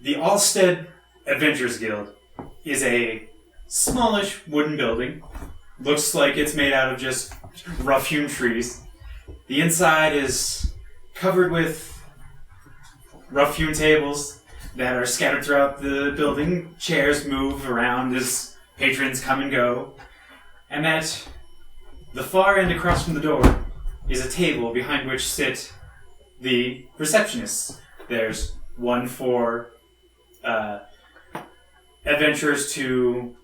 The Alstead Adventurers Guild is a smallish wooden building. Looks like it's made out of just rough-hewn trees. The inside is covered with rough-hewn tables that are scattered throughout the building. Chairs move around as patrons come and go. And at the far end across from the door is a table behind which sit the receptionists. There's one for adventurers to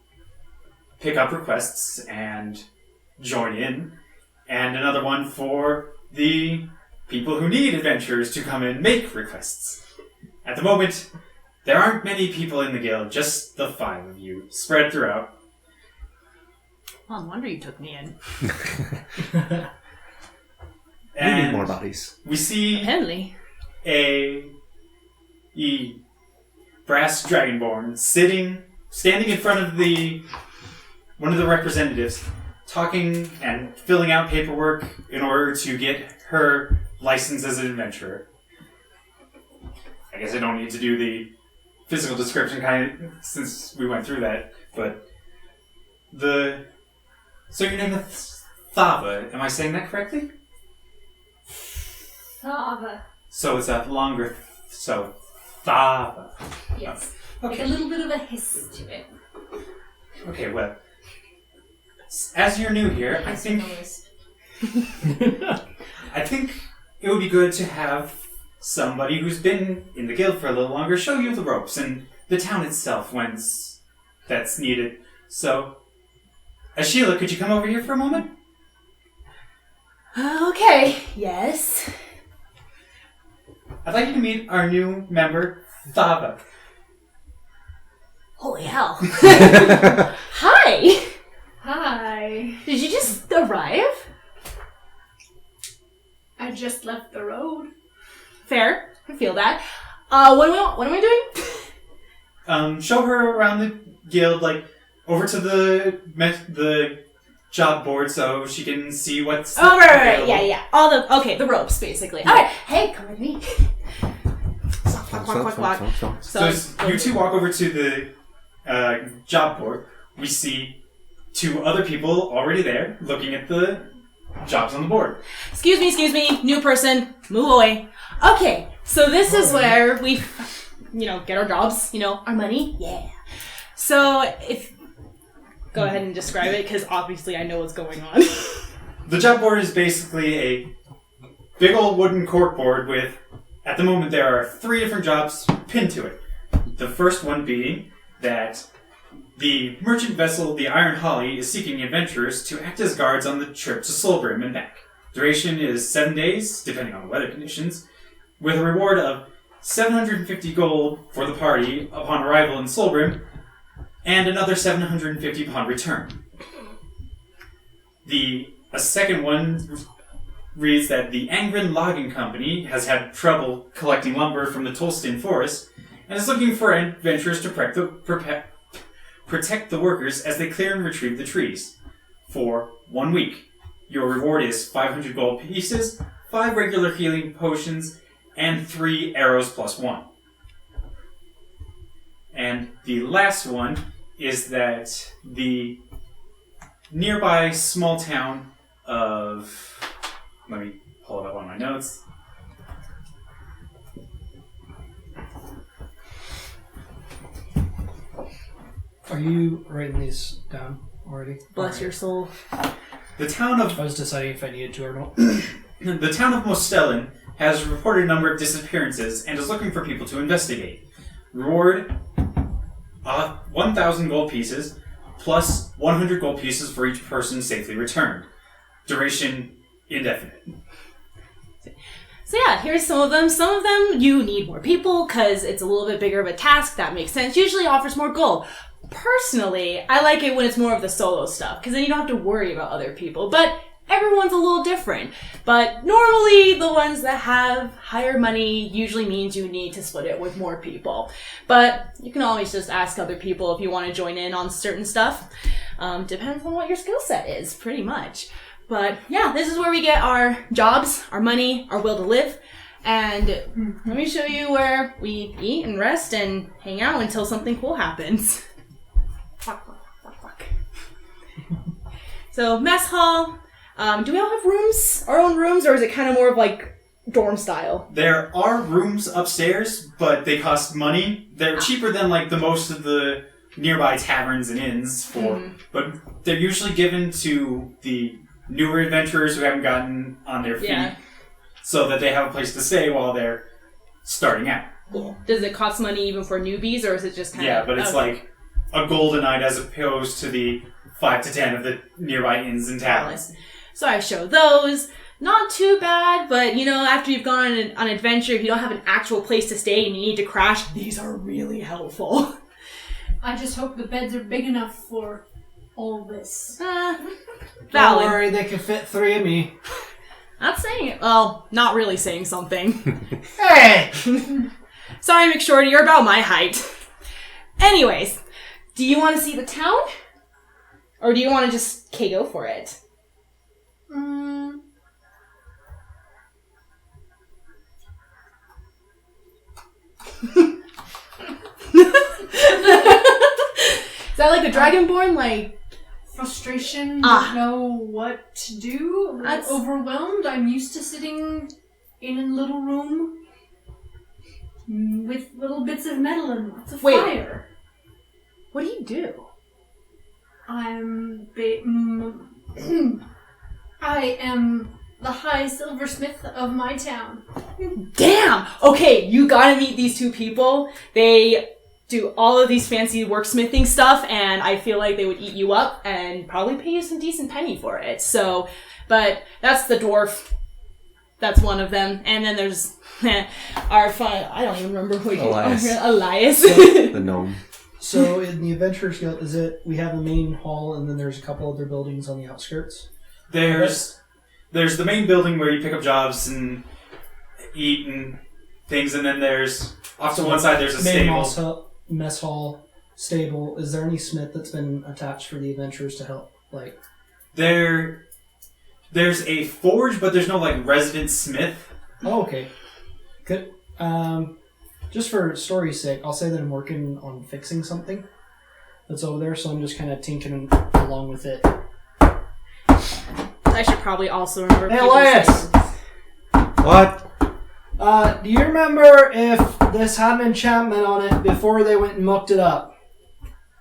pick up requests and join in, and another one for the people who need adventurers to come and make requests. At the moment, there aren't many people in the guild, just the 5 of you, spread throughout. Well, no wonder you took me in. We need more bodies. We see Apparently. a brass dragonborn standing in front of one of the representatives, talking and filling out paperwork in order to get her license as an adventurer. I guess I don't need to do the physical description since we went through that, but so your name is Thava, am I saying that correctly? Thava. So it's a longer, so Thava. Yes. Okay. Like a little bit of a hiss to it. Okay, well, as you're new here, I think it would be good to have somebody who's been in the guild for a little longer show you the ropes and the town itself when that's needed. So, Sheila, could you come over here for a moment? Okay, yes. I'd like you to meet our new member, Thava. Holy hell. Hi! Hi. Did you just arrive? I just left the road. Fair. I feel that. What am I doing? Show her around the guild, like, over to the job board so she can see what's right. Yeah. The ropes, basically. Alright, hey, come with me. Quack. So you two walk over to the job board. We see 2 other people already there looking at the jobs on the board. Excuse me, new person, move away. Okay, so this is where we, get our jobs, our money. Yeah. So go ahead and describe it, because obviously I know what's going on. The job board is basically a big old wooden cork board with, at the moment, there are 3 different jobs pinned to it. The first one being that the merchant vessel, the Iron Holly, is seeking adventurers to act as guards on the trip to Solbrim and back. Duration is 7 days, depending on the weather conditions, with a reward of 750 gold for the party upon arrival in Solbrim, and another 750 upon return. A second one reads that the Angren Logging Company has had trouble collecting lumber from the Tolston Forest and is looking for adventurers to protect the workers as they clear and retrieve the trees. For 1 week, your reward is 500 gold pieces, 5 regular healing potions, and 3 arrows plus 1. And the last one is that the nearby small town of... Let me pull it up on my notes. Are you writing these down already? Bless your soul. The town of... I was deciding if I needed to or not. The town of Mostellan has reported a number of disappearances and is looking for people to investigate. Reward 1,000 gold pieces plus 100 gold pieces for each person safely returned. Duration indefinite. So yeah, here's some of them. Some of them you need more people because it's a little bit bigger of a task. That makes sense. Usually offers more gold. Personally, I like it when it's more of the solo stuff because then you don't have to worry about other people. But everyone's a little different. But normally the ones that have higher money usually means you need to split it with more people. But you can always just ask other people if you want to join in on certain stuff. Depends on what your skill set is, pretty much. But yeah, this is where we get our jobs, our money, our will to live. And let me show you where we eat and rest and hang out until something cool happens. So, mess hall. Do we all have rooms? Our own rooms? Or is it kind of more of like dorm style? There are rooms upstairs, but they cost money. They're cheaper than like the most of the nearby taverns and inns but they're usually given to the newer adventurers who haven't gotten on their feet so that they have a place to stay while they're starting out. Cool. Does it cost money even for newbies, or is it just kind of... Yeah, but it's like a gold a night as opposed to the 5 to 10 of the nearby inns and taverns. So I show those. Not too bad, but after you've gone on an adventure, if you don't have an actual place to stay and you need to crash, these are really helpful. I just hope the beds are big enough for all this. Don't Valid. worry, they can fit 3 of me. Not saying it. Well, not really saying something. Hey! Sorry, McShorty, you're about my height. Anyways, do you want to see the town? Or do you want to just go for it? Is that like a Dragonborn? Like Frustration, don't know what to do. That's overwhelmed. I'm used to sitting in a little room with little bits of metal and lots of fire. What do you do? I am the high silversmith of my town. Damn! Okay, you gotta meet these two people. They do all of these fancy worksmithing stuff, and I feel like they would eat you up and probably pay you some decent penny for it. So, but that's the dwarf. That's one of them. And then there's our fun... I don't even remember who he is. Elias. The gnome. So in the Adventurers Guild, we have a main hall and then there's a couple other buildings on the outskirts? There's the main building where you pick up jobs and eat and things, and then there's off to one side there's a stable. Mess hall, stable. Is there any smith that's been attached for the adventurers to help? Like, there's a forge, but there's no like resident smith. Oh, okay. Good. Just for story's sake, I'll say that I'm working on fixing something that's over there, so I'm just kind of tinkering along with it. I should probably also remember. Hey, Elias! What? Do you remember if this had an enchantment on it before they went and mucked it up?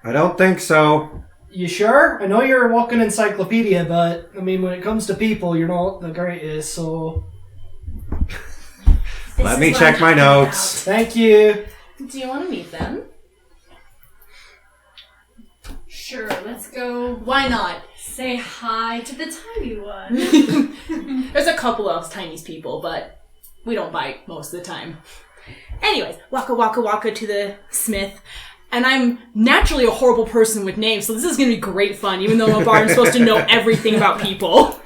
I don't think so. You sure? I know you're a walking encyclopedia, but, I mean, when it comes to people, you're not the greatest, so... Let me check my notes. Thank you. Do you want to meet them? Sure, let's go. Why not? Say hi to the tiny one. There's a couple of tiny people, but we don't bite most of the time. Anyways, waka to the smith. And I'm naturally a horrible person with names, so this is going to be great fun, even though I'm a bard, I'm supposed to know everything about people.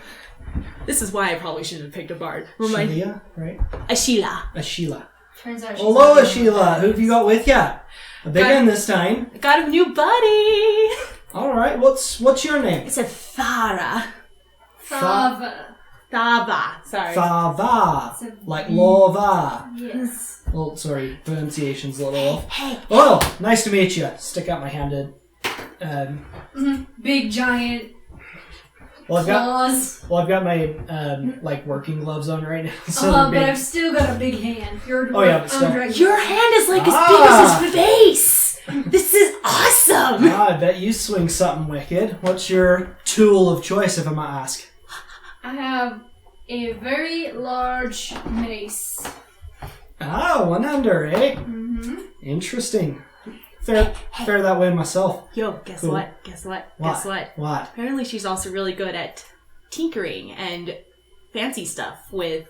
This is why I probably shouldn't have picked a bard. Sheila, right? Ashila. Turns out she's hello, Ashila. Who have you got with ya? A big one this time. I got a new buddy. All right. What's your name? It's a Thara. Thava. Thava. Sorry. Thava. Like lava. Yes. Oh, sorry. Pronunciation's a little off. Hey. Well, nice to meet you. Stick out my hand in. Big giant Well, claws. I've got my like working gloves on right now. So But I've still got a big hand. You're a dwarf, yeah, but still. I'm a dragon. Your hand is like as big as his face. This is awesome. I bet you swing something wicked. What's your tool of choice, if I might ask? I have a very large mace. Ah, one-hander, eh? Mm-hmm. Interesting. Fair that way myself. Yo, guess Cool. what? Guess what? What? Guess what? What? Apparently she's also really good at tinkering and fancy stuff with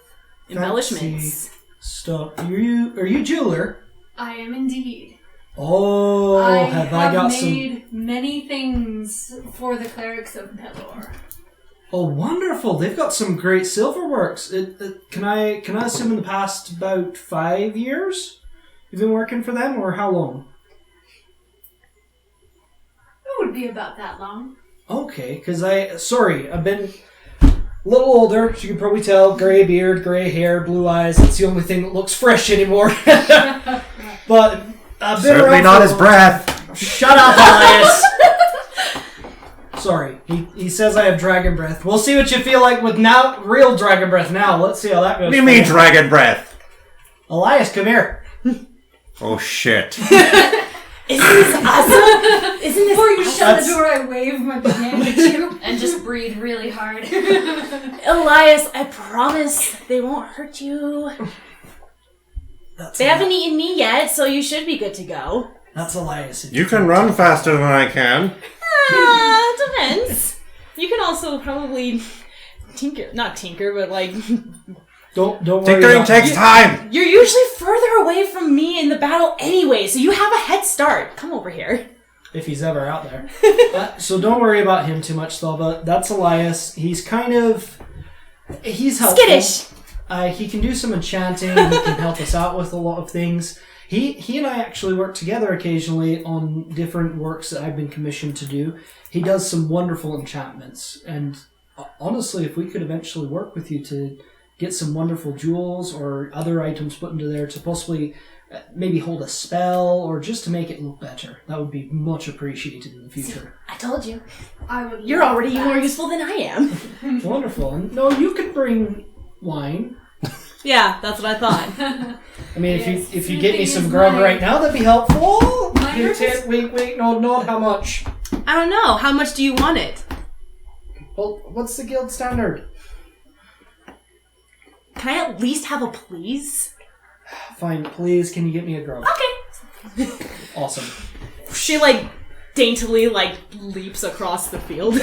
embellishments. Stop. Are you jeweler? I am indeed. Oh, I have I got made many things for the clerics of Pelor. Oh, wonderful! They've got some great silverworks. Can I assume in the past about 5 years you've been working for them, or how long? It would be about that long. Okay, because I've been A little older, as you can probably tell. Gray beard, gray hair, blue eyes. That's the only thing that looks fresh anymore. But a bit Certainly around not for his a long breath. Shut up, Elias! Sorry, he says I have dragon breath. We'll see what you feel like with now real dragon breath now. Let's see how that goes. What do you mean, dragon breath? Elias, come here. Oh, shit. Isn't this awesome? Isn't this Before you shut That's- the door, I wave my big hand at you. And just breathe really hard. Elias, I promise they won't hurt you. They haven't eaten me yet, so you should be good to go. That's Elias. You can run faster than I can. Depends. You can also probably not tinker, but like Don't worry. Tinkering about takes time. you're usually further away from me in the battle anyway, so you have a head start. Come over here. If he's ever out there. So don't worry about him too much, Thalva. That's Elias. He's helpful. Skittish. He can do some enchanting. He can help us out with a lot of things. He and I actually work together occasionally on different works that I've been commissioned to do. He does some wonderful enchantments. And honestly, if we could eventually work with you to get some wonderful jewels or other items put into there to possibly maybe hold a spell or just to make it look better, that would be much appreciated in the future. I told you. I would. You're love already that. more useful than I am. Wonderful. And no, you could bring wine. Yeah, that's what I thought. I mean, Yes, if you get me sleeping some is grub mine. right now, that'd be helpful. Mine Hint, is- hint, wink, wink, nod, nod. How much? I don't know. How much do you want it? Well, what's the guild standard? Can I at least have a please? Fine, please. Can you get me a grub? Okay. Awesome. She daintily leaps across the field.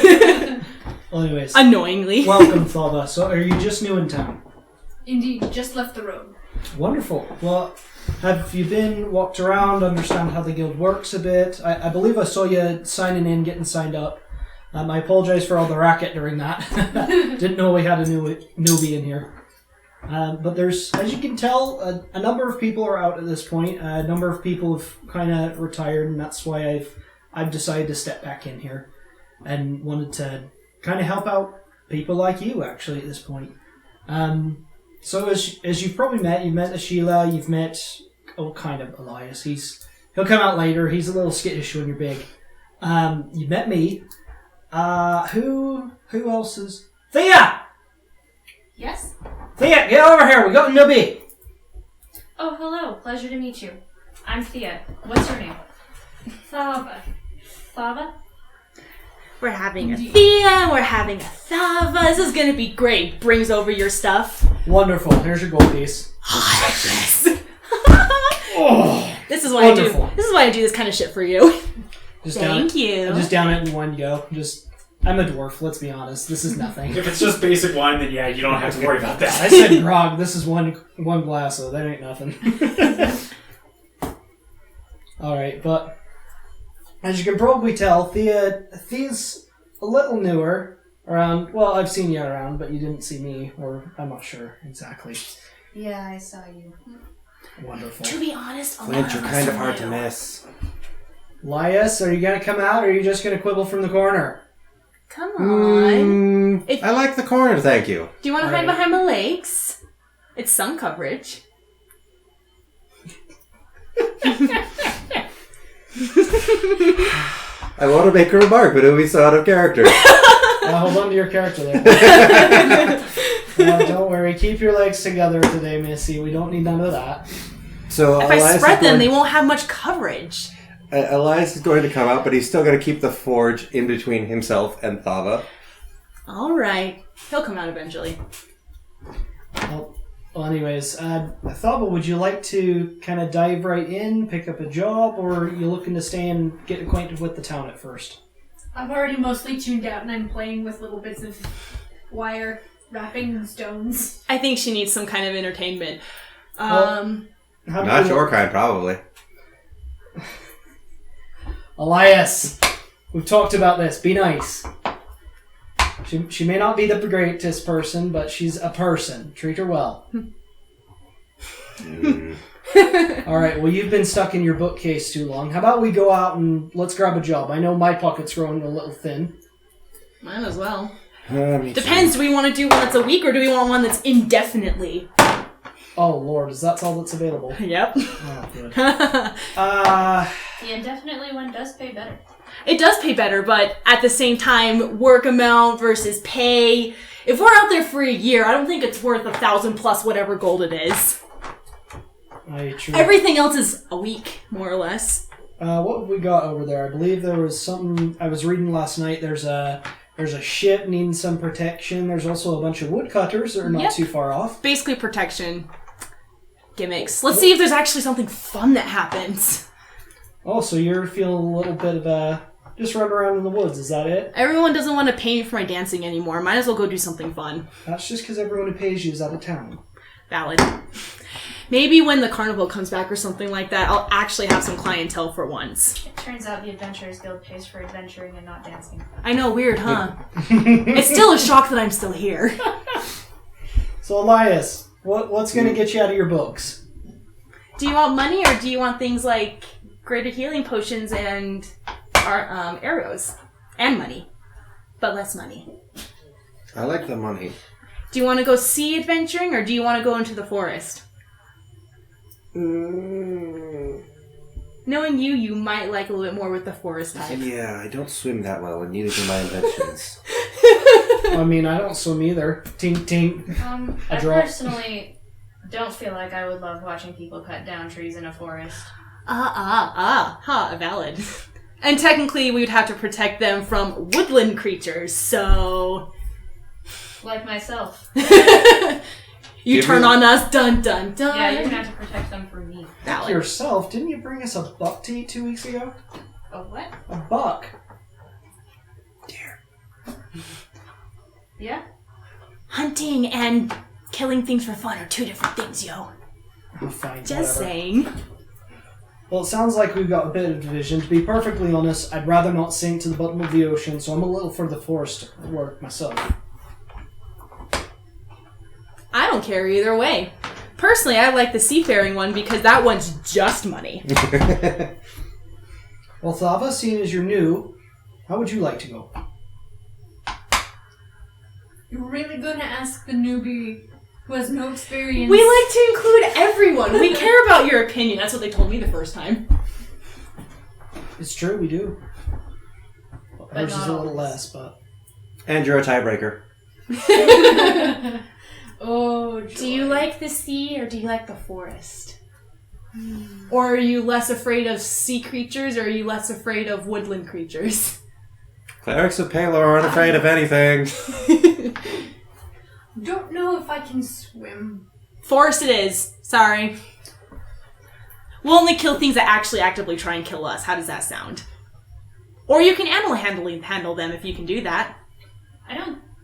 Well, anyways, Annoyingly. welcome, Thalva. So, are you just new in town? Indeed, just left the road. Wonderful. Well, have you been walked around, understand how the guild works a bit? I believe I saw you signing in, getting signed up. I apologize for all the racket during that. Didn't know we had a newbie in here. But there's, as you can tell, a number of people are out at this point. A number of people have kind of retired, and that's why I've decided to step back in here and wanted to kind of help out people like you, actually, at this point. So as you've probably you've met Ashila, you've met kind of Elias. He'll come out later. He's a little skittish when you're big. You've met me. Who else is Thea? Yes? Thea, get over here. We got a newbie. Oh, hello. Pleasure to meet you. I'm Thea. What's your name? Thava. Thava? We're having a Thea, we're having a Thava. This is gonna be great. Brings over your stuff. Wonderful. Here's your gold piece. Yes. Oh, This is why wonderful. This is why I do this kind of shit for you. Just down Thank it. you. Just down it in one go. I'm a dwarf. Let's be honest. This is nothing. If it's just basic wine, then yeah, you don't have to worry about I that. said grog. This is one glass, so that ain't nothing. All right, but as you can probably tell, Thea's a little newer around. Well, I've seen you around, but you didn't see me, or I'm not sure exactly. Yeah, I saw you. Wonderful. To be honest, a lot Clint, you're of us kind of are hard to new. miss. Lias, are you gonna come out, or are you just gonna quibble from the corner? Come on. If- I like the corner, thank you. Do you want to hide Alright. behind my legs? It's sun coverage. I want to make a remark, but it would be so out of character. Hold on to your character there. Don't worry, keep your legs together today, Missy. We don't need none of that. So If I spread them, they won't have much coverage. Elias is going to come out, but he's still going to keep the forge in between himself and Thava. Alright. He'll come out eventually. Well, anyways, Thaba, would you like to kind of dive right in, pick up a job, or are you looking to stay and get acquainted with the town at first? I've already mostly tuned out and I'm playing with little bits of wire wrapping stones. I think she needs some kind of entertainment. How do Not you- your kind, probably. Elias, we've talked about this. Be nice. She may not be the greatest person, but she's a person. Treat her well. All right, well, you've been stuck in your bookcase too long. How about we go out and let's grab a job? I know my pocket's growing a little thin. Might as well. Me too. Depends. Do we want to do one that's a week or do we want one that's indefinitely? Oh Lord, is that all that's available? Yep. Oh, good. The indefinitely one does pay better. It does pay better, but at the same time, work amount versus pay. If we're out there for a year, I don't think it's worth 1,000 plus whatever gold it is. True. Everything else is a week, more or less. What have we got over there? I believe there was something I was reading last night. There's a ship needing some protection. There's also a bunch of woodcutters that are not too far off. Basically protection gimmicks. Let's see if there's actually something fun that happens. Oh, so you're feeling a little bit of just run around in the woods, is that it? Everyone doesn't want to pay me for my dancing anymore. Might as well go do something fun. That's just because everyone who pays you is out of town. Valid. Maybe when the carnival comes back or something like that, I'll actually have some clientele for once. It turns out the Adventurers Guild pays for adventuring and not dancing. I know, weird, huh? It's still a shock that I'm still here. So Elias, what's going to get you out of your books? Do you want money or do you want things like greater healing potions and arrows? And money. But less money. I like the money. Do you want to go sea adventuring or do you want to go into the forest? Knowing you might like a little bit more with the forest type. Yeah, I don't swim that well, and neither do my inventions. I mean, I don't swim either. Tink, tink. I drop. personally don't feel like I would love watching people cut down trees in a forest. Valid. And technically we would have to protect them from woodland creatures, so... Like myself. You turn on us, dun dun dun. Yeah, you're gonna have to protect them from me. Valid. Yourself, didn't you bring us a buck to eat 2 weeks ago? A what? A buck. Yeah? Hunting and killing things for fun are two different things, yo. Oh, fine, Just whatever. saying. Well, it sounds like we've got a bit of division. To be perfectly honest, I'd rather not sink to the bottom of the ocean, so I'm a little for the forest work myself. I don't care either way. Personally, I like the seafaring one because that one's just money. Well, Thava, seeing as you're new, how would you like to go? You're really gonna ask the newbie who has no experience? We like to include everyone. We care about your opinion. That's what they told me the first time. It's true, we do. But Hers is not a little always. less, but... And you're a tiebreaker. Oh, joy. Do you like the sea or do you like the forest? Or are you less afraid of sea creatures or are you less afraid of woodland creatures? Clerics of Palor aren't afraid of anything. Don't know if I can swim. Forest it is. Sorry. We'll only kill things that actually actively try and kill us. How does that sound? Or you can animal handle them if you can do that.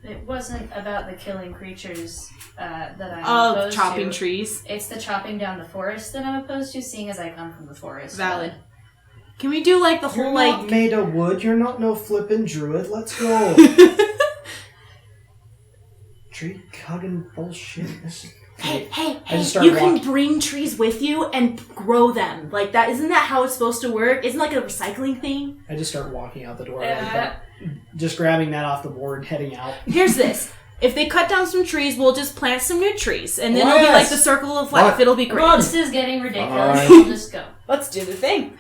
It wasn't about the killing creatures that I'm Oh, opposed chopping to. trees. It's the chopping down the forest that I'm opposed to, seeing as I come from the forest. Valid. Can we do like the You're whole not like... made of wood, you're not no flippin' druid, let's go! Tree cugging bullshit. This is... Hey, I just start you can walking. bring trees with you and grow them. Like that, isn't that how it's supposed to work? Isn't it like a recycling thing? I just start walking out the door like that. Just grabbing that off the board, heading out. Here's this. If they cut down some trees, we'll just plant some new trees. And then it'll be Yes. like the circle of life. What? It'll be great. This is getting ridiculous. Alright. We'll just go. Let's do the thing.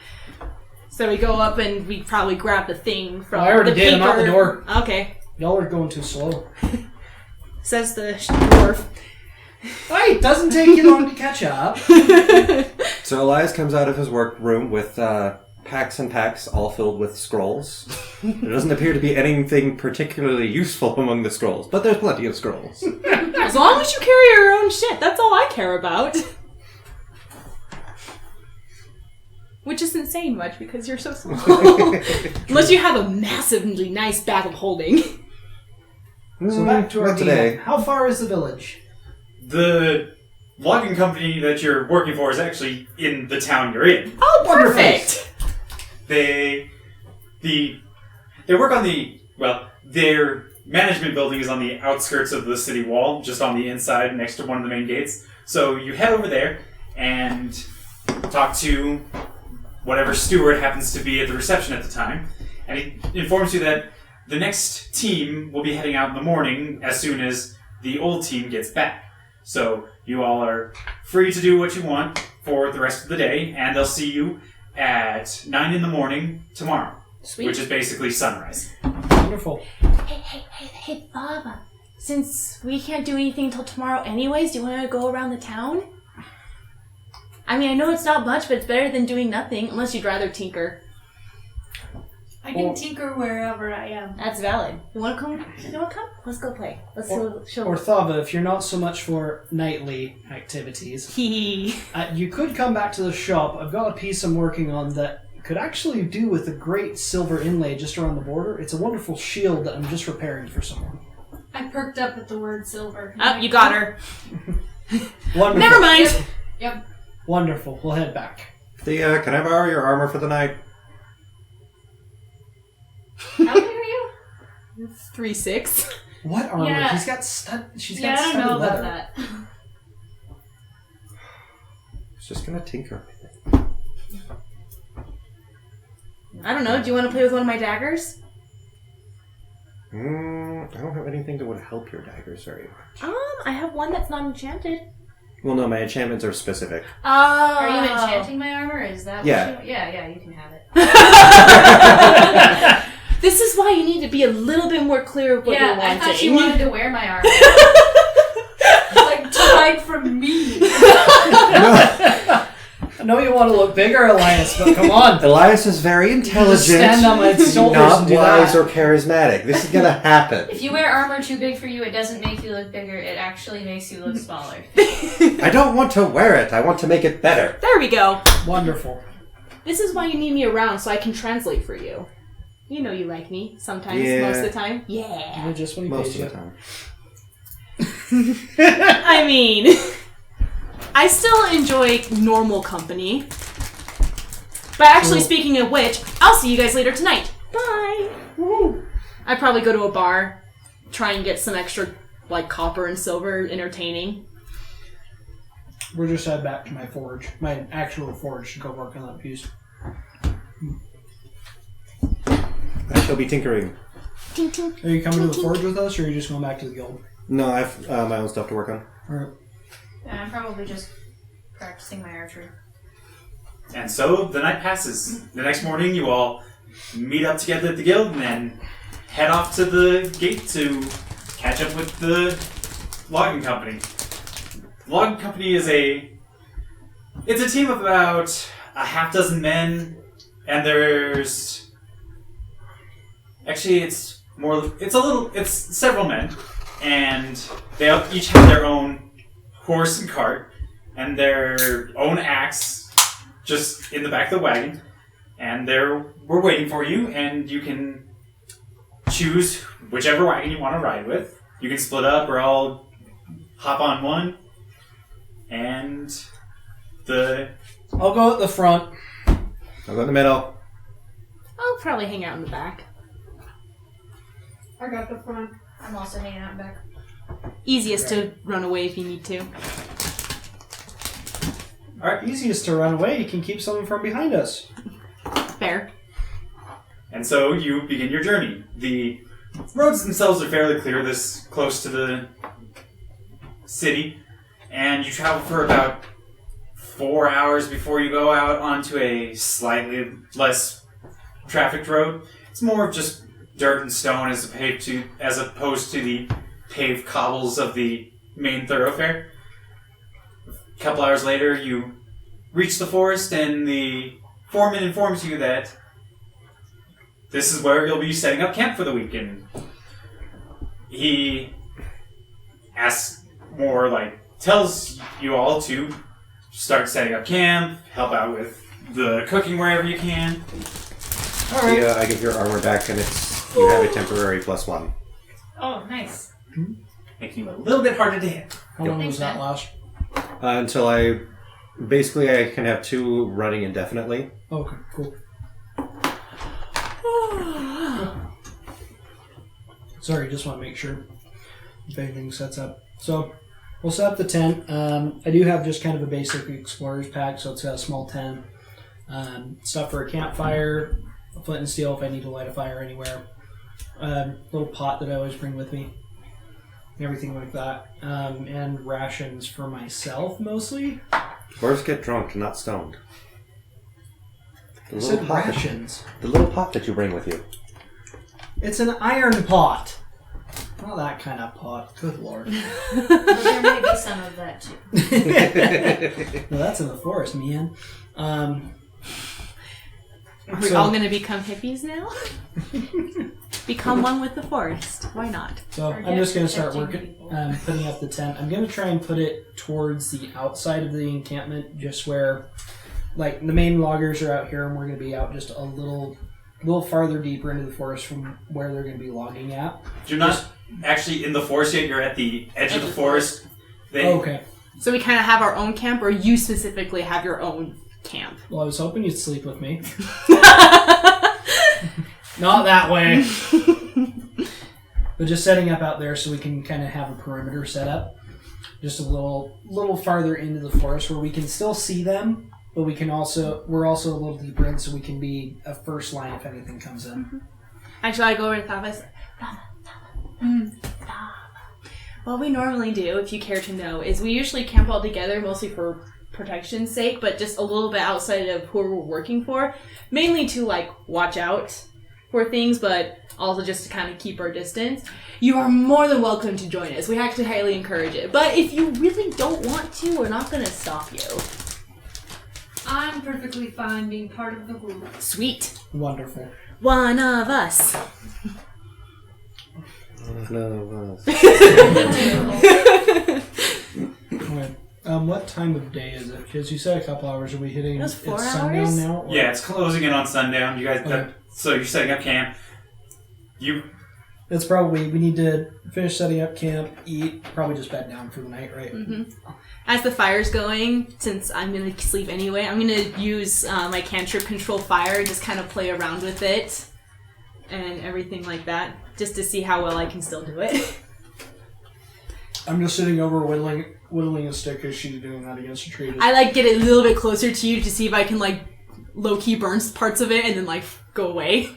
So we go up and we probably grab the thing from I already the did. paper. I'm out the door. Okay. Y'all are going too slow. Says the dwarf. Hey, it doesn't take you long to catch up. So Elias comes out of his workroom with packs and packs all filled with scrolls. There doesn't appear to be anything particularly useful among the scrolls, but there's plenty of scrolls. As long as you carry your own shit, that's all I care about. Which isn't saying much because you're so small. Unless you have a massively nice bag of holding. So back to our Not today. deal. How far is the village? The logging company that you're working for is actually in the town you're in. Oh, perfect! They work on their management building is on the outskirts of the city wall, just on the inside next to one of the main gates. So you head over there and talk to whatever steward happens to be at the reception at the time, and he informs you that the next team will be heading out in the morning as soon as the old team gets back. So you all are free to do what you want for the rest of the day, and they'll see you at 9 in the morning tomorrow, Sweet. which is basically sunrise. Wonderful. Hey, Bob. Since we can't do anything till tomorrow anyways, do you want to go around the town? I mean, I know it's not much, but it's better than doing nothing, unless you'd rather tinker. I can tinker wherever I am. That's valid. You want to come? Let's go play. Let's show. Or Thava, if you're not so much for nightly activities, you could come back to the shop. I've got a piece I'm working on that could actually do with a great silver inlay just around the border. It's a wonderful shield that I'm just repairing for someone. I perked up at the word silver. Oh, you got her. Wonderful. Never mind. Yep. Wonderful. We'll head back. Thea, can I borrow your armor for the night? How big are you? 3'6". What armor? Yeah. He's got stud. She's Yeah, got I don't studded know about leather. that. I was just gonna tinker. I don't know. Do you want to play with one of my daggers? I don't have anything that would help your daggers very much. I have one that's not enchanted. Well, no, my enchantments are specific. Oh. Are you enchanting my armor? Is that Yeah. what you... Yeah, you can have it. This is why you need to be a little bit more clear of what Yeah, you're wanting. I thought you wanted to wear my armor. Like to hide from me. I know you want to look bigger, Elias, but come on. Elias is very intelligent. Stand on my shoulders not and do wise that. or charismatic. This is gonna happen. If you wear armor too big for you, it doesn't make you look bigger. It actually makes you look smaller. I don't want to wear it. I want to make it better. There we go. Wonderful. This is why you need me around, so I can translate for you. You know you like me sometimes, Yeah. most of the time. Yeah. Just when he Most pays of the you. time. I mean, I still enjoy normal company. But actually, speaking of which, I'll see you guys later tonight. Bye. Woo. I'd probably go to a bar, try and get some extra, like, copper and silver entertaining. We're just head back to my forge, my actual forge, to go work on that piece. I shall be tinkering. Ting, ting. Are you coming to the forge with us, or are you just going back to the guild? No, I've my own stuff to work on. Alright. And I'm probably just practicing my archery. And so the night passes. The next morning, you all meet up together at the guild and then head off to the gate to catch up with the logging company. The logging company is it's a team of about a half dozen men, and there's actually it's several men, and they each have their own horse and cart and their own axe just in the back of the wagon, and we're waiting for you, and you can choose whichever wagon you want to ride with. You can split up, or I'll hop on one, and I'll go at the front. I'll go in the middle. I'll probably hang out in the back. I got the front. I'm also hanging out back. Easiest to run away if you need to. Alright, easiest to run away. You can keep someone from behind us. Fair. And so you begin your journey. The roads themselves are fairly clear this close to the city, and you travel for about 4 hours before you go out onto a slightly less trafficked road. It's more of just dirt and stone as opposed to the paved cobbles of the main thoroughfare. A couple hours later, you reach the forest, and the foreman informs you that this is where you'll be setting up camp for the weekend. He tells you all to start setting up camp, help out with the cooking wherever you can. Alright. Yeah, I give your armor back, and you have a temporary +1. Oh, nice. Making you a little bit harder to hit. How long Thanks, was that man. last? Until I can have 2 running indefinitely. Okay, cool. Sorry, just want to make sure if anything sets up. So, we'll set up the tent. I do have just kind of a basic explorer's pack, so it's got a small tent. Stuff for a campfire, a flint and steel if I need to light a fire anywhere. little pot that I always bring with me. Everything like that. And rations for myself, mostly. Dwarves get drunk, not stoned. I said rations. The little pot that you bring with you. It's an iron pot. Not that kind of pot. Good lord. But there may be some of that too. No, that's in the forest, man. Are we all going to become hippies now? Become one with the forest. Why not? So I'm just going to start working, putting up the tent. I'm going to try and put it towards the outside of the encampment, just where, like, the main loggers are out here, and we're going to be out just a little farther deeper into the forest from where they're going to be logging at. You're not actually in the forest yet. You're at the edge of the forest. Okay. So we kind of have our own camp, or you specifically have your own camp? Well, I was hoping you'd sleep with me. Not that way. But just setting up out there so we can kind of have a perimeter set up. Just a little farther into the forest where we can still see them, but we're also a little deeper in so we can be a first line if anything comes in. Actually, I go over to Thava and say, Thava. What we normally do, if you care to know, is we usually camp all together, mostly for protection's sake, but just a little bit outside of who we're working for. Mainly to, like, watch out for things, but also just to kind of keep our distance. You are more than welcome to join us. We actually highly encourage it. But if you really don't want to, we're not going to stop you. I'm perfectly fine being part of the group. Sweet. Wonderful. One of us. Okay. What time of day is it? Because you said a couple hours. Are we hitting? It was 4 it's hours? sundown now? Or? Yeah, it's closing in on sundown. You guys, Okay. so you're setting up camp. It's probably, we need to finish setting up camp, eat, probably just bed down for the night, right? Mm-hmm. As the fire's going, since I'm going to sleep anyway, I'm going to use my cantrip control fire, just kind of play around with it and everything like that, just to see how well I can still do it. I'm just sitting over whittling a stick as she's doing that against a tree. I like get it a little bit closer to you to see if I can like low-key burn parts of it and then like go away.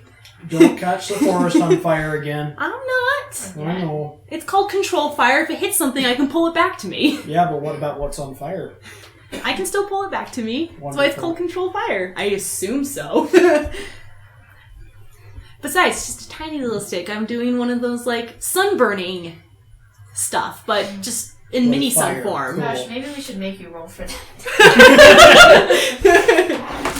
Don't catch the forest on fire again. I'm not. I know. It's called control fire. If it hits something, I can pull it back to me. Yeah, but what about what's on fire? I can still pull it back to me. That's why it's Wonderful. called control fire. I assume so. Besides, it's just a tiny little stick. I'm doing one of those like sunburning stuff, but just in With mini sun fire. form. Cool. Gosh, maybe we should make you roll for that.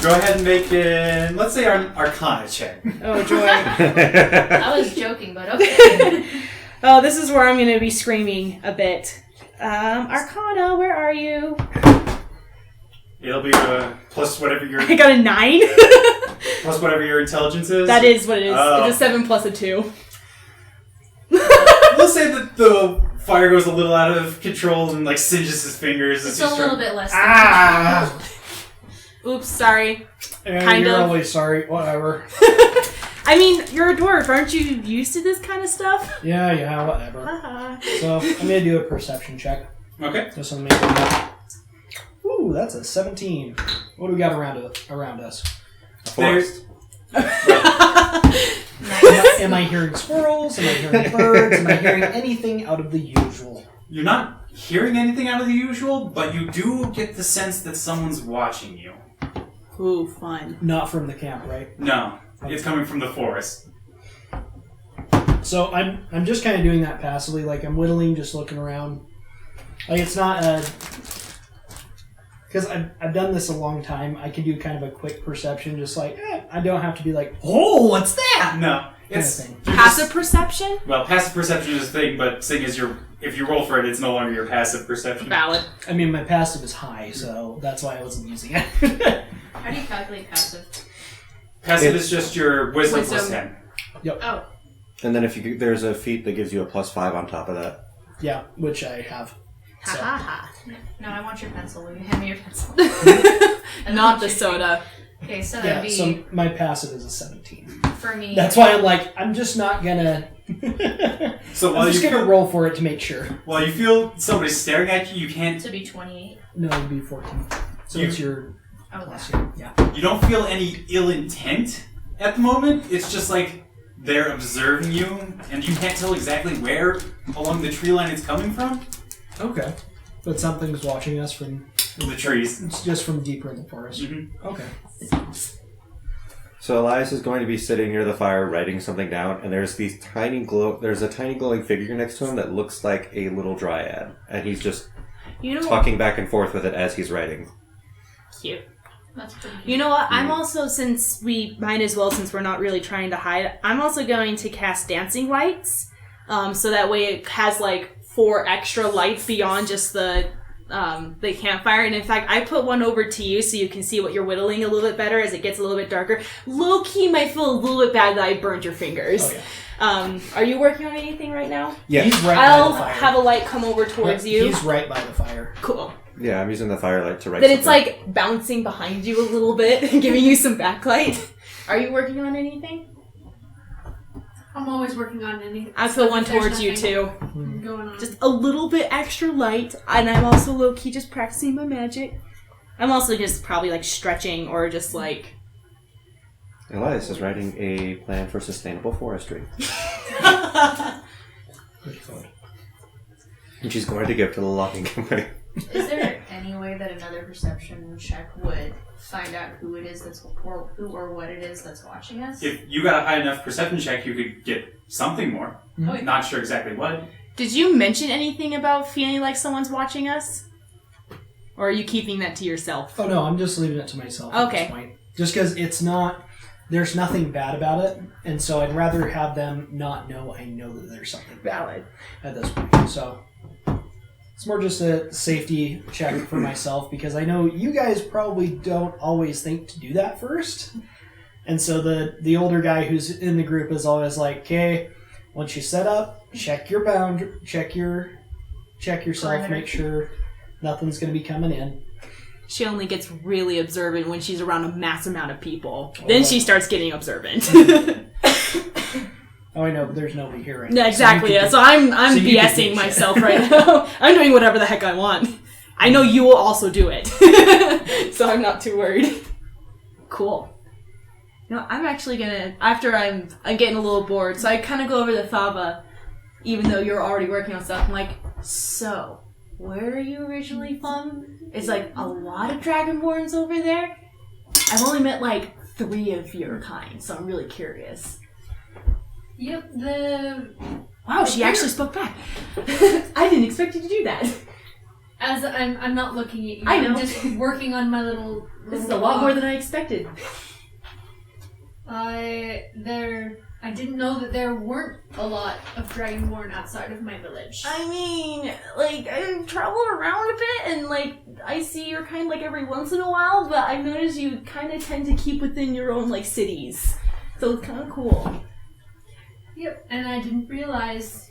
Go ahead and make it, let's say, an Arcana check. Oh joy. I was joking, but okay. Oh, this is where I'm going to be screaming a bit. Arcana, where are you? It'll be plus whatever your I got a 9. plus whatever your intelligence is. That is what it is. Oh. It's a 7 plus a 2. We'll say that the fire goes a little out of control and like singes his fingers. It's a little bit less. Ah! Oops, sorry. And Kind you're of. really sorry. Whatever. I mean, you're a dwarf. Aren't you used to this kind of stuff? Yeah, whatever. Haha. So I'm gonna do a perception check. Okay. Just to make it up. Ooh, that's a 17. What do we got around us? There's Am I hearing squirrels? Am I hearing birds? Am I hearing anything out of the usual? You're not hearing anything out of the usual, but you do get the sense that someone's watching you. Ooh, fun. Not from the camp, right? No, it's coming from the forest. So I'm just kind of doing that passively, like I'm whittling, just looking around. Like it's not because I've done this a long time. I can do kind of a quick perception, just like I don't have to be like, oh, what's that? No, it's Kind of thing. you're Passive just- perception? well, passive perception is a thing, but seeing as if you roll for it, it's no longer your passive perception. Valid. I mean, my passive is high, so that's why I wasn't using it. How do you calculate passive? Passive is just your wisdom plus Wisdom. 10. Oh, And then if there's a feat that gives you a +5 on top of that. Yeah, which I have. Ha ha ha. no, I want your pencil. Will you hand me your pencil? Not the soda. Okay, so Yeah, that'd be so my passive is a 17. for me. That's why I'm like, I'm just not gonna. So I'm while just you gonna feel, roll for it to make sure. while you feel somebody staring at you, you can't. to be 28. No, it'd be 14. So You- it's your Oh, plus that. year. Yeah. You don't feel any ill intent at the moment. It's just like they're observing you, and you can't tell exactly where along the tree line it's coming from. Okay. But something's watching us from... The trees. It's just from deeper in the forest. Mm-hmm. Okay. So Elias is going to be sitting near the fire writing something down, and there's a tiny glowing figure next to him that looks like a little dryad, and he's just talking back and forth with it as he's writing. Cute. That's pretty cute. You know what? I'm also, since we're not really trying to hide, I'm also going to cast dancing lights, so that way it has like 4 extra lights beyond just the campfire. And in fact, I put one over to you so you can see what you're whittling a little bit better as it gets a little bit darker. Low key might feel a little bit bad that I burned your fingers. Oh, yeah. Are you working on anything right now? Yeah. He's right I'll by the fire. have a light come over towards you. He's right by the fire. Cool. Yeah, I'm using the firelight to write Then it's something. like bouncing behind you a little bit, giving you some backlight. Are you working on anything? I'm always working on anything. I put one towards you too. Going on. Just a little bit extra light, and I'm also low-key just practicing my magic. I'm also just probably like stretching or just like... Elias is writing a plan for sustainable forestry. Pretty fun. And she's going to give to the logging company. Is there any way that another perception check would find out who it is or what it is that's watching us? If you got a high enough perception check, you could get something more. Oh, yeah. Not sure exactly what. Did you mention anything about feeling like someone's watching us? Or are you keeping that to yourself? Oh no, I'm just leaving it to myself at Okay. this point. Just because it's not... There's nothing bad about it, and so I'd rather have them not know I know that there's something Valid. at this point. So it's more just a safety check for myself, because I know you guys probably don't always think to do that first. And so the older guy who's in the group is always like, okay, once you set up, check your check yourself, Perimeter. make sure nothing's going to be coming in. She only gets really observant when she's around a mass amount of people. Oh, Then wow. she starts getting observant. Oh, I know, but there's nobody here right now. Yeah, exactly. So you Yeah. can So I'm so you can BSing do myself shit. right now. I'm doing whatever the heck I want. I know you will also do it. So I'm not too worried. Cool. No, I'm actually gonna, after I'm getting a little bored, so I kind of go over to Thava, even though you're already working on stuff. I'm like, so, where are you originally from? It's like a lot of Dragonborns over there. I've only met like 3 of your kind, so I'm really curious. Yep, Wow, she actually spoke back. I didn't expect you to do that. as I'm not looking at you. I know. I'm just working on my little. This is a lot more than I expected. I didn't know that there weren't a lot of Dragonborn outside of my village. I mean, like, I've traveled around a bit, and, like, I see your kind, like, every once in a while, but I've noticed you kind of tend to keep within your own, like, cities. So it's kind of cool. Yep, and I didn't realize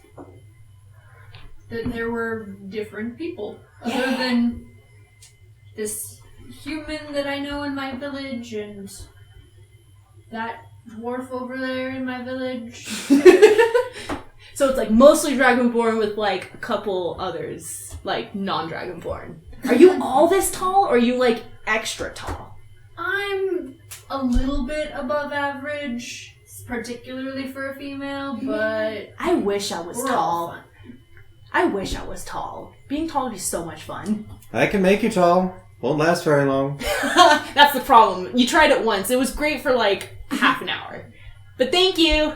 that there were different people other than this human that I know in my village and that dwarf over there in my village. So it's, like, mostly Dragonborn with, like, a couple others, like, non-Dragonborn. Are you all this tall, or are you, like, extra tall? I'm a little bit above average, particularly for a female, but I wish I was we're all tall. fun. I wish I was tall. Being tall would be so much fun. I can make you tall. Won't last very long. That's the problem. You tried it once. It was great for like half an hour. But thank you.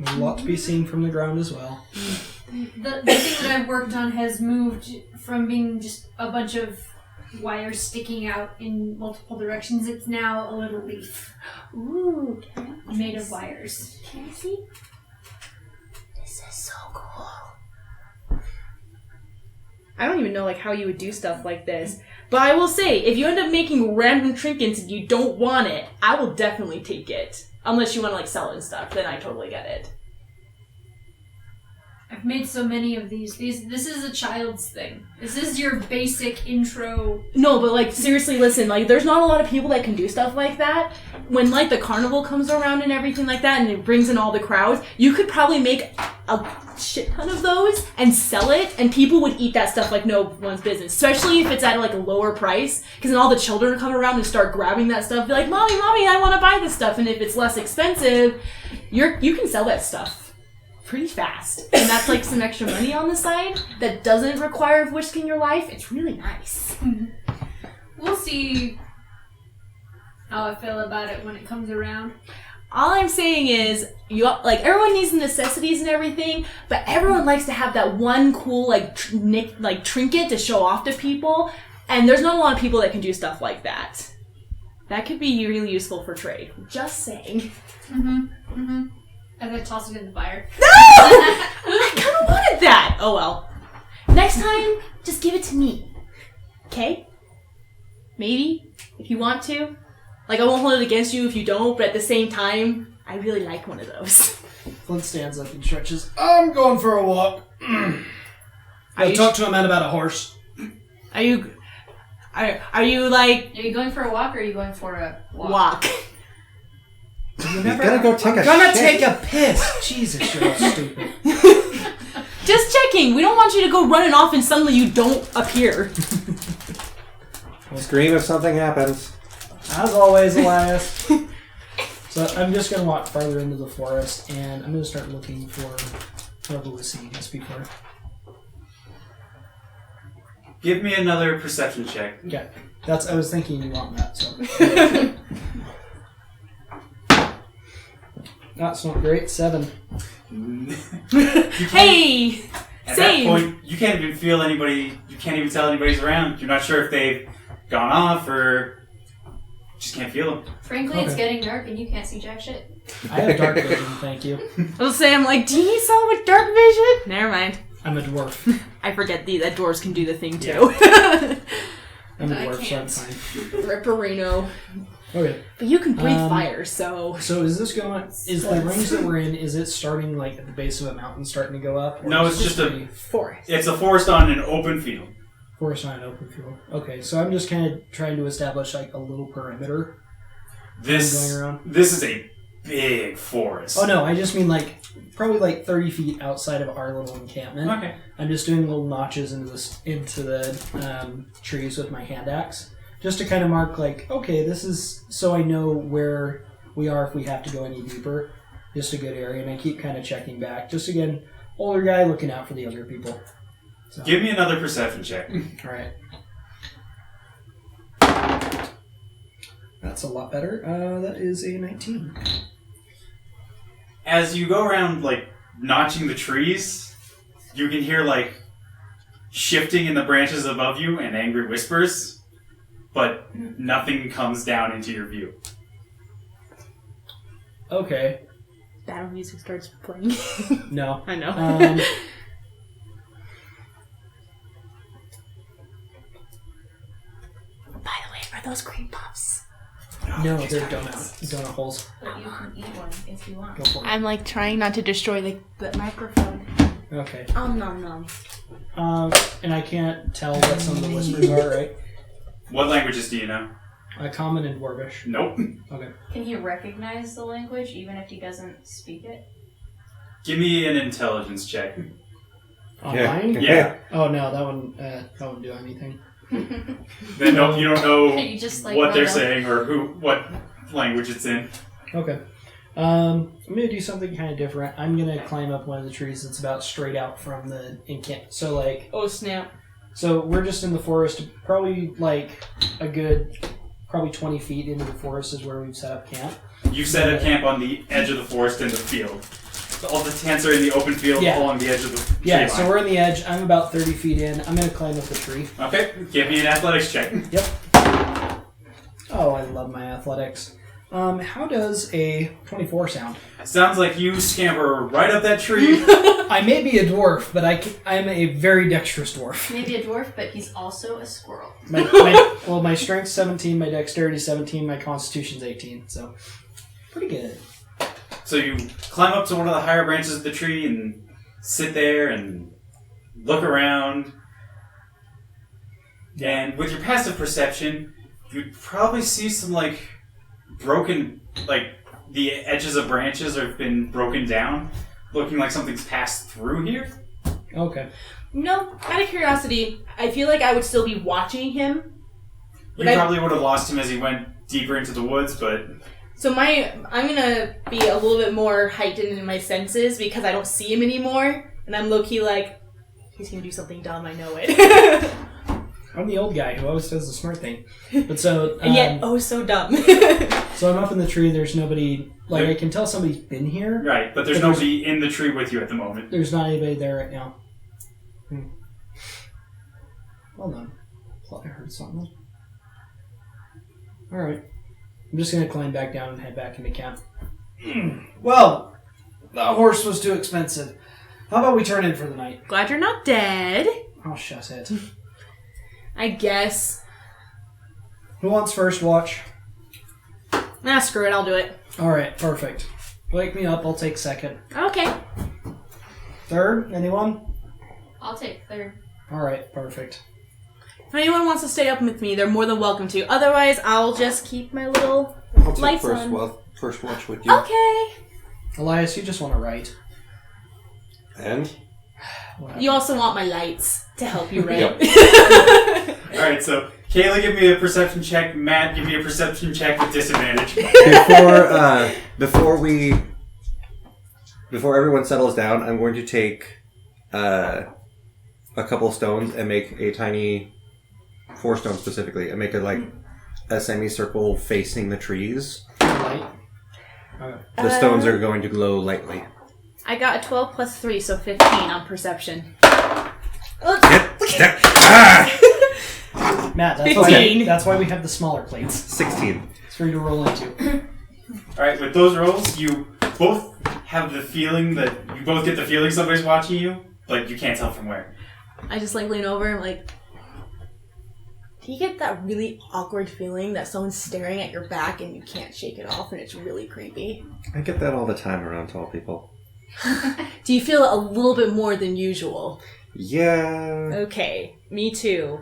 A lot to be seen from the ground as well. The thing that I've worked on has moved from being just a bunch of wires sticking out in multiple directions. It's now a little leaf Ooh, made of wires. can I see? This is so cool. I don't even know like how you would do stuff like this. But I will say, if you end up making random trinkets and you don't want it, I will definitely take it. Unless you want to like sell it and stuff, then I totally get it. I've made so many of these. This is a child's thing. This is your basic intro. No, but like seriously, listen. Like, there's not a lot of people that can do stuff like that. When like the carnival comes around and everything like that, and it brings in all the crowds, you could probably make a shit ton of those and sell it, and people would eat that stuff like no one's business. Especially if it's at like a lower price, because then all the children come around and start grabbing that stuff. Be like, mommy, I want to buy this stuff. And if it's less expensive, you can sell that stuff pretty fast, and that's like some extra money on the side that doesn't require whisking your life. It's really nice. We'll see how I feel about it when it comes around. All I'm saying is, everyone needs the necessities and everything, but everyone likes to have that one cool trinket to show off to people, and there's not a lot of people that can do stuff like that. That could be really useful for trade. Just saying. As I toss it in the fire. No! I kind of wanted that. Oh well. Next time, just give it to me. Okay? Maybe, if you want to. Like, I won't hold it against you if you don't, but at the same time, I really like one of those. Flint stands up and stretches. I'm going for a walk. I'll talk to a man about a horse. Are you like... Are you going for a walk or are you going for a walk? He's gonna go take a I'm gonna shit. take a piss. Jesus, you're all stupid. Just checking. We don't want you to go running off and suddenly you don't appear. Scream if something happens. As always, Elias. So I'm just gonna walk farther into the forest, and I'm gonna start looking for whoever was seeing this before. Give me another perception check. Okay, I was thinking you want that. So that's not great. 7. Hey! At Same. that point, you can't even feel anybody. You can't even tell anybody's around. You're not sure if they've gone off or just can't feel them. Frankly, it's getting dark and you can't see jack shit. I have dark vision, thank you. I'll say, I'm like, do you need someone with dark vision? Never mind. I'm a dwarf. I forget that dwarves can do the thing too. I'm a I dwarf, so I'm can't. fine. Ripperino. Okay. But you can breathe fire, so... So is this going? Is the range that we're in? Is it starting like at the base of a mountain, starting to go up? Or No, is it's this just a- pretty Forest. It's a forest on an open field. forest on an open field. Okay, so I'm just kind of trying to establish like a little perimeter going around. This is a big forest. Oh no, I just mean like probably like 30 feet outside of our little encampment. Okay. I'm just doing little notches into the trees with my hand axe, just to kind of mark like, okay, this is so I know where we are if we have to go any deeper. Just a good area, and I keep kind of checking back. Just again, older guy looking out for the younger people. So. Give me another perception check. All right. That's a lot better. That is a 19. As you go around, like, notching the trees, you can hear, like, shifting in the branches above you and angry whispers, but nothing comes down into your view. Okay. Battle music starts playing. No. I know. By the way, are those cream puffs? No, they're donut holes. But you can eat one if you want. Go for it. I'm like trying not to destroy the microphone. Okay. Nom. And I can't tell what some of the whispers are, right? What languages do you know? Common and Dwarvish. Nope. Okay. Can he recognize the language even if he doesn't speak it? Give me an intelligence check. Online? Yeah. Oh no, that wouldn't do anything. Then no, you don't know You just, like, what they're run up. saying or what language it's in. Okay. I'm gonna do something kind of different. I'm gonna climb up one of the trees that's about straight out from the encamp. So like, Oh snap. so we're just in the forest. Probably like a good, 20 feet into the forest is where we've set up camp. You set a camp on the edge of the forest in the field. So all the tents are in the open field Yeah. along the edge of the tree Yeah. line. So we're in the edge. I'm about 30 feet in. I'm gonna climb up the tree. Okay, give me an athletics check. Yep. Oh, I love my athletics. How does a 24 sound? Sounds like you scamper right up that tree. I may be a dwarf, but I'm a very dexterous dwarf. Maybe a dwarf, but he's also a squirrel. My strength's 17, my dexterity's 17, my constitution's 18, so pretty good. So you climb up to one of the higher branches of the tree and sit there and look around. And with your passive perception, you'd probably see some, like, broken, like, the edges of branches have been broken down, looking like something's passed through here. Okay. No, out of curiosity, I feel like I would still be watching him. You probably would have lost him as he went deeper into the woods, but... So I'm gonna be a little bit more heightened in my senses because I don't see him anymore, and I'm low-key like, he's gonna do something dumb, I know it. I'm the old guy who always does the smart thing. But so... and yet, oh, so dumb. So I'm up in the tree, there's nobody... Like, I can tell somebody's been here. Right, but there's nobody in the tree with you at the moment. There's not anybody there right now. Well done. Thought I heard something. Alright. I'm just gonna climb back down and head back into camp. Well, the horse was too expensive. How about we turn in for the night? Glad you're not dead. Oh, shut it. I guess. Who wants first watch? Nah, screw it, I'll do it. Alright, perfect. Wake me up, I'll take second. Okay. Third? Anyone? I'll take third. Alright, perfect. If anyone wants to stay up with me, they're more than welcome to. Otherwise, I'll just keep my little I'll take lights on. first watch with you. Okay. Elias, you just want to write. And? You also want my lights to help you write. Alright, so Kayla, give me a perception check. Matt, give me a perception check with disadvantage. Before everyone settles down, I'm going to take a couple stones and make a tiny 4 stones specifically, and make a semicircle facing the trees. Light. Okay. The stones are going to glow lightly. I got a 12 plus 3, so 15 on perception. Matt, 15. That's why we have the smaller plates. 16. It's for you to roll into. Alright, with those rolls, you both have the feeling that... You both get the feeling somebody's watching you, but you can't tell from where. I just lean over and like... Do you get that really awkward feeling that someone's staring at your back and you can't shake it off and it's really creepy? I get that all the time around tall people. Do you feel it a little bit more than usual? Yeah. Okay, me too.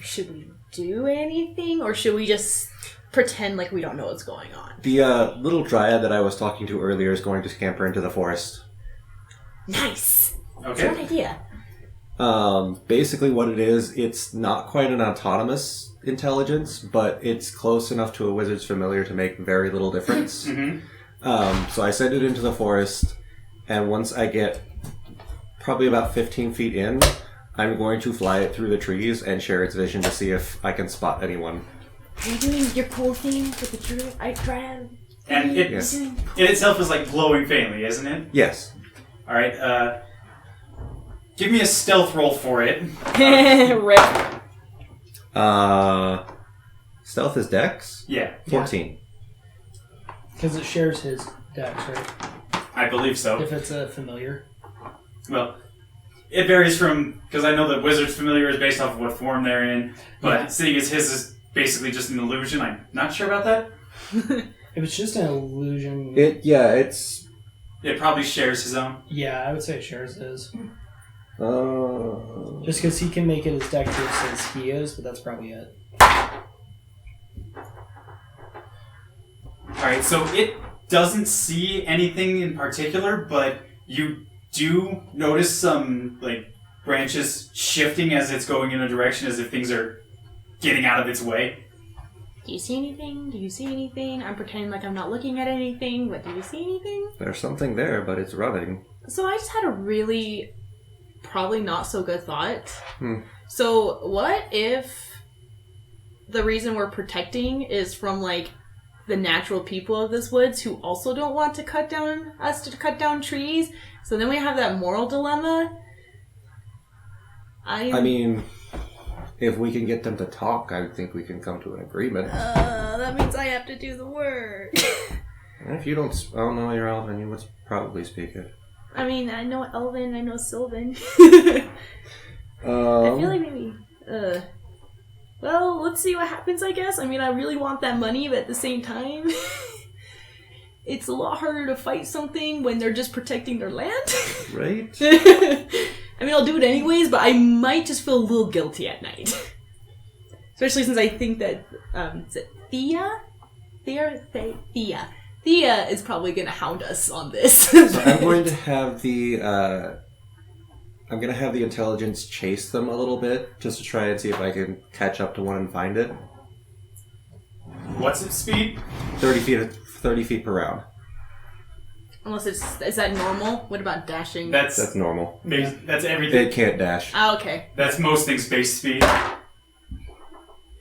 Should we do anything or should we just pretend like we don't know what's going on? The little dryad that I was talking to earlier is going to scamper into the forest. Nice! Okay. Good idea. Basically what it is, it's not quite an autonomous intelligence, but it's close enough to a wizard's familiar to make very little difference. So I send it into the forest, and once I get probably about 15 feet in, I'm going to fly it through the trees and share its vision to see if I can spot anyone. Are you doing your cool thing with the dryad? And it itself is like glowing faintly, isn't it? Yes. Alright, give me a stealth roll for it. Rip. Stealth is dex? Yeah. 14. Because it shares his dex, right? I believe so. If it's a familiar. Well, it varies from... Because I know that Wizard's Familiar is based off of what form they're in, but seeing as his is basically just an illusion, I'm not sure about that. If it's just an illusion... It's... It probably shares his own. Yeah, I would say it shares his. Just because he can make it as decorative as he is, but that's probably it. Alright, so it doesn't see anything in particular, but you do notice some, like, branches shifting as it's going in a direction as if things are getting out of its way. Do you see anything? Do you see anything? I'm pretending like I'm not looking at anything, but do you see anything? There's something there, but it's running. So I just had a really, probably not so good thought. Hmm. So what if the reason we're protecting is from, like, the natural people of this woods who also don't want to cut down trees? So then we have that moral dilemma. I mean, if we can get them to talk, I think we can come to an agreement. That means I have to do the work. If you don't... Oh, no, you're Elven. You would probably speak it. I mean, I know Elven, I know Sylvan. I feel like maybe... Well, let's see what happens, I guess. I mean, I really want that money, but at the same time... it's a lot harder to fight something when they're just protecting their land. Right? I mean, I'll do it anyways, but I might just feel a little guilty at night. Especially since I think that, is it Thea? Thea is probably going to hound us on this. So I'm going to have the intelligence chase them a little bit, just to try and see if I can catch up to one and find it. What's its speed? 30 feet per round. Unless is that normal? What about dashing? That's normal. That's everything. It can't dash. Oh, okay. That's most things base speed.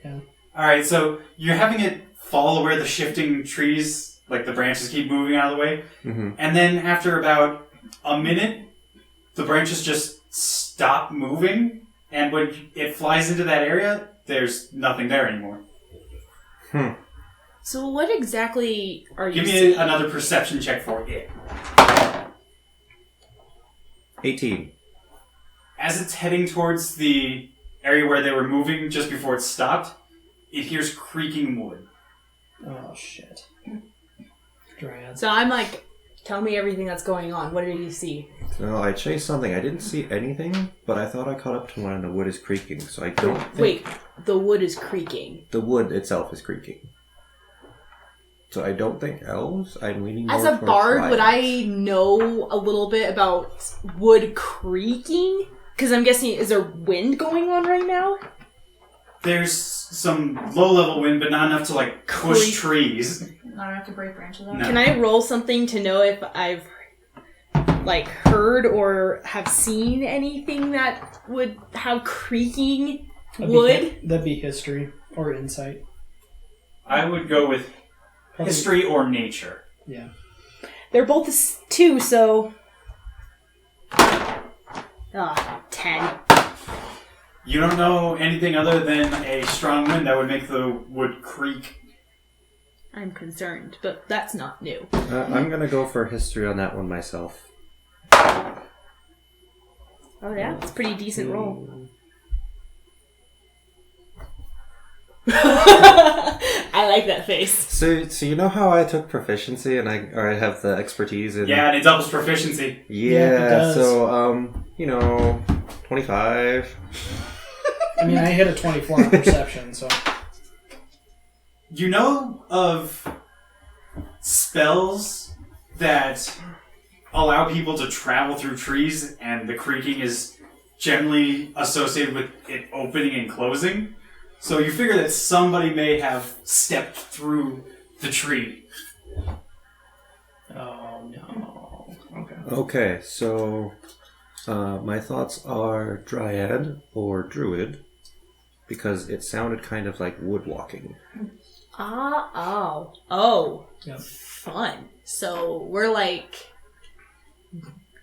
Yeah. Alright, so you're having it follow where the shifting trees, like the branches keep moving out of the way, and then after about a minute, the branches just stop moving, and when it flies into that area, there's nothing there anymore. So what exactly are you Give me seeing? another perception check for it. 18. As it's heading towards the area where they were moving just before it stopped, it hears creaking wood. Oh, shit. Dryads. So I'm like, tell me everything that's going on. What did you see? No, I chased something. I didn't see anything, but I thought I caught up to one and the wood is creaking, so I don't think... Wait, the wood is creaking. The wood itself is creaking. So I don't think elves. I'm leaning more As a towards bard, would dryads. I know a little bit about wood creaking? Because I'm guessing, is there wind going on right now? There's some low-level wind, but not enough to, like, push Creak. trees. Not enough to break branches out. No. Can I roll something to know if I've, like, heard or have seen anything that would have creaking wood? That'd be history or insight. I would go with Probably- history or nature. Yeah. They're both 2, so... 10. You don't know anything other than a strong wind that would make the wood creak. I'm concerned, but that's not new. I'm gonna go for history on that one myself. Oh yeah, it's a pretty decent roll. I like that face. So you know how I took proficiency and I have the expertise in... Yeah, and it doubles proficiency. Yeah, it does. So, 25. I mean, I hit a 24 on perception, so... You know of spells that allow people to travel through trees, and the creaking is generally associated with it opening and closing? So you figure that somebody may have stepped through the tree. Oh, no. Okay. Okay, so my thoughts are dryad or druid because it sounded kind of like woodwalking. Oh. Yep. Fun. So we're like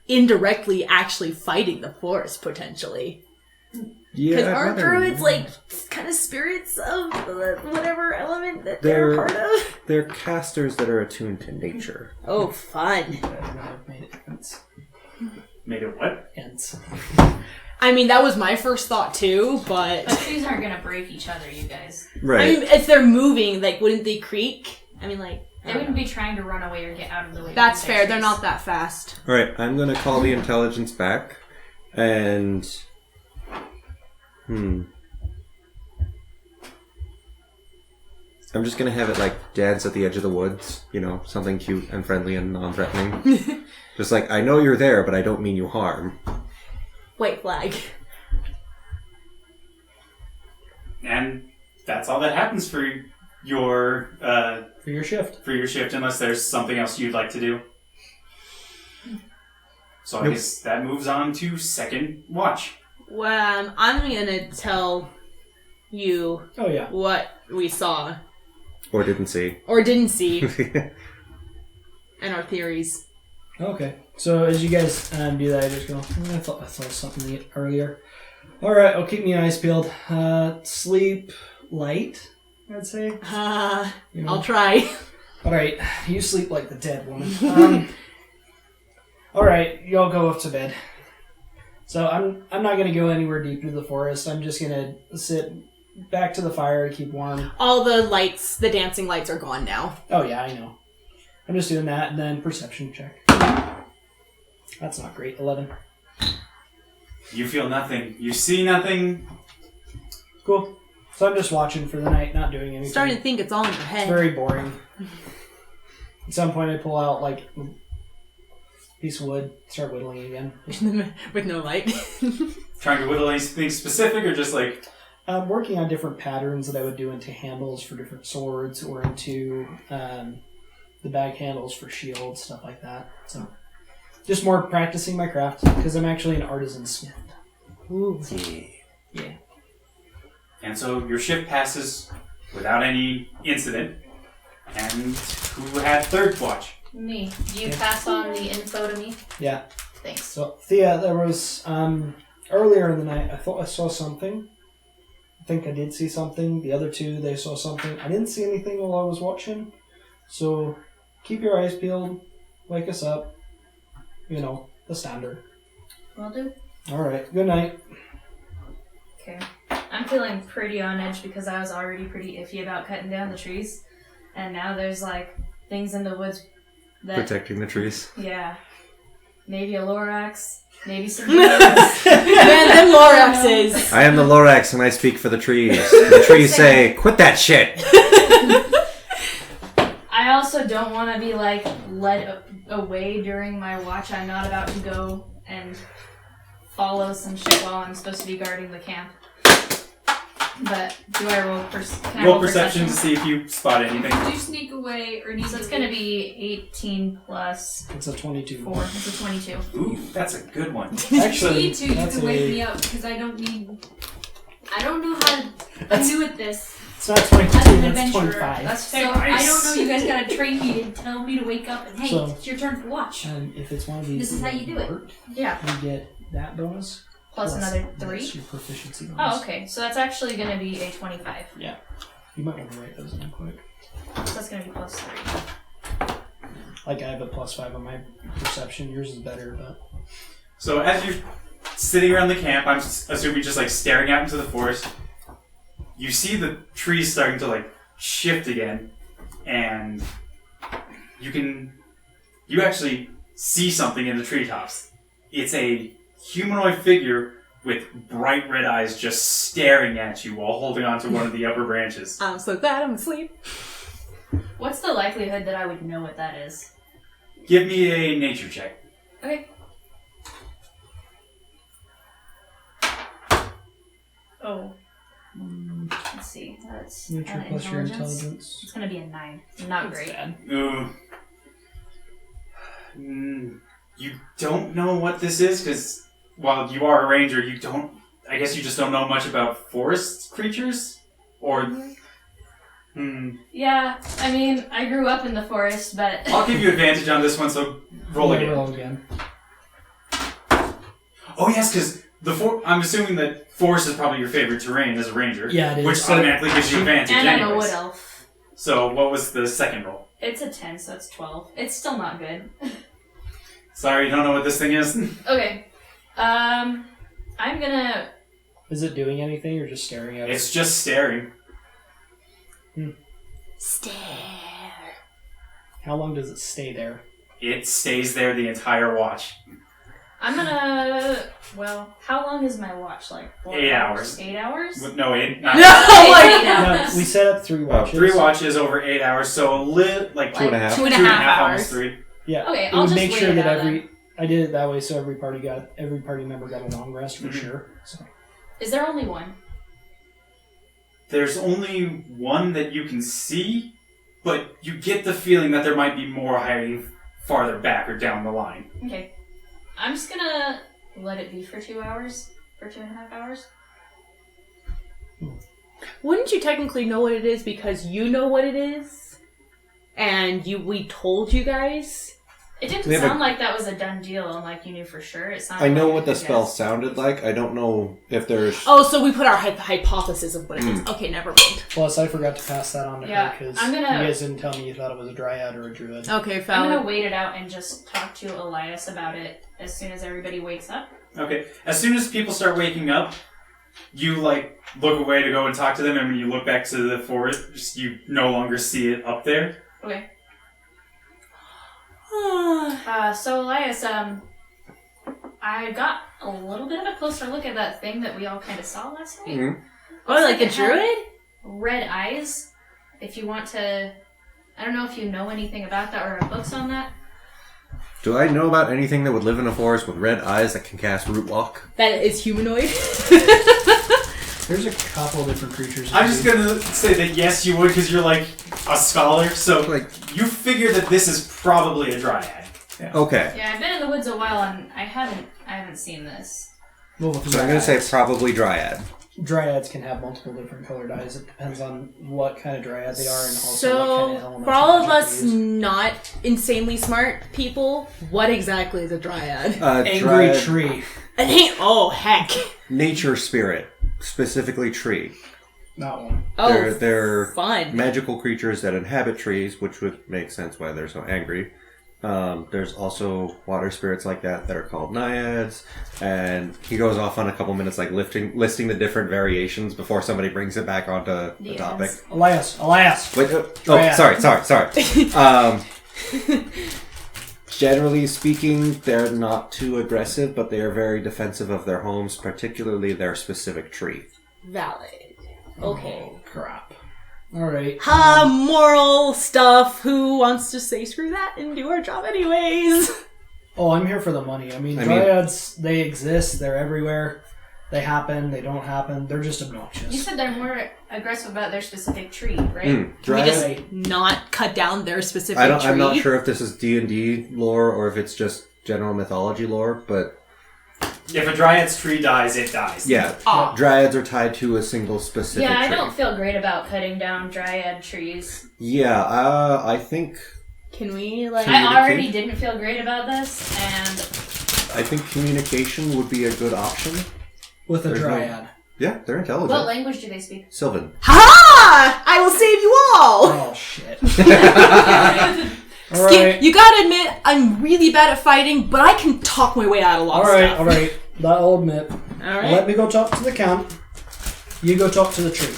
indirectly actually fighting the forest potentially. Because Yeah, aren't druids like kind of spirits of whatever element that they're part of? They're casters that are attuned to nature. Oh, fun. That would have made it ends. Made it what? Ends. I mean, that was my first thought too, but But trees aren't gonna break each other, you guys. Right. I mean, if they're moving, like, wouldn't they creak? I mean, like, They wouldn't be trying to run away or get out of the way. that's because fair. They're trees. not that fast. Alright, I'm gonna call the intelligence back and... I'm just gonna have it like dance at the edge of the woods, something cute and friendly and non-threatening. Just like, I know you're there, but I don't mean you harm. White flag. And that's all that happens for your For your shift. unless there's something else you'd like to do. So I Nope. guess that moves on to second watch. Well, I'm gonna tell you Oh, yeah. what we saw Or didn't see. or didn't see and our theories. Okay. So as you guys do that, I just go, I thought I saw something earlier. Alright, I'll keep my eyes peeled. Sleep light, I'd say. You know. I'll try. Alright, you sleep like the dead woman. Alright, y'all go up to bed. So I'm not gonna go anywhere deep into the forest. I'm just gonna sit back to the fire to keep warm. All the lights, the dancing lights are gone now. Oh yeah, I know. I'm just doing that, and then perception check. That's not great. 11. You feel nothing. You see nothing. Cool. So I'm just watching for the night, not doing anything. Starting to think it's all in your head. It's very boring. At some point, I pull out like a piece of wood, start whittling again. With no light. Trying to whittle anything specific, or just like... I'm working on different patterns that I would do into handles for different swords, or into the bag handles for shields, stuff like that. So, just more practicing my craft, because I'm actually an artisan smith. Ooh. Yeah. And so your shift passes without any incident. And who had third watch? Me. Do you pass on the info to me? Yeah. Thanks. So, Thea, there was, earlier in the night, I thought I saw something. I think I did see something. The other two, they saw something. I didn't see anything while I was watching. So, keep your eyes peeled. Wake us up. You know, the standard. Will do. Alright, good night. Okay. I'm feeling pretty on edge because I was already pretty iffy about cutting down the trees. And now there's, like, things in the woods that... Protecting the trees. Yeah. Maybe a Lorax. Maybe some... Man, them Loraxes. I am the Lorax and I speak for the trees. The trees say, quit that shit! I also don't want to be, like, led away during my watch. I'm not about to go and follow some shit while I'm supposed to be guarding the camp. But do I roll can I Roll perception to see if you spot anything. Do you sneak away or need So it's going to be 18 plus It's a 22. 4. It's a 22. Ooh, that's a good one. If you Actually, need to, you that's can wake a... me up because I don't know how to. I'm new at this. It's not 22, As an that's adventurer. 25. That's So fair. I don't know. You guys gotta train me and tell me to wake up and hey, So- it's your turn for watch. And if it's one of these... This is how you do it. work, Yeah. You get that bonus. Plus another That's 3. your proficiency bonus. Oh, okay. So that's actually going to be a 25. You might want to write those in quick. So that's going to be plus 3. Like, I have a +5 on my perception. Yours is better, but... So as you're sitting around the camp, I'm assuming just like staring out into the forest, you see the trees starting to like shift again, and you actually see something in the treetops. It's a humanoid figure with bright red eyes just staring at you while holding onto one of the upper branches. I'm so glad I'm asleep. What's the likelihood that I would know what that is? Give me a nature check. Okay. Oh. Let's see. That's Nature plus your intelligence. It's going to be a 9. Not That's great. bad. Ooh. You don't know what this is because while you are a ranger, I guess you just don't know much about forest creatures? Or... Yeah, I mean, I grew up in the forest, but... I'll give you advantage on this one, so roll again. Roll again. Oh yes, because I'm assuming that forest is probably your favorite terrain as a ranger. Yeah, it is. Which So- automatically gives you advantage And I'm a anyways. wood elf. So what was the second roll? It's a 10, so it's 12. It's still not good. Sorry, you don't know what this thing is? Okay. I'm gonna... Is it doing anything or just staring at It's just staring. Stare. How long does it stay there? It stays there the entire watch. I'm gonna... Well, how long is my watch? Like 4 8 hours. 8 hours? No, 8. No, Okay, like 8 No, hours. we set up 3 watches. 3 watches over 8 hours, so like 2.5. 2.5 almost hours. 3. Yeah. Okay, It I'll would just make wait sure it that out I did it that way so every party member got a long rest for Mhm. sure. So Is there only one? There's only one that you can see, but you get the feeling that there might be more hiding farther back or down the line. Okay. I'm just gonna let it be for 2 hours. For 2.5 hours. Wouldn't you technically know what it is because you know what it is? And we told you guys? It didn't We have sound like that was a done deal and like you knew for sure. It sounded I know like what the you spell guessed. sounded like. I don't know if there's... Oh, so we put our hypothesis of what it is. Okay, never mind. plus I forgot to pass that on to Yeah, her because I'm you gonna- guys didn't tell me you thought it was a dryad or a druid. Okay, I'm valid. gonna wait it out and just talk to Elias about it as soon as everybody wakes up. Okay, as soon as people start waking up, you like look away to go and talk to them, and when you look back to the forest, you no longer see it up there. Okay. So Elias, I got a little bit of a closer look at that thing that we all kind of saw last night. Mhm. Oh, like the It had druid? Red eyes. If you want to, I don't know if you know anything about that or have books on that. Do I know about anything that would live in a forest with red eyes that can cast root walk? That is humanoid. There's a couple different creatures. I'm just gonna say that yes, you would, because you're like a scholar, so Like- you figure that this is probably a dryad. Okay. Yeah, I've been in the woods a while and I haven't seen this. Well, with So I'm going to say dryads. probably dryad. Dryads can have multiple different colored eyes. It depends on what kind of dryad they are and also what So, kind of element. for all of us not insanely smart people, what exactly is a dryad? Angry Dryad, tree. Oh, heck. nature spirit, specifically tree. That one. Oh, They're fun. magical creatures that inhabit trees, which would make sense why they're so angry. There's also water spirits like that are called naiads, and he goes off on a couple minutes like listing the different variations before somebody brings it back onto the Yes. topic. Elias. Wait, Dryad. sorry. Generally speaking, they're not too aggressive, but they are very defensive of their homes, particularly their specific tree. Valid. Okay. Oh, crap. Alright. Moral stuff. Who wants to say screw that and do our job anyways? Oh, I'm here for the money. I mean, dryads, they exist. They're everywhere. They happen. They don't happen. They're just obnoxious. You said they're more aggressive about their specific tree, right? Can we Dryad, just not cut down their specific tree? I'm not sure if this is D&D lore or if it's just general mythology lore, but If a dryad's tree dies, it dies. yeah, Oh. dryads are tied to a single specific Yeah, I tree. don't feel great about cutting down dryad trees. Yeah, I think Can we, like... Communicate? I already didn't feel great about this, and I think communication would be a good option. With a There's no- dryad. Yeah, they're intelligent. what language do they speak? Sylvan. Ha! I will save you all! Oh, shit. Skip, Alright. you gotta admit, I'm really bad at fighting, but I can talk my way out of a lot of Alright, stuff. alright. That I'll admit. Alright. Let me go talk to the camp. You go talk to the tree.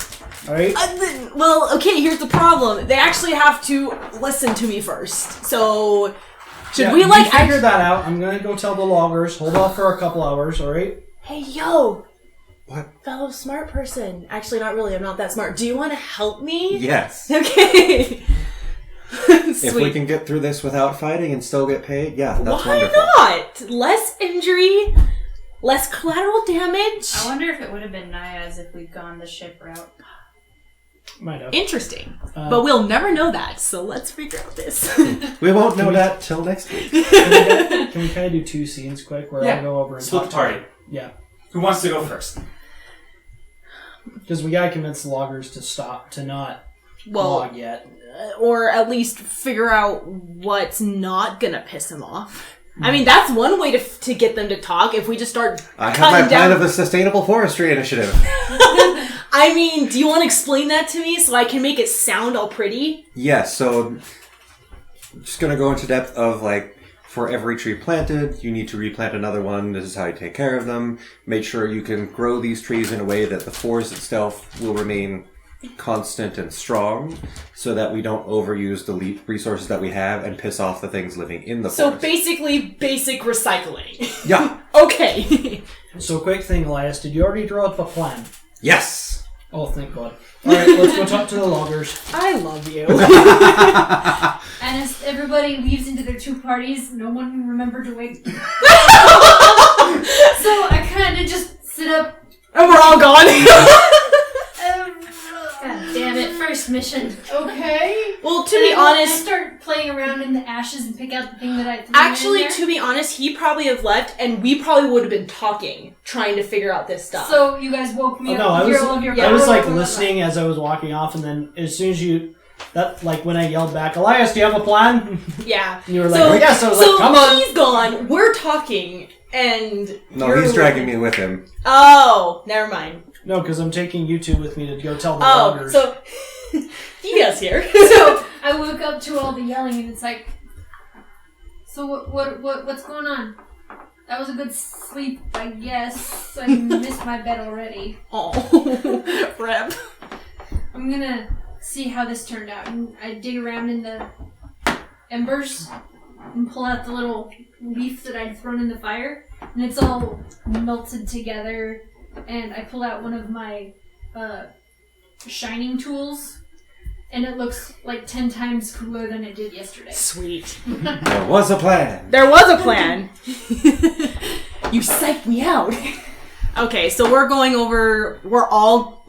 Alright? Well, okay, here's the problem. They actually have to listen to me first. So, should Yeah, we, like... you figure that out. I'm gonna go tell the loggers. Hold off for a couple hours, alright? Hey, yo! What? Fellow smart person. Actually, not really. I'm not that smart. Do you want to help me? Yes. Okay. If we Sweet. can get through this without fighting and still get paid, yeah, that's Why wonderful. not? Less injury, less collateral damage. I wonder if it would have been naiads if we'd gone the ship route. Might have. Interesting. But we'll never know that, so let's figure out this. We won't know that till next week. Can we kind of do two scenes quick where Yeah. I'll go over and Split talk the party. Yeah. Who wants to go first? Because we gotta convince the loggers to stop, to not Well, log yet. or at least figure out what's not gonna piss him off. I mean, that's one way to get them to talk. If we just start I have cutting my plan down. of a sustainable forestry initiative. I mean, do you want to explain that to me so I can make it sound all pretty? Yes, so just gonna go into depth of like for every tree planted, you need to replant another one. This is how you take care of them. Make sure you can grow these trees in a way that the forest itself will remain constant and strong so that we don't overuse the resources that we have and piss off the things living in the So forest. basically, basic recycling. Yeah. Okay. So quick thing, Elias, did you already draw up a plan? Yes. Oh, thank God. Alright, let's go talk to the loggers. I love you. And as everybody leaves into their two parties, no one remembered to wait. So I kind of just sit up. And we're all gone. God damn it, first mission. Okay. Well, to be honest, I start playing around in the ashes and pick out the thing that I threw actually, in there. to be honest, he probably have left, and we probably would have been talking, trying to figure out this stuff. So you guys woke me Oh, up. no, I to was, hear all of your I was like blah, blah, blah, listening as I was walking off, and then as soon as you, that like when I yelled back, Elias, do you have a plan? yeah. And you were like, So, oh, yes. I was so like, come on. he's gone. We're talking, and No, you're he's dragging leaving. me with him. Oh, never mind. No, because I'm taking you two with me to go tell the Oh, loggers. so you guys here? So I woke up to all the yelling, and it's like, so what's going on? That was a good sleep, I guess. I missed my bed already. Oh, rep. I'm gonna see how this turned out. And I dig around in the embers and pull out the little leaf that I'd thrown in the fire, and it's all melted together. And I pull out one of my shining tools, and it looks like 10 times cooler than it did yesterday. Sweet. There was a plan. There was a plan. You psyched me out. Okay, so we're going over. We're all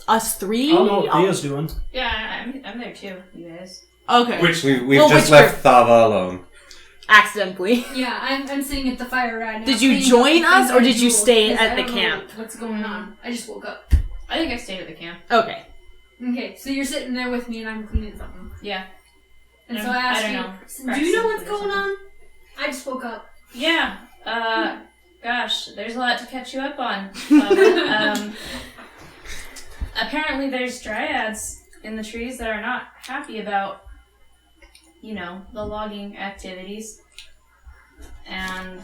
us three. I don't know what Thea's doing. Yeah, I'm there too, you guys. Okay. We've just left Thava alone. Accidentally. Yeah, I'm sitting at the fire right now. Did you join us, or did you stay at the camp? What's going on? I just woke up. I think I stayed at the camp. Okay. Okay, so you're sitting there with me and I'm cleaning something. Yeah. And so I asked you, do you know what's going on? I just woke up. Yeah. Gosh, there's a lot to catch you up on. Apparently there's dryads in the trees that are not happy about, the logging activities. And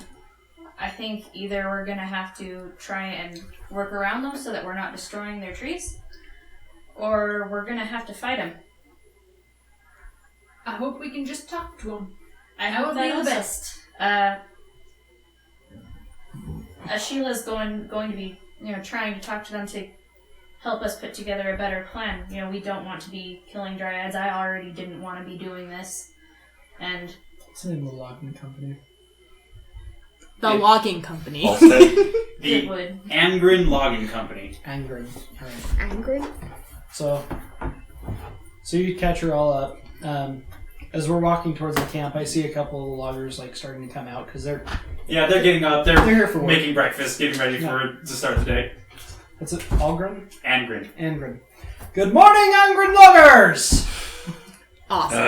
I think either we're going to have to try and work around them so that we're not destroying their trees, or we're going to have to fight them. I hope we can just talk to them. I hope that that the also. best. Sheila's going to be, trying to talk to them to help us put together a better plan. We don't want to be killing dryads. I already didn't want to be doing this. And What's the name of the logging company? The logging company. Halstead. The Goodwood. Angren Logging Company. Angry. Alright. Angry? So you catch her all up. As we're walking towards the camp, I see a couple of loggers starting to come out because they're Getting up. They're here for work. making breakfast, getting ready to start the day. What's it? Algren? Angren. Angren. Good morning, Angren loggers! Awesome.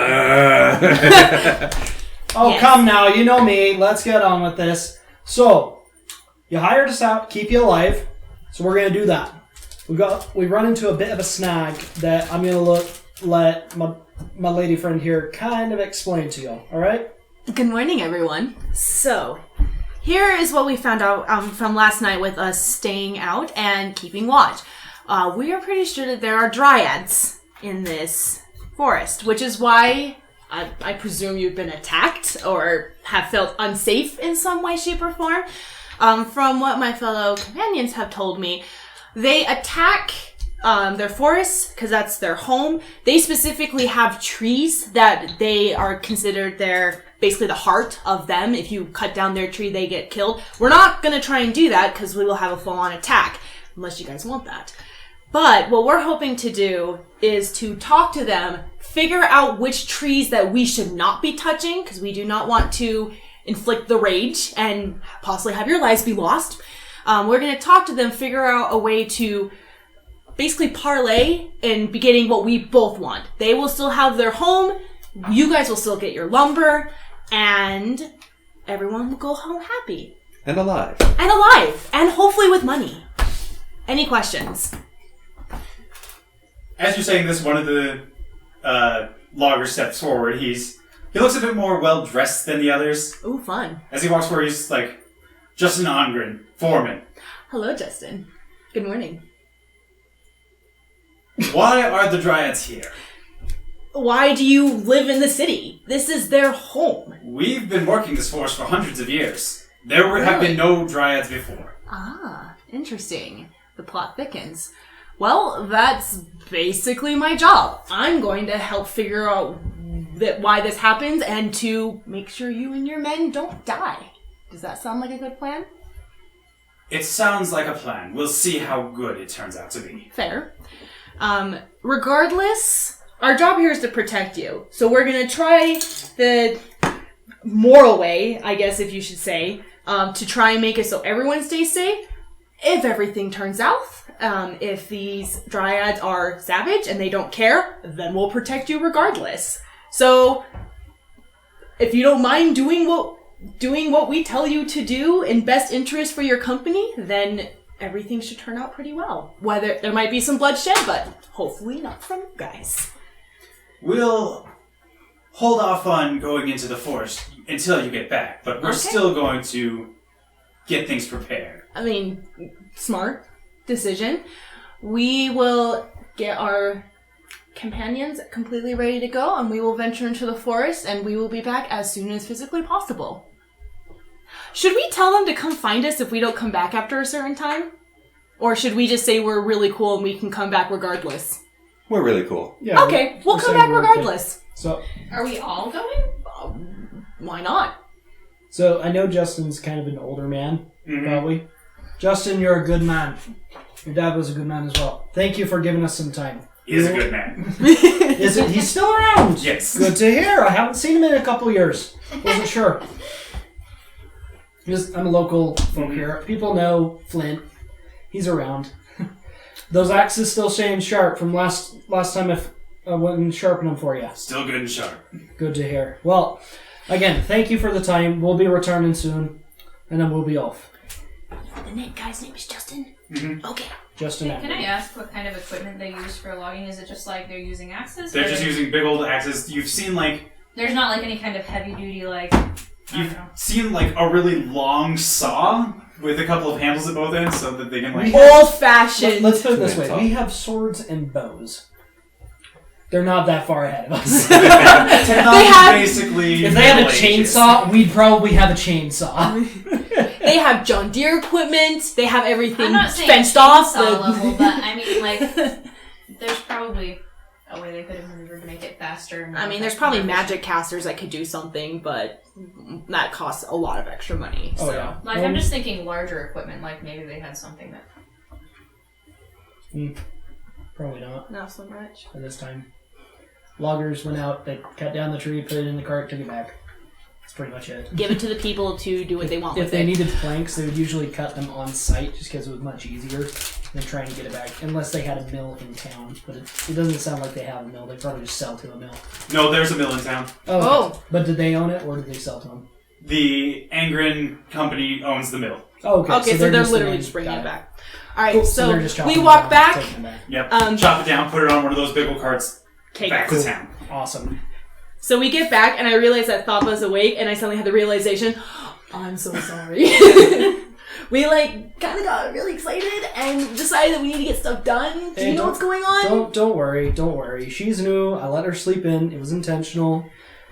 Oh, Yes. come now, you know me. Let's get on with this. So, you hired us out, keep you alive. So we're gonna do that. We run into a bit of a snag that I'm gonna let my lady friend here kind of explain to you. All right? Good morning, everyone. So, here is what we found out from last night with us staying out and keeping watch. We are pretty sure that there are dryads in this forest, which is why I presume you've been attacked or have felt unsafe in some way, shape, or form. From what my fellow companions have told me, they attack their forests because that's their home. They specifically have trees that they are considered basically the heart of them. If you cut down their tree, they get killed. We're not going to try and do that because we will have a full-on attack, unless you guys want that. But what we're hoping to do is to talk to them, figure out which trees that we should not be touching, because we do not want to inflict the rage and possibly have your lives be lost. We're going to talk to them, figure out a way to basically parlay and be getting what we both want. They will still have their home, you guys will still get your lumber, and everyone will go home happy. And alive. And alive. And hopefully with money. Any questions? As you're saying this, one of the loggers steps forward. He looks a bit more well dressed than the others. Ooh, fun. As he walks forward, he's like, Justin Ongren, foreman. Hello, Justin. Good morning. Why are the dryads here? Why do you live in the city? This is their home. We've been working this forest for hundreds of years. There have Really? been no dryads before. Ah, interesting. The plot thickens. Well, that's basically my job. I'm going to help figure out why this happens and to make sure you and your men don't die. Does that sound like a good plan? It sounds like a plan. We'll see how good it turns out to be. Fair. Regardless, our job here is to protect you. So we're going to try the moral way, I guess if you should say, to try and make it so everyone stays safe. If everything turns out, if these dryads are savage and they don't care, then we'll protect you regardless. So, if you don't mind doing what we tell you to do in best interest for your company, then everything should turn out pretty well. Whether there might be some bloodshed, but hopefully not from you guys. We'll hold off on going into the forest until you get back, but we're Okay. still going to get things prepared. I mean, smart decision. We will get our companions completely ready to go, and we will venture into the forest, and we will be back as soon as physically possible. Should we tell them to come find us if we don't come back after a certain time? Or should we just say we're really cool and we can come back regardless? We're really cool. Yeah, Okay, we'll we're come saying back we're regardless. So Are we all going? Why not? I know Justin's kind of an older man, Mhm. probably. Justin, you're a good man. Your dad was a good man as well. Thank you for giving us some time. He is a good man. Is it? He's still around. Yes. Good to hear. I haven't seen him in a couple years. Wasn't sure. I'm a local folk here. People know Flint. He's around. Those axes still staying sharp from last time I went and sharpened them for you. Still good and sharp. Good to hear. Well, again, thank you for the time. We'll be returning soon, and then we'll be off. The guy's name is Justin? Mhm. Okay. Justin. Can I ask what kind of equipment they use for logging? Is it just like they're using axes? They're or just using big old axes. You've seen There's not like any kind of heavy duty like. I don't you've know. seen a really long saw with a couple of handles at both ends so that they can Old-fashioned. Let's put it this way. Chainsaw. We have swords and bows. They're not that far ahead of us. Technology have- basically. If they had a Middle Ages. chainsaw, we'd probably have a chainsaw. They have John Deere equipment. They have everything I'm not saying fenced off. chainsaw level, but I mean like there's probably a way they could have maneuvered to make it faster. And I mean, there's probably magic casters that could do something, but that costs a lot of extra money. Oh, so. yeah. Like I'm just thinking larger equipment. Like maybe they had something that. Probably not Not so much. at this time. Loggers went out, they cut down the tree, put it in the cart, took it back. That's pretty much it. Give it to the people to do what they want If with they it. needed planks, they would usually cut them on site just because it was much easier than trying to get it back. Unless they had a mill in town. But it doesn't sound like they have a mill. They probably just sell to a mill. No, there's a mill in town. Okay. But did they own it or did they sell to them? The Angren company owns the mill. Oh, okay. Okay, so they're the literally main- just bringing got it back. Alright, Cool. so they're just chopping we it walk down, back. taking it back. Yep. Um, Chop it down, put it on one of those big old carts, Okay, back cool. to town. Awesome. So we get back, and I realize that Thoppa's awake, and I suddenly had the realization, I'm so sorry. We, kind of got really excited and decided that we need to get stuff done. Do Hey, you know don't- what's going on? Don't worry. She's new. I let her sleep in. It was intentional.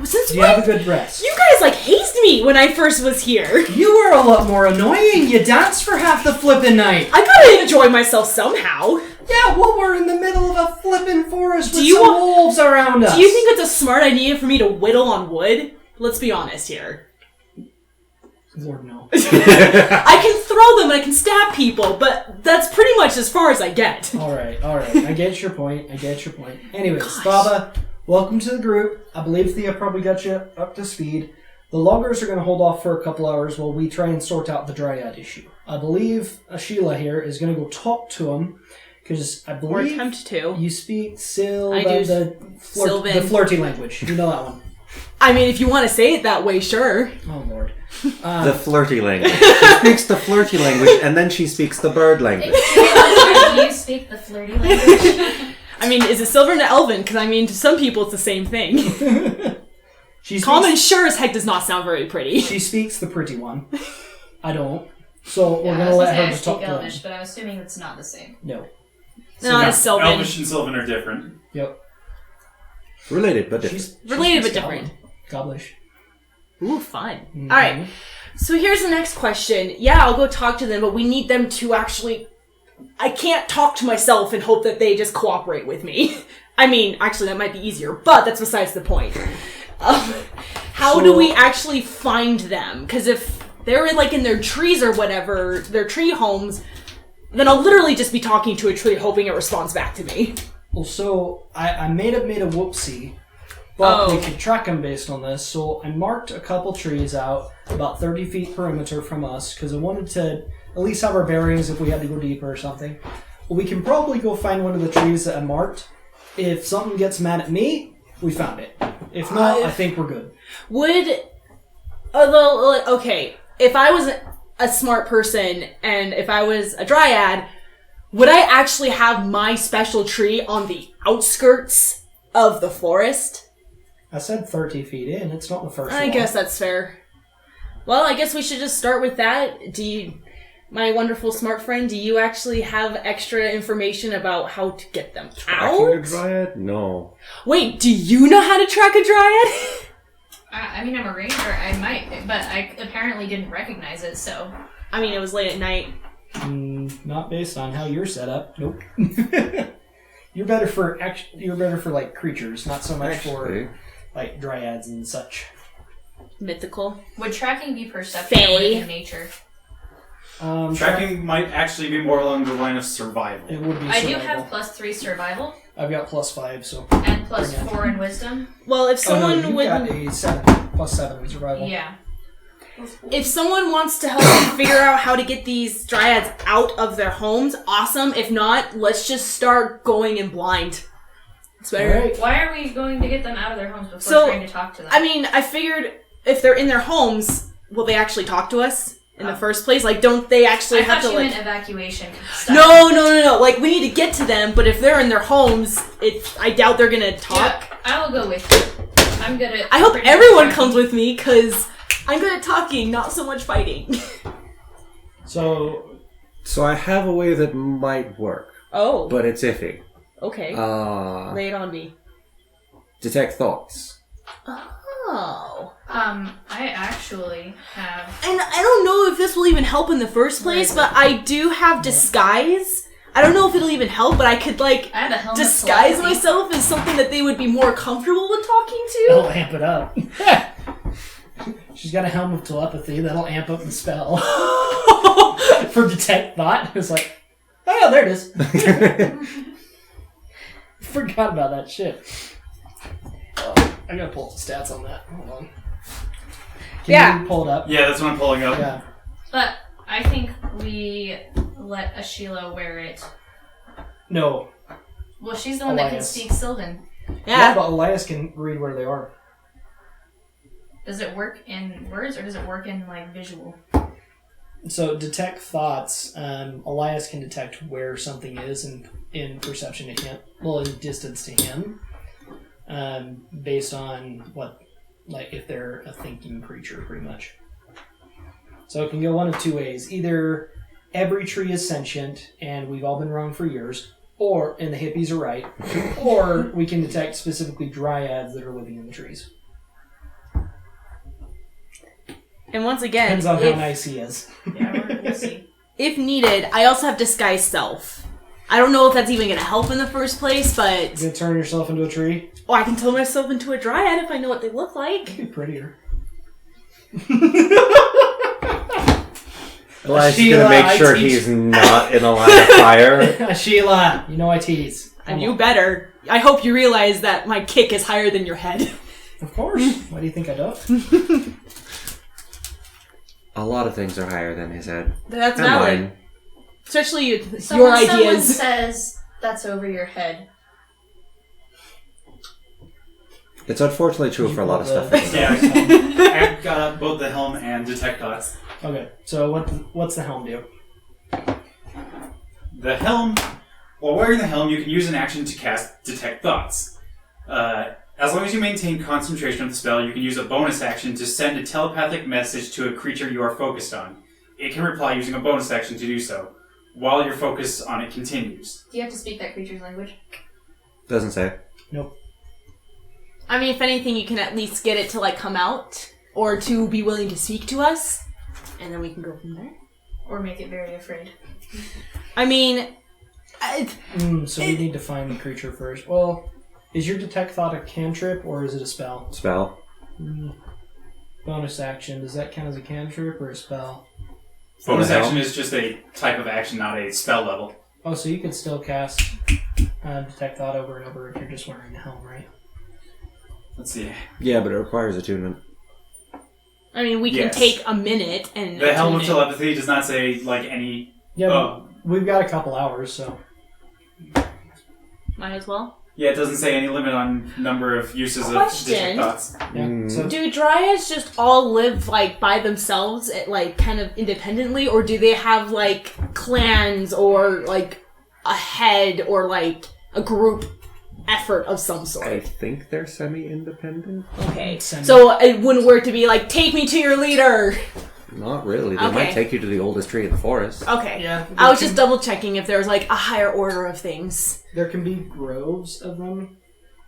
Since You when? have a good rest. You guys, hazed me when I first was here. You were a lot more annoying. You danced for half the flippin' night. I gotta enjoy myself somehow. Yeah, well, we're in the middle of a flippin' forest with you some want- wolves around us. Do you think it's a smart idea for me to whittle on wood? Let's be honest here. Lord, no. I can throw them and I can stab people, but that's pretty much as far as I get. All right. I get your point. Anyways, Baba, welcome to the group. I believe Thea probably got you up to speed. The loggers are going to hold off for a couple hours while we try and sort out the dryad issue. I believe Sheila here is going to go talk to him, because I Or believe attempt to. you speak I do. the Sylvan. flirty language. You know that one. I mean, if you want to say it that way, sure. Oh, Lord. The flirty language. She speaks the flirty language, and then she speaks the bird language. Do you speak the flirty language? I mean, is it Sylvan to Elven? Because, I mean, to some people it's the same thing. Common sure as heck does not sound very pretty. She speaks the pretty one. I don't. So we're Yeah, going I to was let gonna her say I just speak talk to Elvish, them. but I'm assuming it's not the same. No. Not as Sylvan. Elvish and Sylvan are different. Yep. Related, but different. She's Related but speaks different. Goblish. Ooh, fun. Mhm. Alright, so here's the next question. Yeah, I'll go talk to them, but we need them to actually... I can't talk to myself and hope that they just cooperate with me. I mean, actually, that might be easier, but that's besides the point. How do we actually find them? Because if they're in their trees or whatever, their tree homes, then I'll literally just be talking to a tree hoping it responds back to me. Well, so I made a whoopsie, but Oh. we could track them based on this. So I marked a couple trees out about 30 feet perimeter from us because I wanted to at least have our bearings if we had to go deeper or something. Well, we can probably go find one of the trees that I marked. If something gets mad at me, we found it. If not, I think we're good. Okay, if I was a smart person and if I was a dryad, would I actually have my special tree on the outskirts of the forest? I said 30 feet in. It's not the first I one. guess that's fair. Well, I guess we should just start with that. my wonderful smart friend, do you actually have extra information about how to get them Tracking a out? dryad? No. Wait, do you know how to track a dryad? I mean, I'm a ranger. I might, but I apparently didn't recognize it, so... I mean, it was late at night. Not based on how you're set up. Nope. You're better for like creatures, not so much Actually. for like dryads and such. Mythical. Would tracking be perception or would it be nature? Tracking might actually be more along the line of survival. It would be. I do survival. have +3 survival I've got +5, so. and +4 in wisdom. Well, if someone you would... got a 7, +7 in survival. Yeah. If someone wants to help me figure out how to get these dryads out of their homes, awesome. If not, let's just start going in blind. It's better. Alright. Why are we going to get them out of their homes before So, trying to talk to them? I mean, I figured if they're in their homes, will they actually talk to us in the first place? Like, don't they actually I have thought to, you like... meant evacuation stuff. No. Like, we need to get to them, but if they're in their homes, I doubt they're gonna talk. Yeah, I will go with you. I'm good at... I hope everyone comes with me, because I'm good at talking, not so much fighting. So, I have a way that might work, Oh, but it's iffy. okay. Lay it on me. Detect thoughts. Oh. I actually have... And I don't know if this will even help in the first place, but I do have disguise. I don't know if it'll even help, but I could, like, I have a helmet disguise telepathy. myself as something that they would be more comfortable with talking to. that'll amp it up. She's got a helm of telepathy that'll amp up the spell. For detect thought, it's like, oh yeah, there it is. Forgot about that shit. Oh, I gotta pull up the stats on that. Hold on. Can you pull it up? Yeah, that's what I'm pulling up. Yeah. But I think we let Ashila wear it. No. Well, she's the one that can Elias. speak Sylvan. Yeah, but Elias can read where they are. Does it work in words or does it work in, like, visual? So detect thoughts. Elias can detect where something is in perception to him. Well, in distance to him. Based on what, like, if they're a thinking creature, pretty much. So it can go one of two ways. Either every tree is sentient and we've all been wrong for years, and the hippies are right, or we can detect specifically dryads that are living in the trees. And once again, Depends on how nice he is. Yeah, we'll see. if needed, I also have disguise self. I don't know if that's even going to help in the first place, but... You gonna turn yourself into a tree? Oh, I can turn myself into a dryad if I know what they look like. Be prettier. Elias is Sheila, gonna make I sure teach- he's not in a line of fire. Sheila, you know I tease. And you better. I hope you realize that my kick is higher than your head. Of course. Why do you think I don't? A lot of things are higher than his head. That's And valid. mine. Especially your Someone ideas. says that's over your head. It's unfortunately true for a lot of stuff. Yeah, I got both the helm and detect thoughts. Okay, so what's the helm do? The helm, while wearing the helm, you can use an action to cast detect thoughts. As long as you maintain concentration of the spell, you can use a bonus action to send a telepathic message to a creature you are focused on. It can reply using a bonus action to do so, while your focus on it continues. Do you have to speak that creature's language? Doesn't say. Nope. I mean, if anything, you can at least get it to, like, come out. Or to be willing to speak to us. And then we can go from there. Or make it very afraid? I mean... So we need to find the creature first. Well, is your detect thought a cantrip or is it a spell? Spell. Bonus action, does that count as a cantrip or a spell? Bonus the helm? action is just a type of action, not a spell level. Oh, so you could still cast detect thought over and over if you're just wearing the helm, right? Let's see. Yeah, but it requires attunement. I mean, we can Yes. take a minute and... The helm of attune it. telepathy does not say, like, any... Yeah, Oh. but we've got a couple hours, so... Might as well. Yeah, it doesn't say any limit on number of uses of Question. detect thoughts. Yeah. So Do dryads just all live, like, by themselves, like, kind of independently? Or do they have, like, clans or, like, a head or, like, a group effort of some I sort? think they're semi-independent. Okay. Semi. So it wouldn't work to be like, take me to your leader! Not really. They Okay. might take you to the oldest tree in the forest. Okay. Yeah. I was just double checking if there was like a higher order of things. There can be groves of them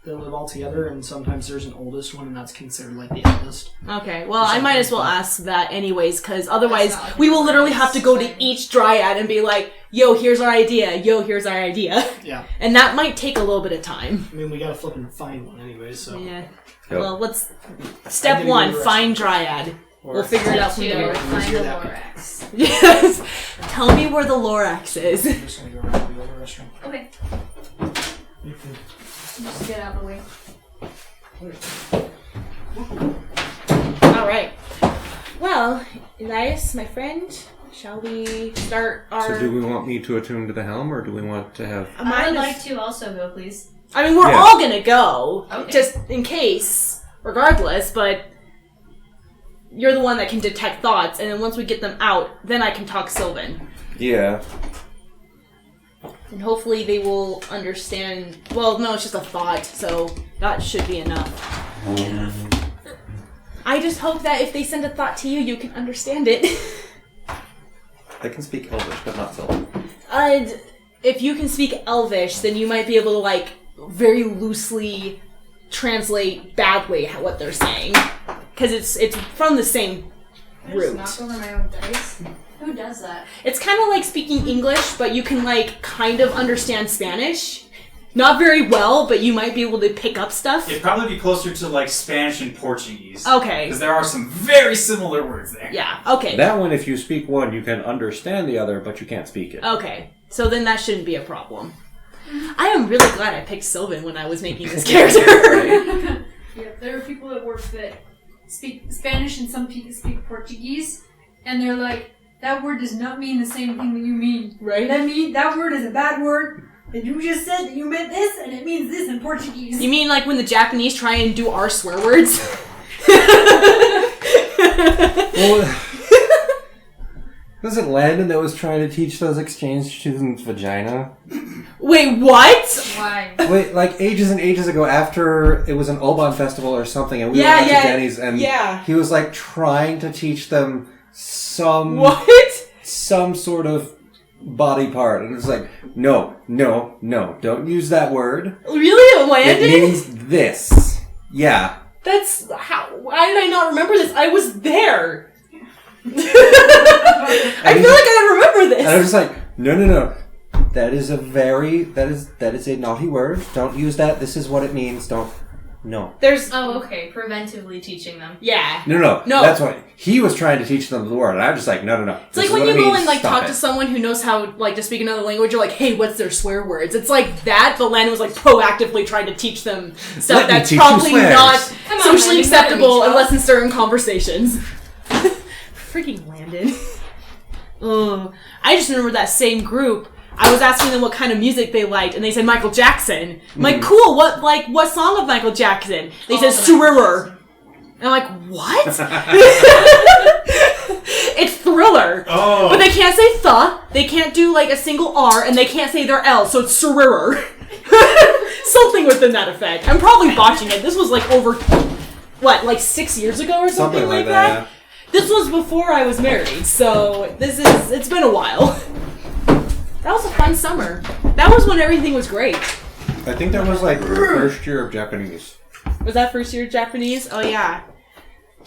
that live all together, and sometimes there's an oldest one, and that's considered like the eldest. Okay, well, I might as well ask that anyways, because otherwise That's not we will literally have to go to society. each dryad and be like, yo, here's our idea, yo, here's our idea. Yeah. And that might take a little bit of time. I mean, we gotta flip and find one anyway, so. Yeah. Yep. Well, let's... I Step didn't one, go to the find dryad. Or- We'll figure it out Step from two, there. find Easier the that way. Lorax. Yes. Tell me where the Lorax is. I'm just gonna go around to the other restaurant. Okay, You can- just get out of the way. All right. Well, Elias, my friend, shall we start our... So do we want me to attune to the helm, or do we want to have... I Mine would is- like to also go, please. I mean, we're Yeah. all gonna go, Okay. just in case, regardless, but you're the one that can detect thoughts, and then once we get them out, then I can talk Sylvan. Yeah. And hopefully they will understand... Well, no, it's just a thought, so that should be enough. I just hope that if they send a thought to you, you can understand it. I can speak Elvish, but not Sylvan. If you can speak Elvish, then you might be able to, like, very loosely translate badly what they're saying. Because it's from the same I just root. knock over my own dice. Who does that? It's kind of like speaking English, but you can, like, kind of understand Spanish. Not very well, but you might be able to pick up stuff. It'd probably be closer to like Spanish and Portuguese. Okay. Because there are some very similar words there. Yeah, okay. That one, if you speak one, you can understand the other, but you can't speak it. Okay. So then that shouldn't be a problem. I am really glad I picked Sylvan when I was making this character. Yeah, there are people at work that speak Spanish and some people speak Portuguese, and they're like, that word does not mean the same thing that you mean. Right? That word is a bad word, and you just said that you meant this, and it means this in Portuguese. You mean like when the Japanese try and do our swear words? Well, was it Landon that was trying to teach those exchange students vagina? Wait, what? Why? Wait, like ages and ages ago, after it was an Oban festival or something, and we Yeah, went out yeah, to Denny's, and yeah. he was like trying to teach them some What? sort of body part, and it was like, no, don't use that word. Really? It It landed? means this. Yeah. That's how. Why did I not remember this? I was there. I feel like I remember And I was this. just like, no. That is a naughty word. Don't use that. This is what it means. No. There's. Oh, okay. Preventively teaching them. Yeah. No. No. That's what he was trying to teach them the word, and I'm just like, no. It's like when you go and like talk to someone who knows how like to speak another language. You're like, hey, what's their swear words? It's like that, but Landon was like proactively trying to teach them stuff Let me that's teach you probably swears. not Come on, socially Landon, acceptable let me unless in certain conversations. Freaking Landon. Oh, I just remember that same group. I was asking them what kind of music they liked, and they said Michael Jackson. I'm like, cool. What song of Michael Jackson? They said Thriller. And I'm like, what? It's Thriller. Oh. But they can't say the. They can't do like a single R, and they can't say their L, so it's Thriller. Something within that effect. I'm probably botching it. This was like over, like 6 years ago or something like that. This was before I was married, so it's been a while. That was a fun summer. That was when everything was great. I think that was like the first year of Japanese. Was that first year Japanese? Oh yeah.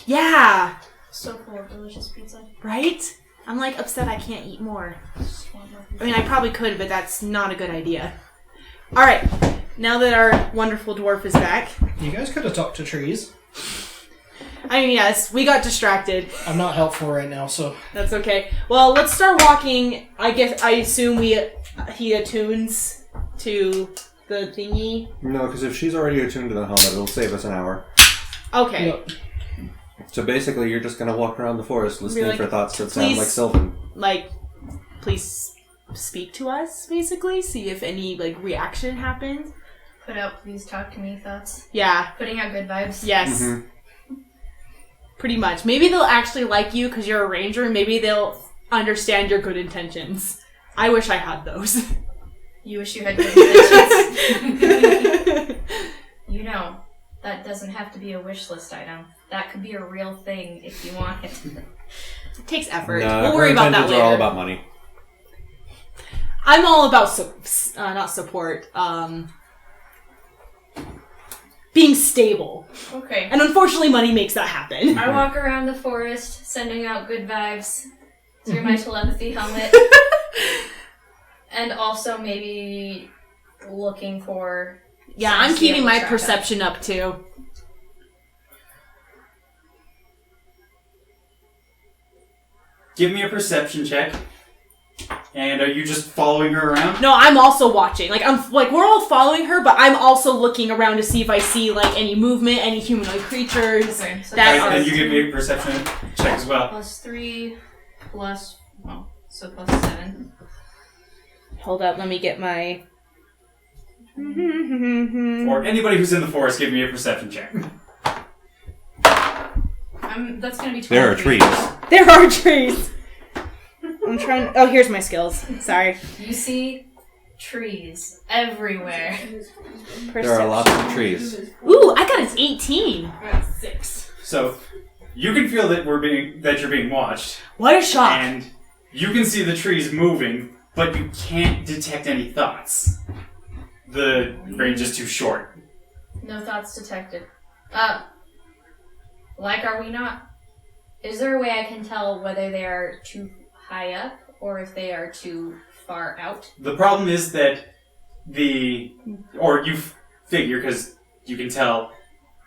Yeah. So full of delicious pizza. Right? I'm like upset I can't eat more. Just want more pizza. I mean, I probably could, but that's not a good idea. Alright. Now that our wonderful dwarf is back. You guys could have talked to trees. I mean, yes, we got distracted. I'm not helpful right now, so. That's okay. Well, let's start walking. I assume he attunes to the thingy. No, because if she's already attuned to the helmet, it'll save us an hour. Okay. Yep. So basically, you're just going to walk around the forest listening like, for thoughts that sound please- like Sylvan. Like, please speak to us, basically. See if any, like, reaction happens. Put out please talk to me thoughts. Yeah. Putting out good vibes. Yes. Mm-hmm. Pretty much. Maybe they'll actually like you because you're a ranger, and maybe they'll understand your good intentions. I wish I had those. You wish you had good intentions. You know, that doesn't have to be a wish list item. That could be a real thing if you want it. It takes effort. Nah, we'll her worry about that intentions later. are all about money. I'm all about not support. Being stable. Okay. And unfortunately, money makes that happen. I walk around the forest, sending out good vibes through my telepathy helmet. And also maybe looking for... Yeah, I'm signs to be keeping able to my track perception up too. Give me a perception check. And are you just following her around? No, I'm also watching. We're all following her, but I'm also looking around to see if I see any movement, any humanoid creatures. Okay, so that Alright, are. then you give me a perception check as well. +3, so +7. Hold up, let me get my. Or anybody who's in the forest, give me a perception check. That's gonna be 23. There are trees. There are trees. I'm trying. Oh, here's my skills. Sorry. You see trees everywhere. There are lots of trees. Ooh, I got an 18. 6. So, you can feel that you're being watched, What a shock. and you can see the trees moving, but you can't detect any thoughts. The range is too short. No thoughts detected. Are we not? Is there a way I can tell whether they are too high up or if they are too far out? The problem is that you figure, because you can tell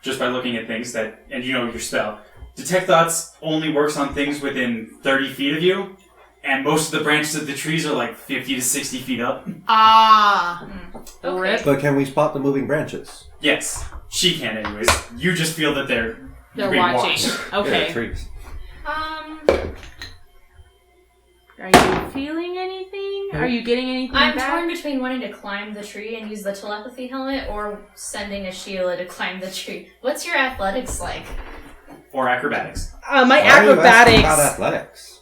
just by looking at things and you know your spell, detect thoughts only works on things within 30 feet of you, and most of the branches of the trees are 50 to 60 feet up. Okay. Rip. But can we spot the moving branches? Yes, she can anyways. You just feel that they're They're being watching. watched. There are Okay. trees. Are you feeling anything? Are you getting anything I'm back? torn between wanting to climb the tree and use the telepathy helmet or sending a Sheila to climb the tree. What's your athletics like? Or acrobatics. My Why are you asking acrobatics. about athletics?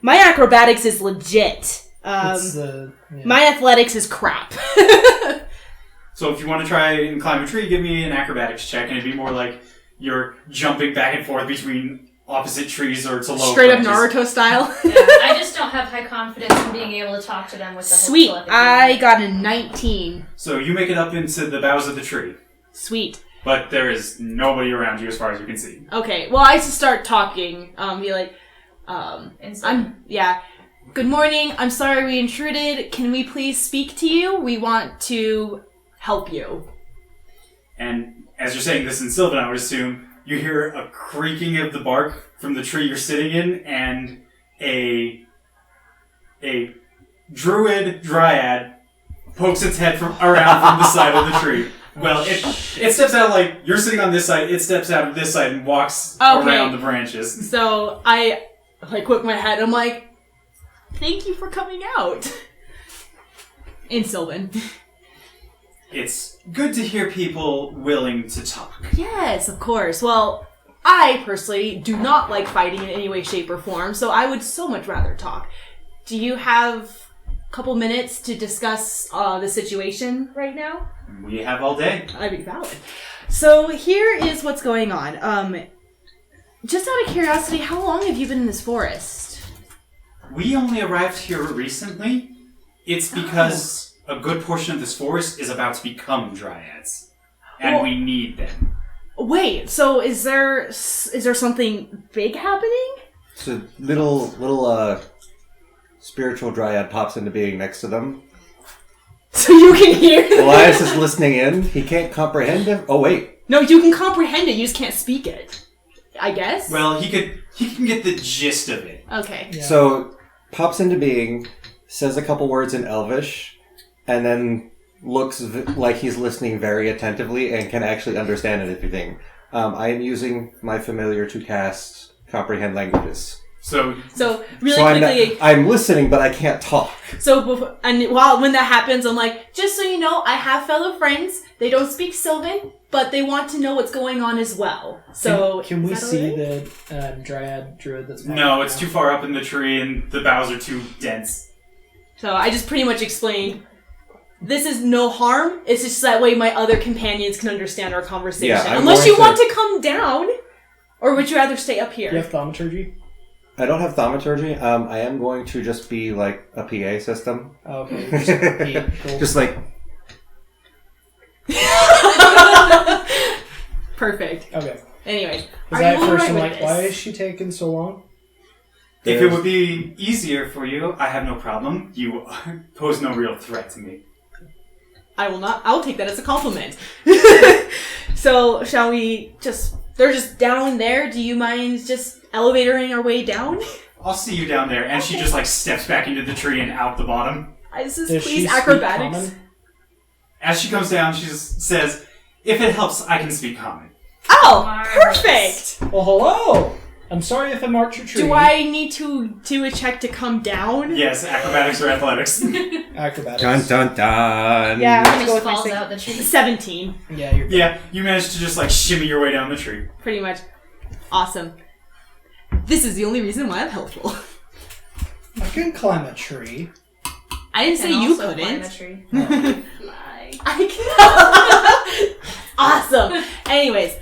My acrobatics is legit. It's the yeah. My athletics is crap. So if you want to try and climb a tree, give me an acrobatics check, and it'd be more like you're jumping back and forth between opposite trees or to low Straight up branches. Naruto style. Yeah, I just don't have high confidence in being able to talk to them with the Sweet. whole telepathy I helmet. got a 19. So you make it up into the boughs of the tree, Sweet. but there is nobody around you as far as you can see. Okay. Well, I just start talking. Be like, Inside. Good morning. I'm sorry we intruded. Can we please speak to you? We want to help you. And as you're saying this in Sylvan, I would assume you hear a creaking of the bark from the tree you're sitting in, and a dryad pokes its head around from the side of the tree. Well, it steps out you're sitting on this side, it steps out of this side and walks around the branches. So I whip my head. I'm like, thank you for coming out. In Sylvan. It's good to hear people willing to talk. Yes, of course. Well, I personally do not like fighting in any way, shape, or form, so I would so much rather talk. Do you have a couple minutes to discuss the situation right now? We have all day. I'd be valid. So here is what's going on. Just out of curiosity, how long have you been in this forest? We only arrived here recently. It's because a good portion of this forest is about to become dryads. And Well- we need them. Wait, so is there something big happening? So little spiritual dryad pops into being next to them. So you can hear. Elias is listening in. He can't comprehend him. Oh wait. No, you can comprehend it. You just can't speak it. I guess. Well, he can get the gist of it. Okay. Yeah. So pops into being, says a couple words in Elvish, and then looks like he's listening very attentively and can actually understand everything. I am using my familiar to cast comprehend languages. So Really So quickly. I'm listening, but I can't talk. So when that happens, I'm like, just so you know, I have fellow friends. They don't speak Sylvan, but they want to know what's going on as well. So Can we is that see alright? the dryad druid that's no, it's too far up in the tree and the boughs are too dense. So I just pretty much explained. This is no harm. It's just that way my other companions can understand our conversation. Yeah, I'm Unless you going want to come down, or would you rather stay up here? Do you have thaumaturgy? I don't have thaumaturgy. I am going to just be like a PA system. Okay. Just, cool. Just like... Perfect. Okay. Anyways, Because are I you at first alright am with like, this? why is she taking so long? If it would be easier for you, I have no problem. You pose no real threat to me. I'll take that as a compliment. So, shall we just... They're just down there. Do you mind just elevatoring our way down? I'll see you down there. And she just like steps back into the tree and out the bottom. This is Does she please speak acrobatics. common? As she comes down, she just says, if it helps, I can speak common. Oh, Marvelous. perfect! Well, hello! I'm sorry if I marked your tree. Do I need to do a check to come down? Yes, acrobatics or athletics. Acrobatics. Dun dun dun! Yeah, I'm gonna go Just with my falls out the tree. 17. Yeah, you're good. Yeah, you managed to just like shimmy your way down the tree. Pretty much. Awesome. This is the only reason why I'm helpful. I can climb a tree. I didn't say Can you also couldn't. climb a tree. Fly. I can. Awesome. Anyways,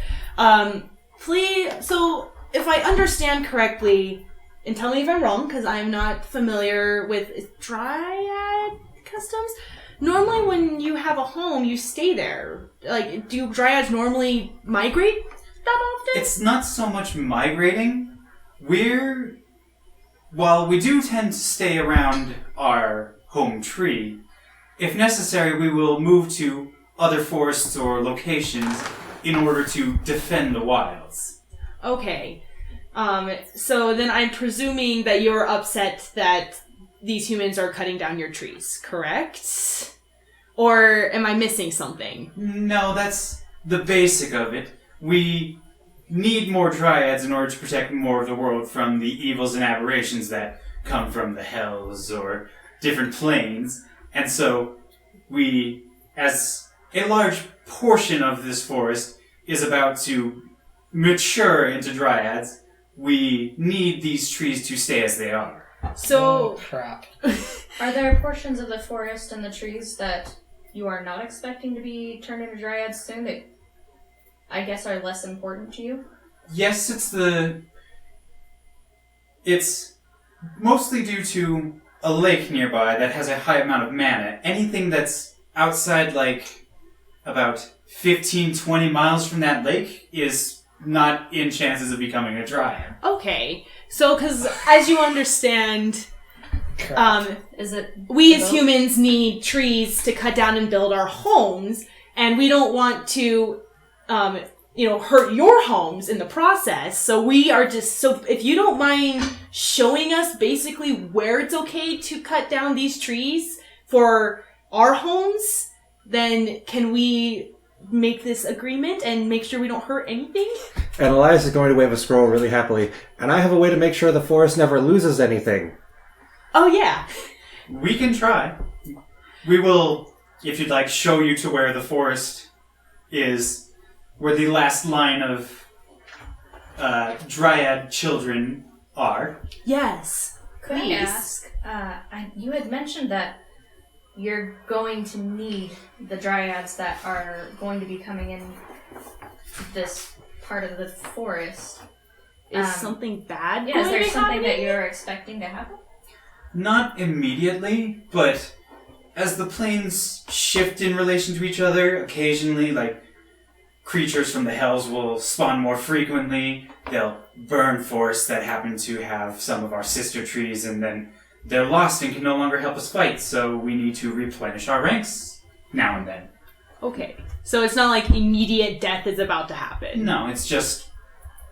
please. So, if I understand correctly, and tell me if I'm wrong, because I'm not familiar with Dryad customs. Normally, when you have a home, you stay there. Like, do Dryads normally migrate that often? It's not so much migrating. While we do tend to stay around our home tree, if necessary, we will move to other forests or locations in order to defend the wilds. Okay. So then I'm presuming that you're upset that these humans are cutting down your trees, correct? Or am I missing something? No, that's the basic of it. We need more dryads in order to protect more of the world from the evils and aberrations that come from the hells or different planes. And so we, as a large portion of this forest is about to mature into dryads, we need these trees to stay as they are. So, Oh, crap. Are there portions of the forest and the trees that you are not expecting to be turned into dryads soon that I guess are less important to you? Yes, it's mostly due to a lake nearby that has a high amount of mana. Anything that's outside, like, about 15, 20 miles from that lake is not in chances of becoming a dryad. okay. So, because as you understand, Crap. Is it we as both? humans need trees to cut down and build our homes, and we don't want to, hurt your homes in the process. So we are so if you don't mind showing us basically where it's okay to cut down these trees for our homes, then can we make this agreement and make sure we don't hurt anything? And Elias is going to wave a scroll really happily. And I have a way to make sure the forest never loses anything. Oh, yeah. We can try. We will, if you'd like, show you to where the forest is, where the last line of dryad children are. Yes. Could I Please. ask, you had mentioned that you're going to need the dryads that are going to be coming in this part of the forest. Is something bad Yeah, is going there to be something that happening? you're expecting to happen? Not immediately, but as the planes shift in relation to each other, occasionally, like, creatures from the hells will spawn more frequently. They'll burn forests that happen to have some of our sister trees, and then they're lost and can no longer help us fight, so we need to replenish our ranks now and then. Okay. So it's not like immediate death is about to happen. No, it's just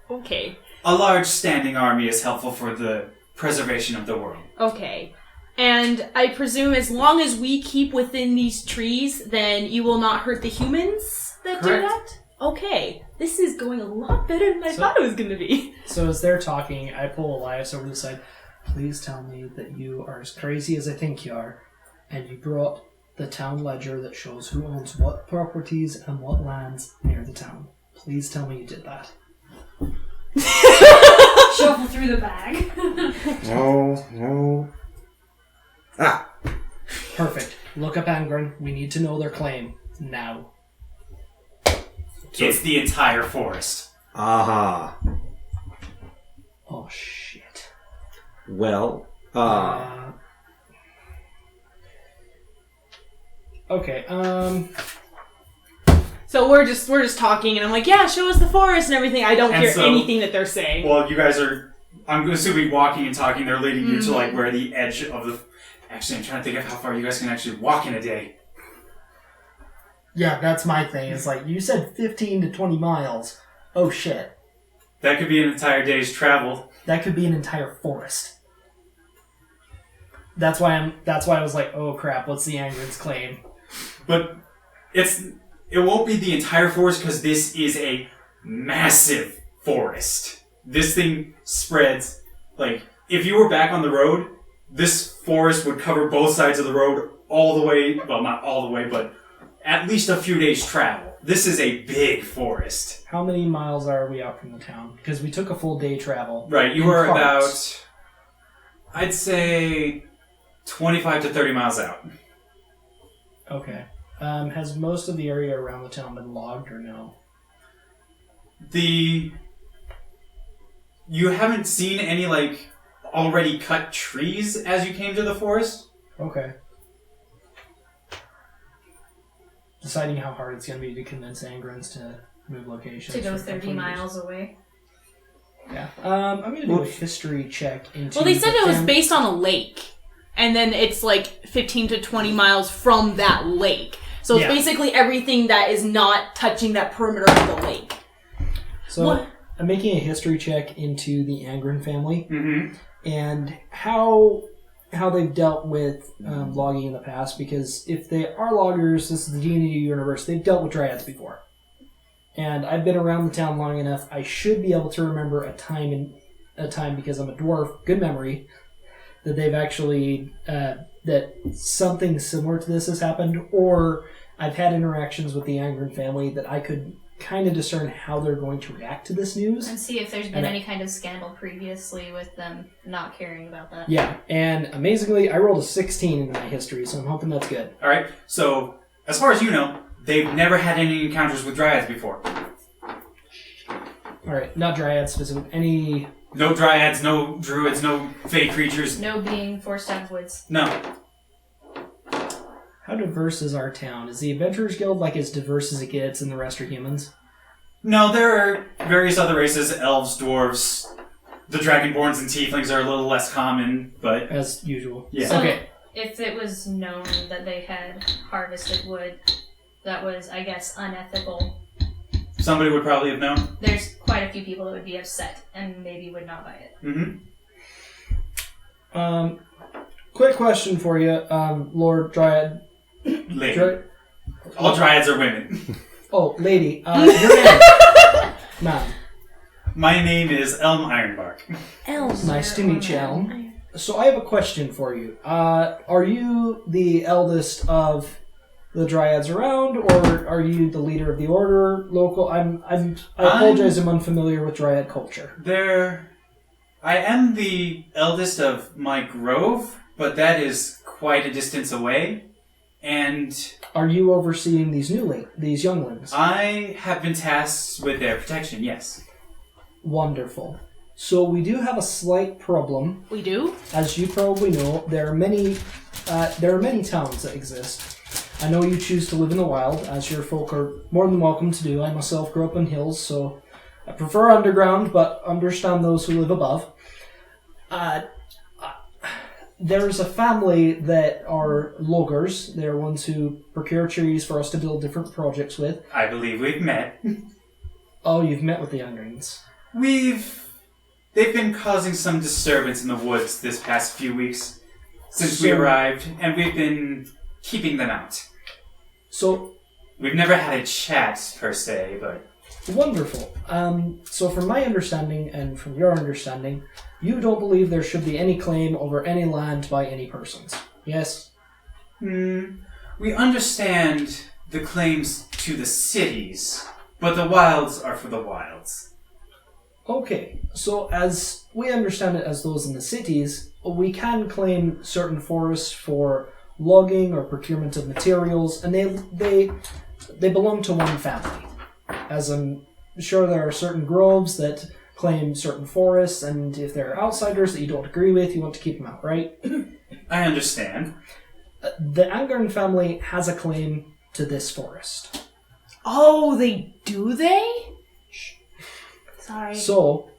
Okay. a large standing army is helpful for the preservation of the world. Okay. And I presume as long as we keep within these trees, then you will not hurt the humans that Correct. do that? Okay. This is going a lot better than I thought it was going to be. So as they're talking, I pull Elias over to the side. Please tell me that you are as crazy as I think you are, and you brought the town ledger that shows who owns what properties and what lands near the town. Please tell me you did that. Shuffle through the bag. No. Ah! Perfect. Look up Angren. We need to know their claim. Now. It's the entire forest. Aha. Oh, shit. Well, Okay. So we're just talking, and I'm like, yeah, show us the forest and everything. I don't And hear so- anything that they're saying. Well, you guys are, I'm assuming, walking and talking. They're leading you to, like, where the edge of the... Actually, I'm trying to think of how far you guys can actually walk in a day. Yeah, that's my thing. It's like, you said 15 to 20 miles. Oh, shit. That could be an entire day's travel. That could be an entire forest. That's why I was like, oh, crap, what's the Angren's claim? But it won't be the entire forest because this is a massive forest. This thing spreads, like, if you were back on the road, this forest would cover both sides of the road all the way, well, not all the way, but at least a few days' travel. This is a big forest. How many miles are we out from the town? Because we took a full day travel. Right, you In were parts. about, I'd say, 25 to 30 miles out. Okay. Has most of the area around the town been logged or no? You haven't seen any, like, already cut trees as you came to the forest? Okay. Deciding how hard it's going to be to convince Angrens to move locations. To go for 30 companies. miles away. Yeah. I'm going to do a history check into... Well, they said the it was fam- based on a lake, and then it's like 15 to 20 miles from that lake. So it's Yeah. basically everything that is not touching that perimeter of the lake. So What? I'm making a history check into the Angren family Mm-hmm. and how they've dealt with logging in the past, because if they are loggers, this is the D&D universe, they've dealt with dryads before. And I've been around the town long enough, I should be able to remember a time because I'm a dwarf, good memory, that they've actually, that something similar to this has happened, or I've had interactions with the Angren family that I could kind of discern how they're going to react to this news. And see if there's been And any kind of scandal previously with them not caring about that. Yeah, and amazingly, I rolled a 16 in my history, so I'm hoping that's good. Alright, so, as far as you know, they've never had any encounters with dryads before. Alright, not dryad specific, any... No dryads, no druids, no fey creatures. No being forced out of woods. No. How diverse is our town? Is the Adventurers Guild like as diverse as it gets and the rest are humans? No, there are various other races, elves, dwarves. The dragonborns and tieflings are a little less common, but... As usual. Yeah. So, Okay. if it was known that they had harvested wood that was, I guess, unethical, Somebody would probably have known. there's quite a few people that would be upset and maybe would not buy it. Mm-hmm. Quick question for you, Lord Dryad. Lady. All dryads are women. Oh, lady. Your name. Ma'am. My name is Elm Ironbark. Nice to meet you, Elm. So I have a question for you. Are you the eldest of the dryads around, or are you the leader of the order? Local? I apologize. I'm unfamiliar with dryad culture. I am the eldest of my grove, but that is quite a distance away. And Are you overseeing these younglings? I have been tasked with their protection, yes. Wonderful. So we do have a slight problem. We do? As you probably know, there are many towns that exist. I know you choose to live in the wild, as your folk are more than welcome to do. I myself grew up in hills, so I prefer underground, but understand those who live above. There's a family that are loggers. They're ones who procure trees for us to build different projects with. I believe we've met. Oh, you've met with the Underings. They've been causing some disturbance in the woods this past few weeks since we arrived, and we've been keeping them out. So, We've never had a chat, per se, but... wonderful. So from my understanding, and from your understanding, you don't believe there should be any claim over any land by any persons. Yes? We understand the claims to the cities, but the wilds are for the wilds. Okay, so as we understand it as those in the cities, we can claim certain forests for logging or procurement of materials, and they belong to one family. As I'm sure there are certain groves that claim certain forests, and if there are outsiders that you don't agree with, you want to keep them out, right? I understand. The Angern family has a claim to this forest. Oh, do they? Sorry. So,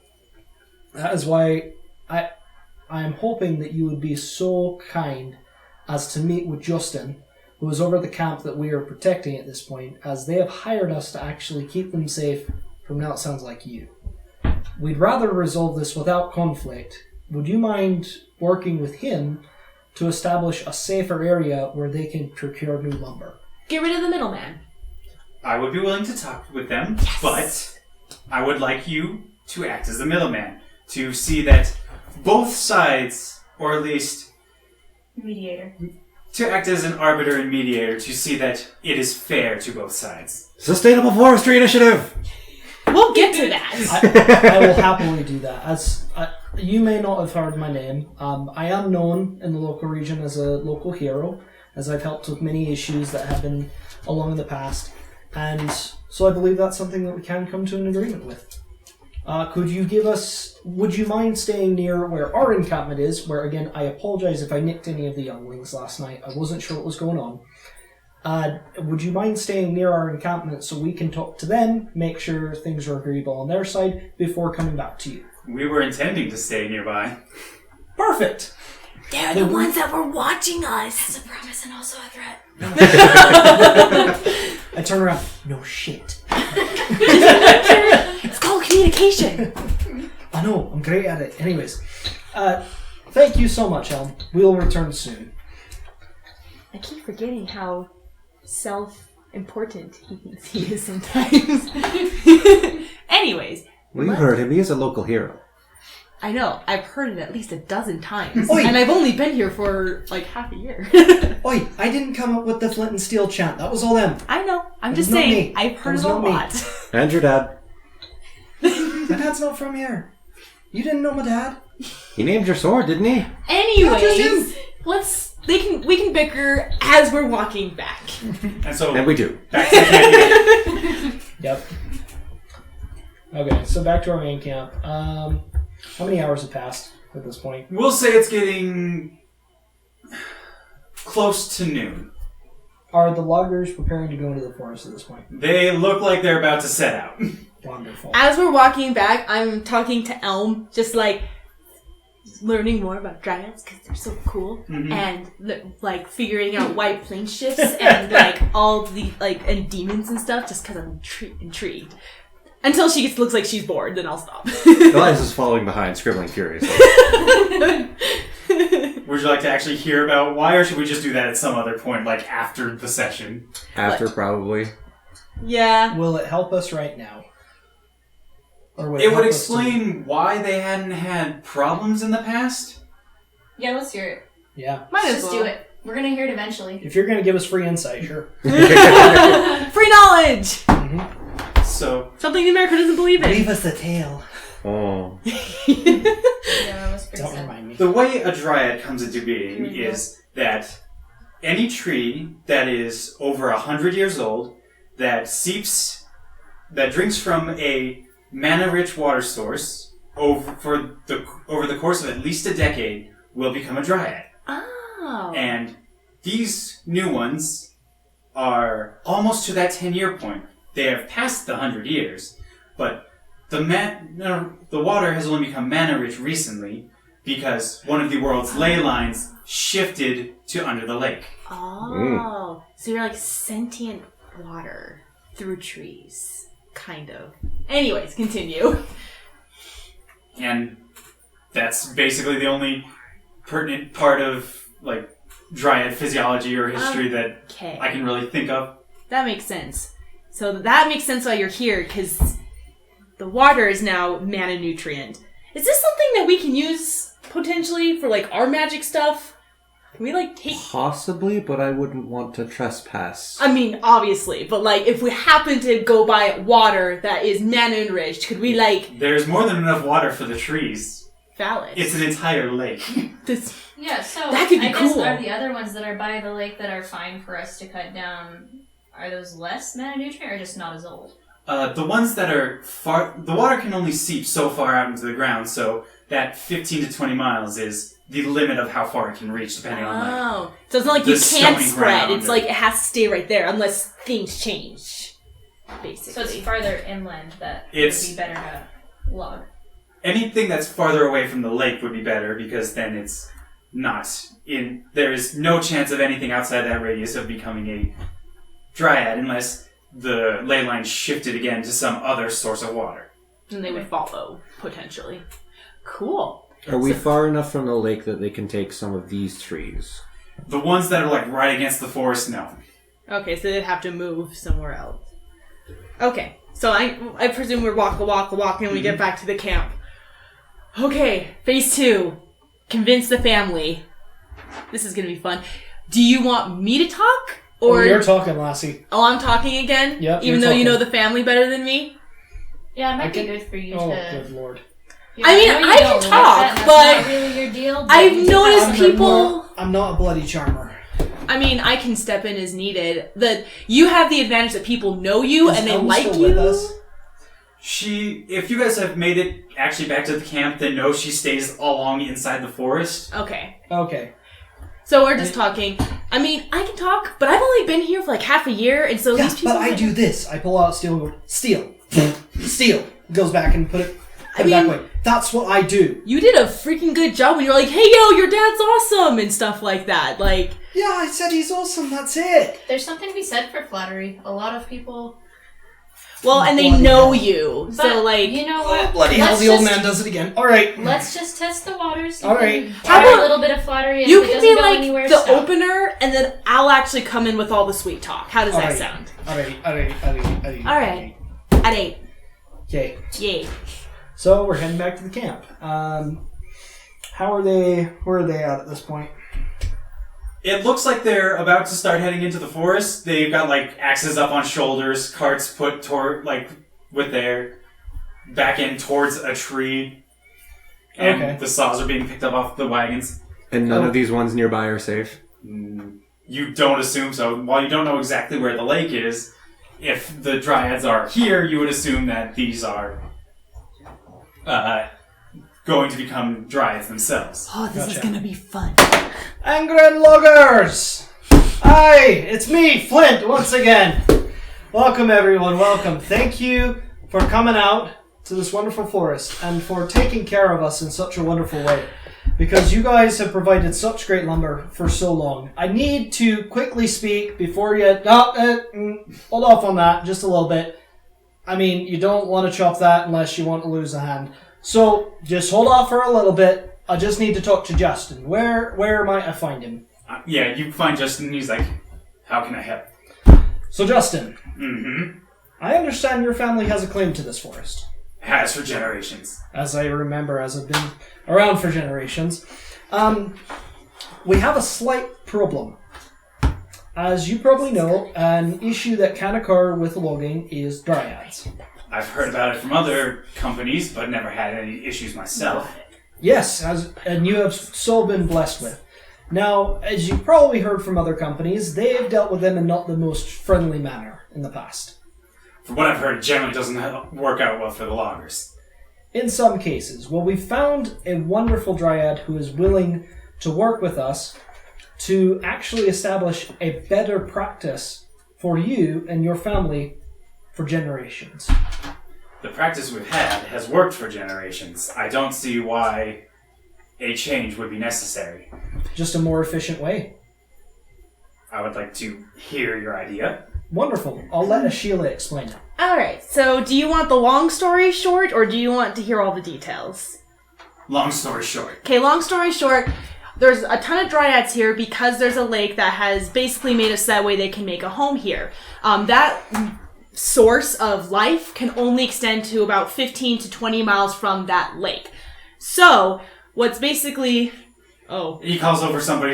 that is why I am hoping that you would be so kind as to meet with Justin, who is over the camp that we are protecting at this point, as they have hired us to actually keep them safe from now it sounds like you. We'd rather resolve this without conflict. Would you mind working with him to establish a safer area where they can procure new lumber? Get rid of the middleman. I would be willing to talk with them, but I would like you to act as the middleman, to see that both sides, or at least Mediator. to act as an arbiter and mediator, to see that it is fair to both sides. Sustainable Forestry Initiative! We'll get to that. I will happily do that. As you may not have heard my name, I am known in the local region as a local hero, as I've helped with many issues that have been along in the past, and so I believe that's something that we can come to an agreement with. Would you mind staying near where our encampment is, where again, I apologize if I nicked any of the younglings last night, I wasn't sure what was going on. Would you mind staying near our encampment so we can talk to them, make sure things are agreeable on their side, before coming back to you? We were intending to stay nearby. Perfect! They're the ones that were watching us. That's a promise and also a threat. I turn around, no shit. It's called communication. I know, I'm great at it. Anyways, thank you so much, Elm. We'll return soon. I keep forgetting how self-important he thinks he is sometimes. Anyways. Well, you heard him. He is a local hero. I know. I've heard it at least a dozen times. Oi. And I've only been here for like half a year. Oi, I didn't come up with the flint and steel chant. That was all them. I know. I'm It just was not saying. me. I've heard It was it a not me. lot. And your dad. My dad's not from here. You didn't know my dad? He named your sword, didn't he? Anyways, we can bicker as we're walking back. And so, And we do. back to the camp. Yep. Okay, so back to our main camp. How many hours have passed at this point? We'll say it's getting close to noon. Are the loggers preparing to go into the forest at this point? They look like they're about to set out. Wonderful. As we're walking back, I'm talking to Elm, just learning more about dryads because they're so cool, and like figuring out why plane shifts and like all the and demons and stuff, just because I'm intrigued. Until she looks like she's bored, then I'll stop. Elias is following behind, scribbling furiously. Would you like to actually hear about why, or should we just do that at some other point, like after the session? After, probably. Yeah. Will it help us right now? Or It would help us explain why they hadn't had problems in the past. Yeah, let's hear it. Yeah. Might Let's as just well. do it. We're gonna hear it eventually. If you're going to give us free insight, sure. Free knowledge! So, Something the America doesn't believe in. Leave us the tale. Oh. Yeah, that was pretty Don't sad. remind me. the way a dryad comes into being is that any tree that is over 100 years old, that drinks from a mana-rich water source over the course of at least a decade, will become a dryad. Oh. And these new ones are almost to that 10-year point. They have passed the 100 years, but the water has only become mana-rich recently because one of the world's ley lines shifted to under the lake. Oh. So you're like sentient water through trees. Kind of. Anyways, continue. And that's basically the only pertinent part of like dryad physiology or history that Okay. I can really think of. That makes sense. So that makes sense why you're here, because the water is now mana nutrient. Is this something that we can use potentially for like our magic stuff? Can we like take... Possibly, but I wouldn't want to trespass. I mean, obviously, but like if we happen to go by water that is mana enriched, could we like... There's more than enough water for the trees. Valid. It's an entire lake. This... Yeah, so That could be I guess cool. are the other ones that are by the lake that are fine for us to cut down, are those less mana nutrient or just not as old? The ones that are far... The water can only seep so far out into the ground, so that 15 to 20 miles is the limit of how far it can reach, depending on, like... So it's not like the you can't stony spread. ground. It's like it has to stay right there unless things change, basically. So it's farther inland that It's- would be better to log. Anything that's farther away from the lake would be better, because then it's not in... There is no chance of anything outside that radius of becoming a dryad, unless the ley line shifted again to some other source of water. And they would follow, potentially. Cool. Are we far enough from the lake that they can take some of these trees? The ones that are, like, right against the forest, no. Okay, so they'd have to move somewhere else. Okay, so I presume we're walking, and we get back to the camp. Okay, phase 2. Convince the family. This is gonna be fun. Do you want me to talk? Or you're talking, Lassie. Oh, I'm talking again? Yep, Even you're though you know talking. the family better than me? Yeah, it might I be can- good for you Oh, to... good lord. Yeah, I mean, know you I can don't like talk, that, and but that's not really your deal, but I've you just noticed have I'm to- people- I'm not a bloody charmer. I mean, I can step in as needed. You have the advantage that people know you Is and they Elm like still you. with us? If you guys have made it actually back to the camp, then no, she stays along inside the forest. Okay. Okay. So we're just talking. I mean, I can talk, but I've only been here for like half a year, and so Yeah, these people... but I do this. I pull out steel and go, steal. Steal. Goes back and put it I back mean- away. That's what I do. You did a freaking good job when you're like, hey, yo, your dad's awesome, and stuff like that. Like, Yeah, I said he's awesome. That's it. There's something to be said for flattery. A lot of people... well, and they Bloody know hell. you. But, So, like... you know what? Oh, bloody hell, Let's the old just- man does it again. All right. Let's just test the waters. All right. How Try about- a little bit of flattery, and You if it can doesn't be go like anywhere, the stop. opener, and then I'll actually come in with all the sweet talk. How does that Alright. sound? All right. Alright. At 8. Okay. Yay. So we're heading back to the camp. How are they? Where are they at this point? It looks like they're about to start heading into the forest. They've got, like, axes up on shoulders, carts put toward, like, with their back end towards a tree. And Okay. the saws are being picked up off the wagons. And none Oh. of these ones nearby are safe? You don't assume so. While you don't know exactly where the lake is, if the dryads are here, you would assume that these are going to become dryads themselves. Oh, this is Gotcha. gonna be fun. Angren loggers! Hi, it's me, Flint, once again. Welcome, everyone. Welcome. Thank you for coming out to this wonderful forest and for taking care of us in such a wonderful way. Because you guys have provided such great lumber for so long. I need to quickly speak before you... hold off on that just a little bit. I mean, you don't want to chop that unless you want to lose a hand. So, just hold off for a little bit. I just need to talk to Justin. Where might I find him? Yeah, you find Justin and he's like, how can I help? So, Justin, Mm-hmm. I understand your family has a claim to this forest. Has for generations. As I remember, as I've been around for generations. We have a slight problem. As you probably know, an issue that can occur with logging is dryads. I've heard about it from other companies, but never had any issues myself. Yes, and you have so been blessed with. Now, as you've probably heard from other companies, they've dealt with them in not the most friendly manner in the past. From what I've heard, it generally doesn't work out well for the loggers. In some cases. Well, we found a wonderful dryad who is willing to work with us to actually establish a better practice for you and your family for generations. The practice we've had has worked for generations. I don't see why a change would be necessary. Just a more efficient way. I would like to hear your idea. Wonderful. I'll let Sheila explain it. Alright, so do you want the long story short, or do you want to hear all the details? Long story short. Okay, long story short, there's a ton of dryads here because there's a lake that has basically made it so that way they can make a home here. That source of life can only extend to about 15 to 20 miles from that lake. So, what's basically... Oh. He calls over somebody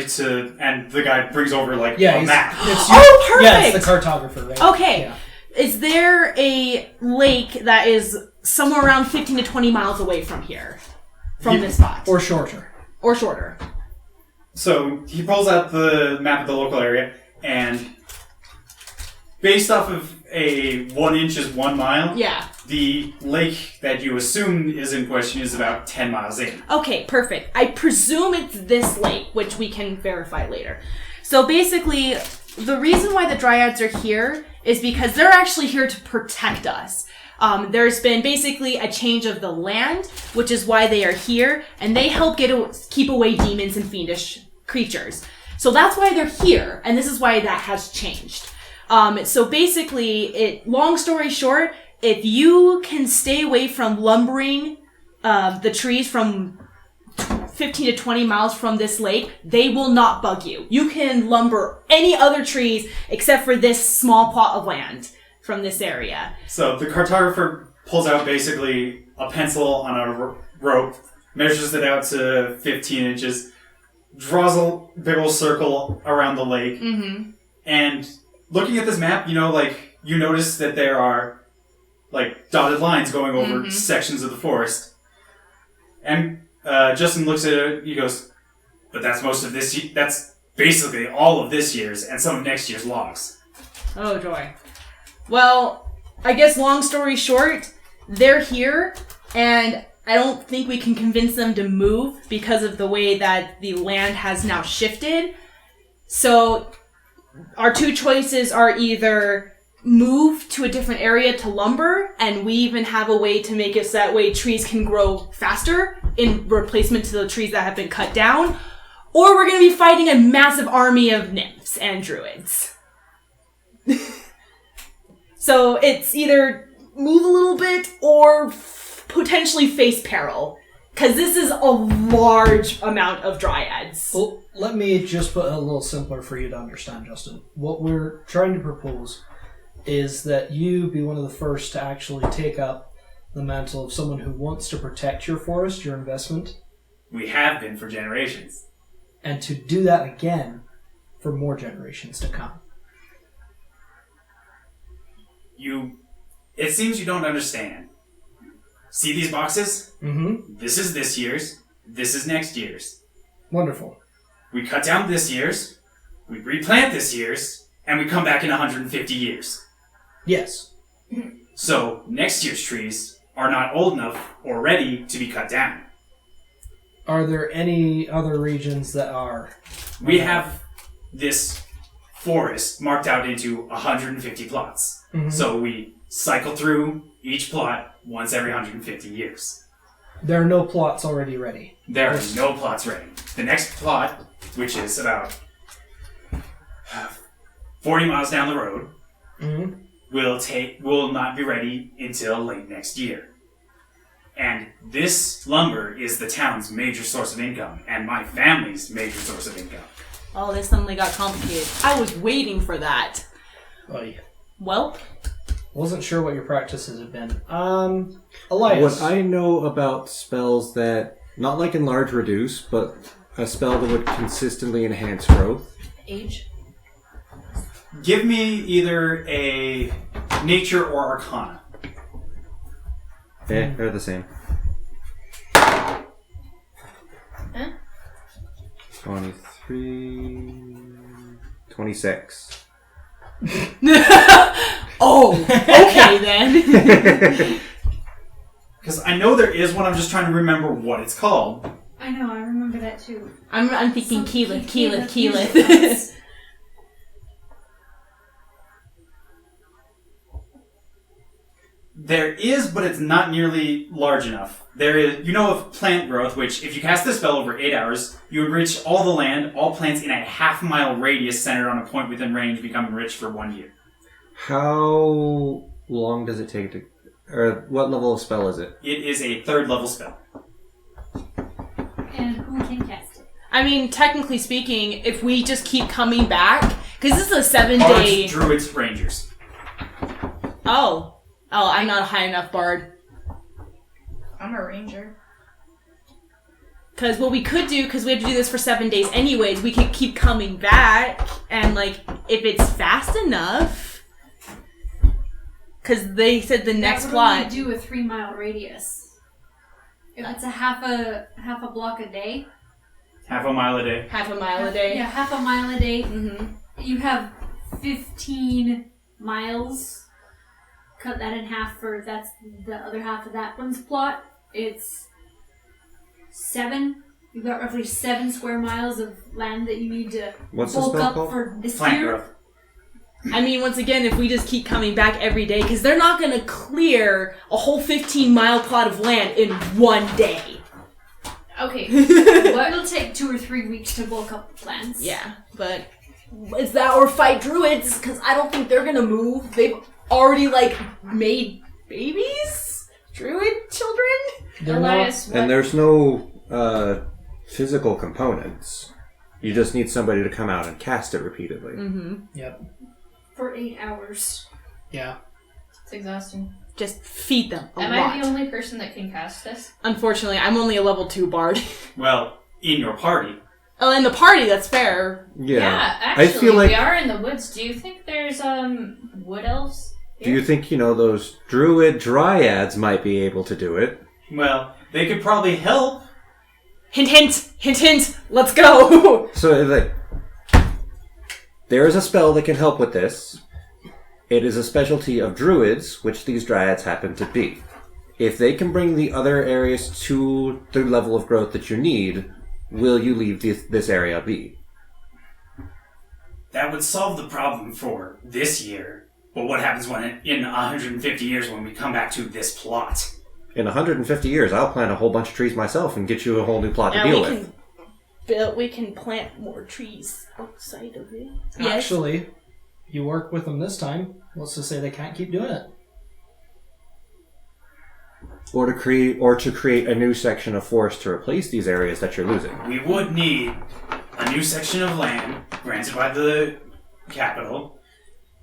and the guy brings over, like, Yeah, a map. Oh, perfect! Yeah, it's the cartographer, right? Okay. Yeah. Is there a lake that is somewhere around 15 to 20 miles away from here? From this spot? Or shorter. Or shorter. So he pulls out the map of the local area, and based off of a 1 inch is 1 mile, Yeah. the lake that you assume is in question is about 10 miles in. Okay, perfect. I presume it's this lake, which we can verify later. So basically, the reason why the Dryads are here is because they're actually here to protect us. There's been basically a change of the land, which is why they are here, and they help keep away demons and fiendish creatures. So that's why they're here, and this is why that has changed. So basically, long story short, if you can stay away from lumbering the trees from 15 to 20 miles from this lake, they will not bug you. You can lumber any other trees except for this small plot of land from this area. So the cartographer pulls out basically a pencil on a rope, measures it out to 15 inches, draws a big old circle around the lake, and looking at this map, you notice that there are dotted lines going over sections of the forest. And Justin looks at it, he goes, but that's that's basically all of this year's and some of next year's logs. Oh, joy. Well, I guess long story short, they're here, and I don't think we can convince them to move because of the way that the land has now shifted. So our two choices are either move to a different area to lumber, and we even have a way to make it so that way trees can grow faster in replacement to the trees that have been cut down, or we're going to be fighting a massive army of nymphs and druids. So it's either move a little bit or potentially face peril, because this is a large amount of dryads. Well, let me just put it a little simpler for you to understand, Justin. What we're trying to propose is that you be one of the first to actually take up the mantle of someone who wants to protect your forest, your investment. We have been for generations. And to do that again for more generations to come. It seems you don't understand. See these boxes? Mm-hmm. This is this year's. This is next year's. Wonderful. We cut down this year's, we replant this year's, and we come back in 150 years. Yes. So next year's trees are not old enough or ready to be cut down. Are there any other regions that are? We have this forest marked out into 150 plots. Mm-hmm. So we cycle through each plot once every 150 years. There are no plots already ready. There are no plots ready. The next plot, which is about 40 miles down the road, will not be ready until late next year. And this lumber is the town's major source of income, and my family's major source of income. Oh, this suddenly got complicated. I was waiting for that. Oy. Well, Wasn't sure what your practices have been. Elias. What I know about spells that, not like enlarge reduce, but a spell that would consistently enhance growth. Age? Give me either a nature or arcana. Yeah, they're the same. Huh? 23... 26. oh, okay then. Because I know there is one, I'm just trying to remember what it's called. I know, I remember that too. I'm thinking Keyleth. There is, but it's not nearly large enough. There is, of plant growth, which if you cast this spell over 8 hours, you enrich all the land, all plants in a half-mile radius centered on a point within range become enriched for 1 year. How long does it take to... Or what level of spell is it? It is a 3rd level spell. And who can cast it? I mean, technically speaking, if we just keep coming back, because this is a 7-day... Bards, druids, rangers. Oh, I'm not a high enough bard. I'm a ranger. Because what we could do, because we have to do this for 7 days anyways, we could keep coming back, and, if it's fast enough... Because they said the next plot... That would only do a 3-mile radius. If it's a half a block a day. Half a mile a day. Half a mile a day. Yeah, half a mile a day. Mm-hmm. You have 15 miles cut that in half that's the other half of that one's plot. It's 7. You've got roughly 7 square miles of land that you need to What's this bulk spell up called? for this Plant year. growth. I mean, once again, if we just keep coming back every day, because they're not going to clear a whole 15-mile plot of land in one day. Okay. It'll take 2 or 3 weeks to bulk up the plants. Yeah, but it's that or fight druids, because I don't think they're going to move. They've already, made babies? Druid children? They're not, Elias, And there's no physical components. You just need somebody to come out and cast it repeatedly. Mm-hmm. yep. For 8 hours. Yeah. it's exhausting. Just feed them a Am lot. I the only person that can cast this? Unfortunately, I'm only a level 2 bard. Well, in your party. Oh, in the party, that's fair. Yeah. actually, I feel like. we are in the woods. Do you think there's wood elves? Do you think, those druid dryads might be able to do it? Well, they could probably help. Hint, hint, hint, hint. Let's go. So, there is a spell that can help with this. It is a specialty of druids, which these dryads happen to be. If they can bring the other areas to the level of growth that you need, will you leave this area be? That would solve the problem for this year. But what happens when in 150 years when we come back to this plot? In 150 years, I'll plant a whole bunch of trees myself and get you a whole new plot to Now deal we with. we can plant more trees outside of it. Actually, you work with them this time. What's to say they can't keep doing it? Or to create a new section of forest to replace these areas that you're losing. We would need a new section of land granted by the capital,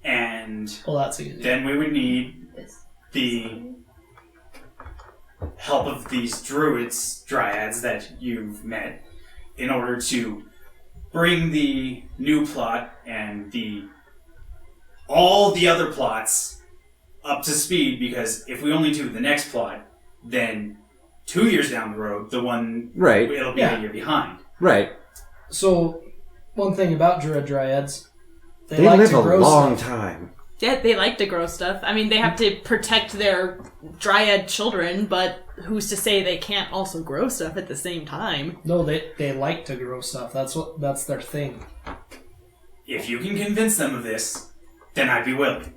and Well, that's easy. then we would need This. the help of these dryads that you've met in order to bring the new plot and all the other plots up to speed, because if we only do the next plot, then 2 years down the road, it'll be Yeah. a year behind. Right. So, one thing about druid dryads, They like live to a grow long stuff. time. Yeah, they like to grow stuff. I mean, they have to protect their dryad children, but who's to say they can't also grow stuff at the same time? No, they like to grow stuff. That's their thing. If you can convince them of this, then I'd be willing.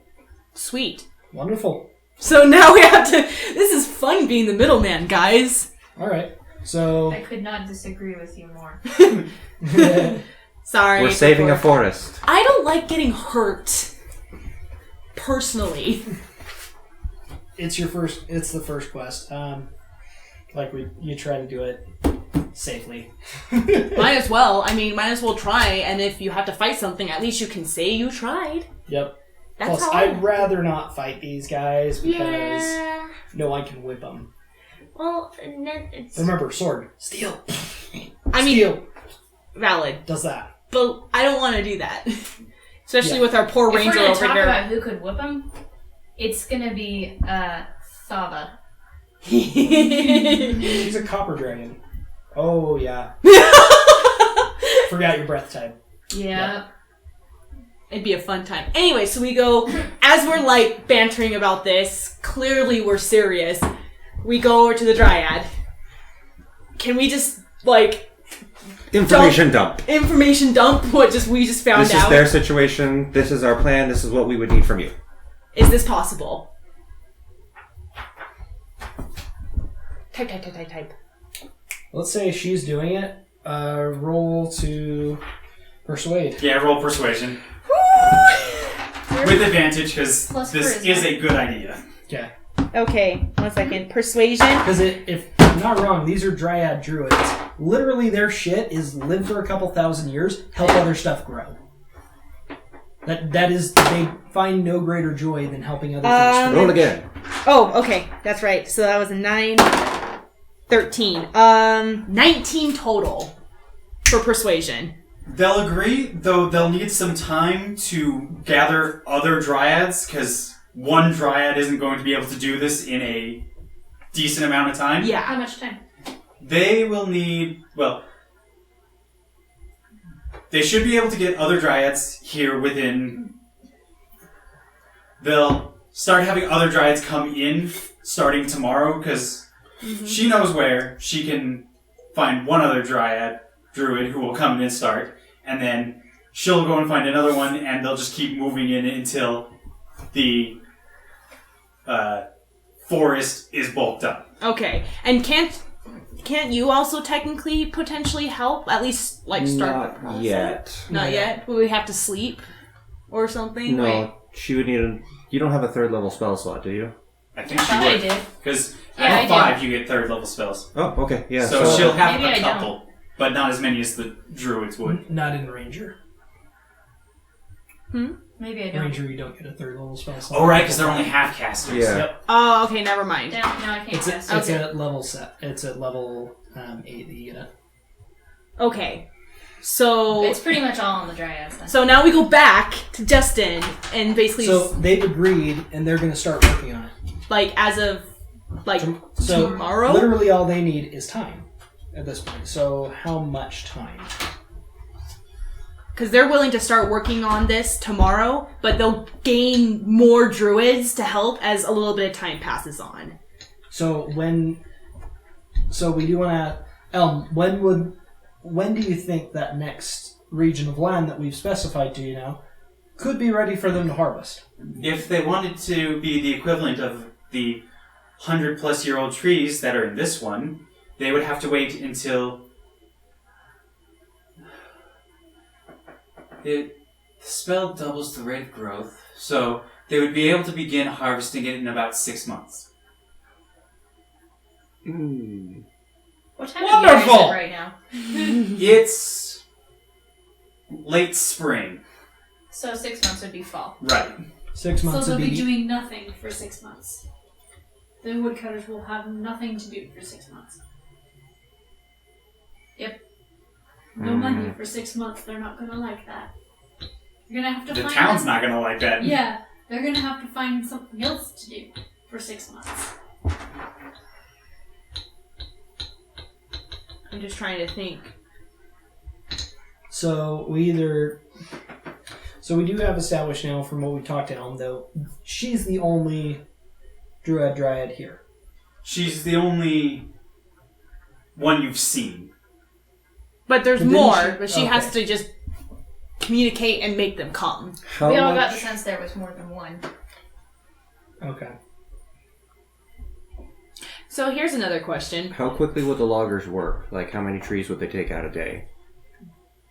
Sweet. Wonderful. So now we have to... This is fun being the middleman, guys. All right. So, I could not disagree with you more. Sorry. We're saving a before- forest. I don't like getting hurt. Personally. it's the first quest. You try to do it safely. Might as well. I mean, might as well try, and if you have to fight something, at least you can say you tried. Yep. That's Plus, how I'd rather not fight these guys because Yeah. no one can whip them. Well, and then it's... Remember, sword, steel. I mean, Steel valid. does that. But I don't want to do that. Especially Yeah. with our poor If we're ranger gonna over talk here. about who could whip him, it's gonna be Thava. She's a copper dragon. Oh yeah. Forgot your breath type. Yeah. It'd be a fun time. Anyway, so we go, as we're bantering about this, clearly we're serious. We go over to the Dryad. Can we just, Information dump. information dump what we just found This out? is their situation. This is our plan. This is what we would need from you. Is this possible? Type. Let's say she's doing it. Roll to persuade. Yeah, roll persuasion. With advantage, because Plus this charisma. is a good idea. Okay. Okay, 1 second. Persuasion. Because if I'm not wrong, these are dryad druids. Literally, their shit is live for a couple thousand years, help other stuff grow. That is, they find no greater joy than helping other things grow. Roll again. Oh, okay. That's right. So that was a 9, 13. 19 total for persuasion. They'll agree, though they'll need some time to gather other dryads, because one dryad isn't going to be able to do this in a decent amount of time. How Yeah. much time? They will need, they should be able to get other dryads here within... They'll start having other dryads come in starting tomorrow, because she knows where she can find one other druid who will come in and start, and then she'll go and find another one, and they'll just keep moving in until the forest is bulked up. Okay, and can't you also technically potentially help? At least like start the process? Not yet. Not yet. Will we have to sleep or something? No, Wait. she would need You don't have a 3rd level spell slot, do you? I think I she thought I would. did. Because Yeah, at I 5 you get 3rd level spells. Oh, okay, yeah. So she'll have Maybe a I couple, but not as many as the druids would. Not in Ranger. Maybe I don't. Ranger, you don't get a 3rd level spell slot. Oh, right, because they're only half casters. Yeah. Yep. Oh, okay, never mind. Damn, now I can't It's cast. it's Okay. at level set. It's at level 8 that you get it. Okay. So It's pretty much all on the dryads then. so now we go back to Justin and basically So they've agreed, and they're going to start working on it. like as of like So tomorrow? literally all they need is time at this point. So how much time? because they're willing to start working on this tomorrow, but they'll gain more druids to help as a little bit of time passes on. So we do want to Elm. When do you think that next region of land that we've specified to you now could be ready for them to harvest? If they wanted to be the equivalent of the 100-plus-year-old trees that are in this one, they would have to wait until the spell doubles the rate of growth, so they would be able to begin harvesting it in about 6 months. What time of year is Wonderful! it right now? It's late spring. So 6 months would be fall. Right. 6 So months they'll would be be doing nothing for 6 months. The woodcutters will have nothing to do for 6 months. Yep. No money for 6 months. They're not gonna like that. You're gonna have to The find town's them. not going to like that. Yeah, they're gonna have to find something else to do for 6 months. I'm just trying to think. So we do have established now from what we talked to Elm, though, she's the only dryad here. She's the only one you've seen. But there's But didn't more, she- but she has to just communicate and make them come. How We all much? got the sense there was more than one. Okay. So here's another question. How quickly would the loggers work? Like, how many trees would they take out a day?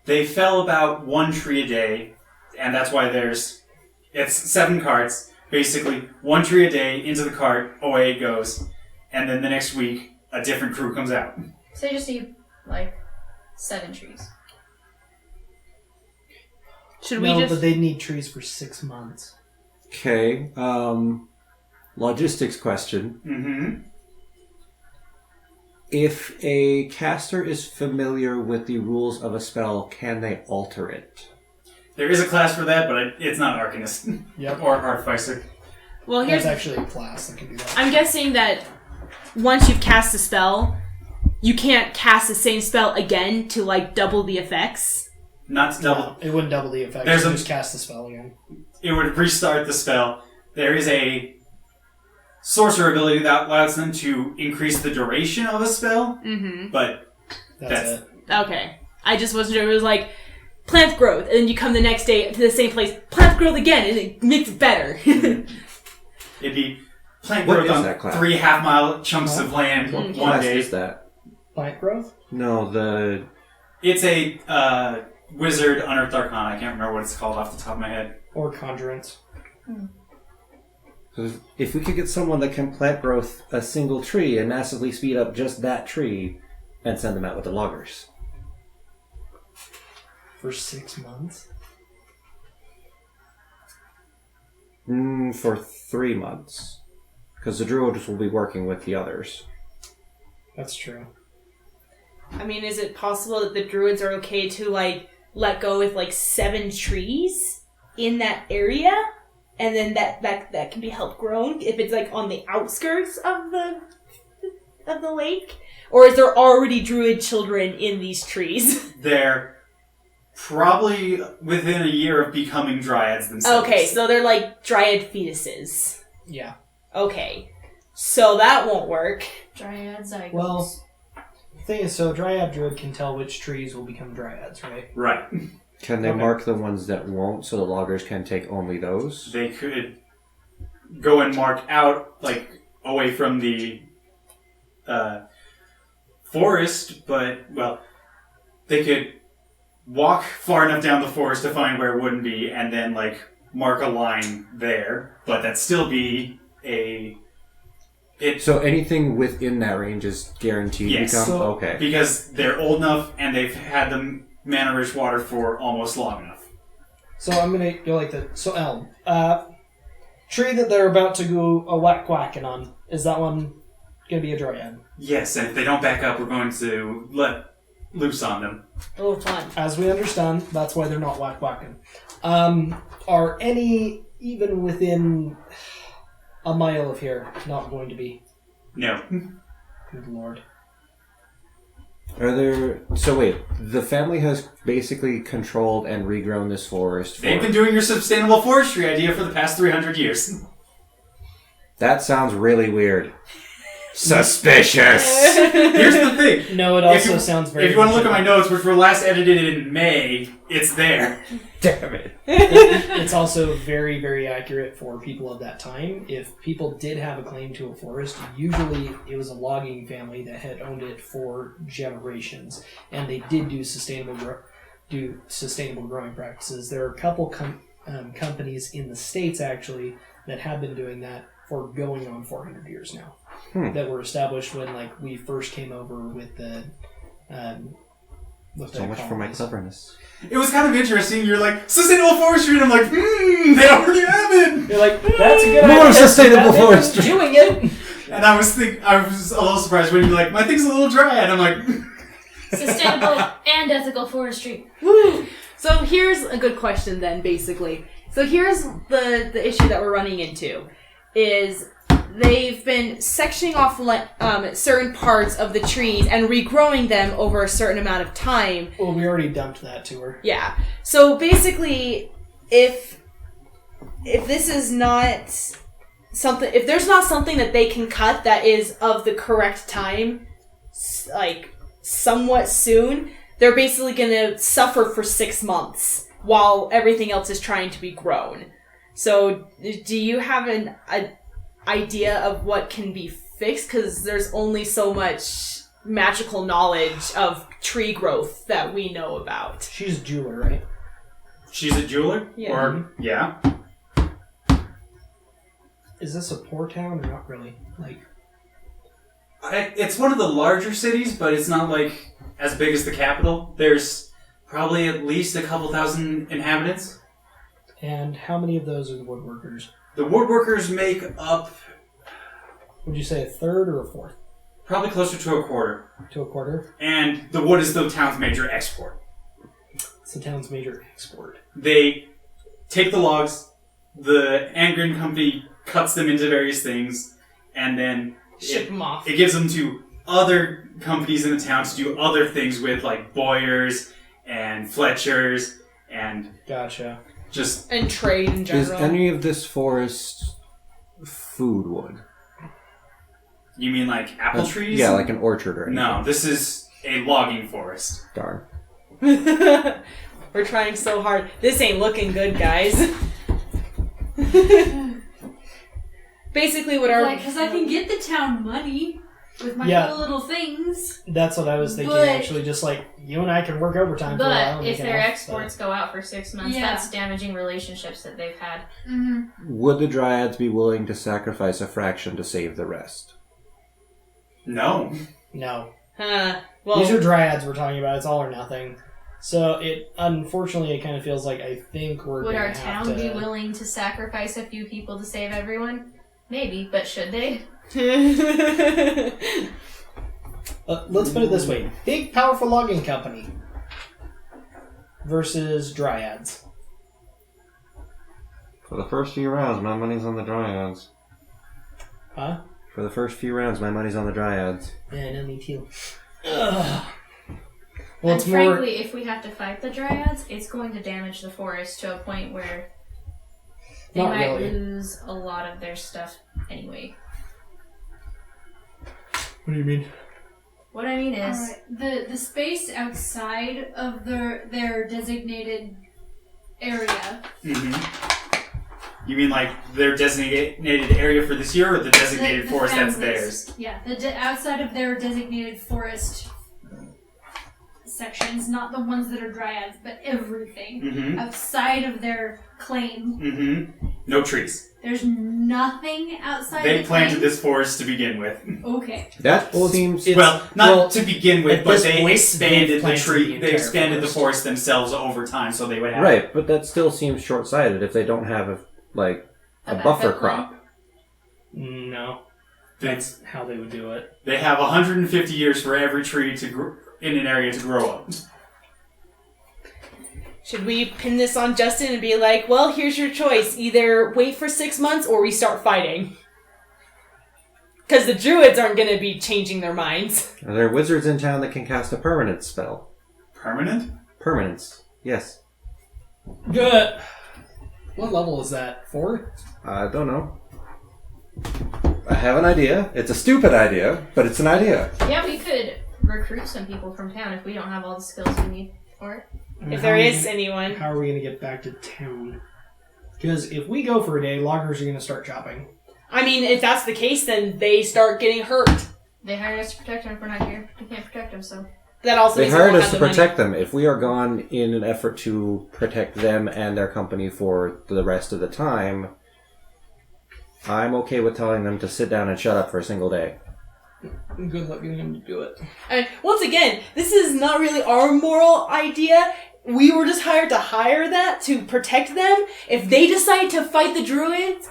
They fell about 1 tree a day, and that's why it's 7 carts. Basically, 1 tree a day into the cart, away it goes, and then the next week, a different crew comes out. So you just need, like, 7 trees. Should No, we just but they'd need trees for 6 months. Okay, logistics question. Mm-hmm. If a caster is familiar with the rules of a spell, can they alter it? There is a class for that, but it's not Arcanist. Yep. Or Artificer. Well, here's That's actually a class that can do that. I'm guessing that once you've cast a spell, you can't cast the same spell again to like double the effects. Not to double. No, it wouldn't double the effect. There's You a- just cast the spell again. It would restart the spell. There is a sorcerer ability that allows them to increase the duration of a spell, but That's That's- it. Okay. I just wasn't sure. It was like plant growth, and then you come the next day to the same place, plant growth again, and it makes it better. it'd be plant What growth is on that class? 3 half-mile chunks of land What one class day. is that? Plant growth? No, the... It's a wizard unearthed arcana. I can't remember what it's called off the top of my head. Or conjurance. If we could get someone that can plant growth a single tree and massively speed up just that tree and send them out with the loggers. For 6 months? For 3 months. Because the druids will be working with the others. That's true. I mean, is it possible that the druids are okay to like let go with like 7 trees in that area, and then that can be help grown if it's like on the outskirts of the lake, or is there already druid children in these trees? They're probably within a year of becoming dryads themselves. Okay, so they're like dryad fetuses. Yeah. Okay. So that won't work. Dryad zygotes. Well, the thing is, so Dryad Druid can tell which trees will become Dryads, right? Right. Can they Okay. mark the ones that won't, so the loggers can take only those? They could go and mark out, like, away from the forest, but, well, they could walk far enough down the forest to find where it wouldn't be, and then, like, mark a line there, but that'd still be a... So anything within that range is guaranteed Yes. to become? So- Okay. Because they're old enough, and they've had the mana-rich water for almost long enough. So I'm gonna go like that. So elm. Tree that they're about to go a whacking on. Is that one gonna be a Dryad? Yes, and if they don't back up, we're going to let loose on them. Oh, fun. As we understand, that's why they're not whacking. Are any even within a mile of here not going to be? No. Good lord. Are there... So wait, the family has basically controlled and regrown this forest for... They've been doing your sustainable forestry idea for the past 300 years. That sounds really weird. Suspicious! Here's the thing. No, it also sounds very... If you want to look at my notes, which were last edited in May, it's there. Damn it. It's also very, very accurate for people of that time. If people did have a claim to a forest, usually it was a logging family that had owned it for generations, and they did do sustainable growing practices. There are a couple companies in the States, actually, that have been doing that for going on 400 years now. That were established when, like, we first came over with the... So much for my cleverness. It was kind of interesting. You're like, sustainable forestry, and I'm like, they already have it. You're like, that's a good More idea. sustainable They've been forestry. doing it. And I was a little surprised when you're like, my thing's a little dry, and I'm like, Sustainable and ethical forestry. Woo! So here's a good question then, basically. So here's the issue that we're running into, is they've been sectioning off certain parts of the trees and regrowing them over a certain amount of time. Well, we already dumped that to her. Yeah. So basically, if this is not something, if there's not something that they can cut that is of the correct time, like somewhat soon, they're basically going to suffer for 6 months while everything else is trying to be grown. So do you have an idea of what can be fixed? Because there's only so much magical knowledge of tree growth that we know about. She's a jeweler, right? she's a jeweler? Yeah. Or, yeah. Is this a poor town or not really? Like, It's one of the larger cities, but it's not, like, as big as the capital. There's probably at least a couple thousand inhabitants. and how many of those are the woodworkers? The woodworkers make up Would you say a third or a fourth? probably closer to a quarter. To a quarter? And the wood is the town's major export. It's the town's major export. They take the logs, the Angren company cuts them into various things, and then Ship them off. it gives them to other companies in the town to do other things with, like Boyers and Fletchers and Gotcha. just... And trade in general. Is any of this forest food wood? You mean like apple trees? Yeah, like an orchard or anything. No, this is a logging forest. Darn. We're trying so hard. This ain't looking good, guys. Basically, what our... Like, because I can get the town money with my Yeah. cool little things. That's what I was thinking, But- actually. Just like, you and I can work overtime for a while. But and if make their enough, exports go out for 6 months, Yeah. that's damaging relationships that they've had. Mm-hmm. Would the Dryads be willing to sacrifice a fraction to save the rest? No. but no. well, These are dryads we're talking about. It's all or nothing. So it, unfortunately, it kind of feels like I think we're Would gonna our have town to... be willing to sacrifice a few people to save everyone? Maybe, but should they? Let's put it this way. Big, powerful logging company versus dryads. For the first few rounds, my money's on the Dryads. Huh? For the first few rounds, my money's on the Dryads. Yeah, no, me too. Ugh. Well, And it's more... frankly, if we have to fight the Dryads, it's going to damage the forest to a point where they Not might really. lose a lot of their stuff anyway. What do you mean? What I mean is, Alright. The space outside of their designated area. You mean like their designated area for this year, or the designated the forest that's families. theirs? Yeah, outside of their designated forest sections, not the ones that are dryads, but everything outside of their claim. No trees. There's nothing outside. They the planted claim? this forest to begin with. Okay. That Well, seems... it's- Not to begin with, at but this they point, expanded they've the planted tree. the They entire expanded the forest. forest themselves over time, so they would have Right, but that still seems short-sighted if they don't have, a backup buffer plan. crop. No. That's That's how they would do it. they have 150 years for every tree to in an area to grow up. Should we pin this on Justin and be like, well, here's your choice. Either wait for 6 months or we start fighting. Because the druids aren't going to be changing their minds. Are there wizards in town that can cast a permanent spell? Permanent? Permanence, yes. Good. What level is that? 4? I don't know. I have an idea. It's a stupid idea, but it's an idea. yeah, we could recruit some people from town if we don't have all the skills we need for it. If there is anyone. How are we going to get back to town? Because if we go for a day, loggers are going to start chopping. I mean, if that's the case, then they start getting hurt. They hired us to protect them if we're not here. We can't protect them, so... That also They means hired won't us to have the money. protect them. If we are gone in an effort to protect them and their company for the rest of the time, I'm okay with telling them to sit down and shut up for a single day. Good luck getting them to do it. Once again, this is not really our moral idea. We were just hired to hire that to protect them. If they decide to fight the druids,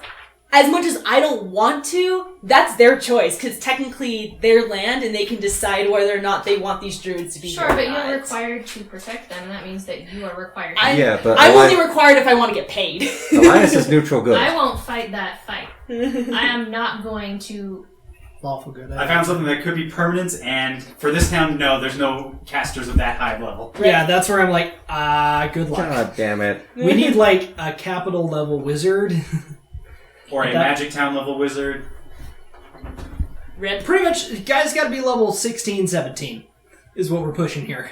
as much as I don't want to, that's their choice, because technically their land, and they can decide whether or not they want these druids to be Sure, here or but not. you're required to protect them, and that means that you are required. Yeah, but I'm only required if I want to get paid. Alliance is neutral good. I won't fight that fight. I am not going to... Lawful good. I found something that could be permanent, and for this town, no, there's no casters of that high level. Yeah, that's where I'm like, good luck. God damn it. We need like a capital level wizard. Or a That- magic town level wizard. Rip. Pretty much, guys got to be level 16, 17 is what we're pushing here.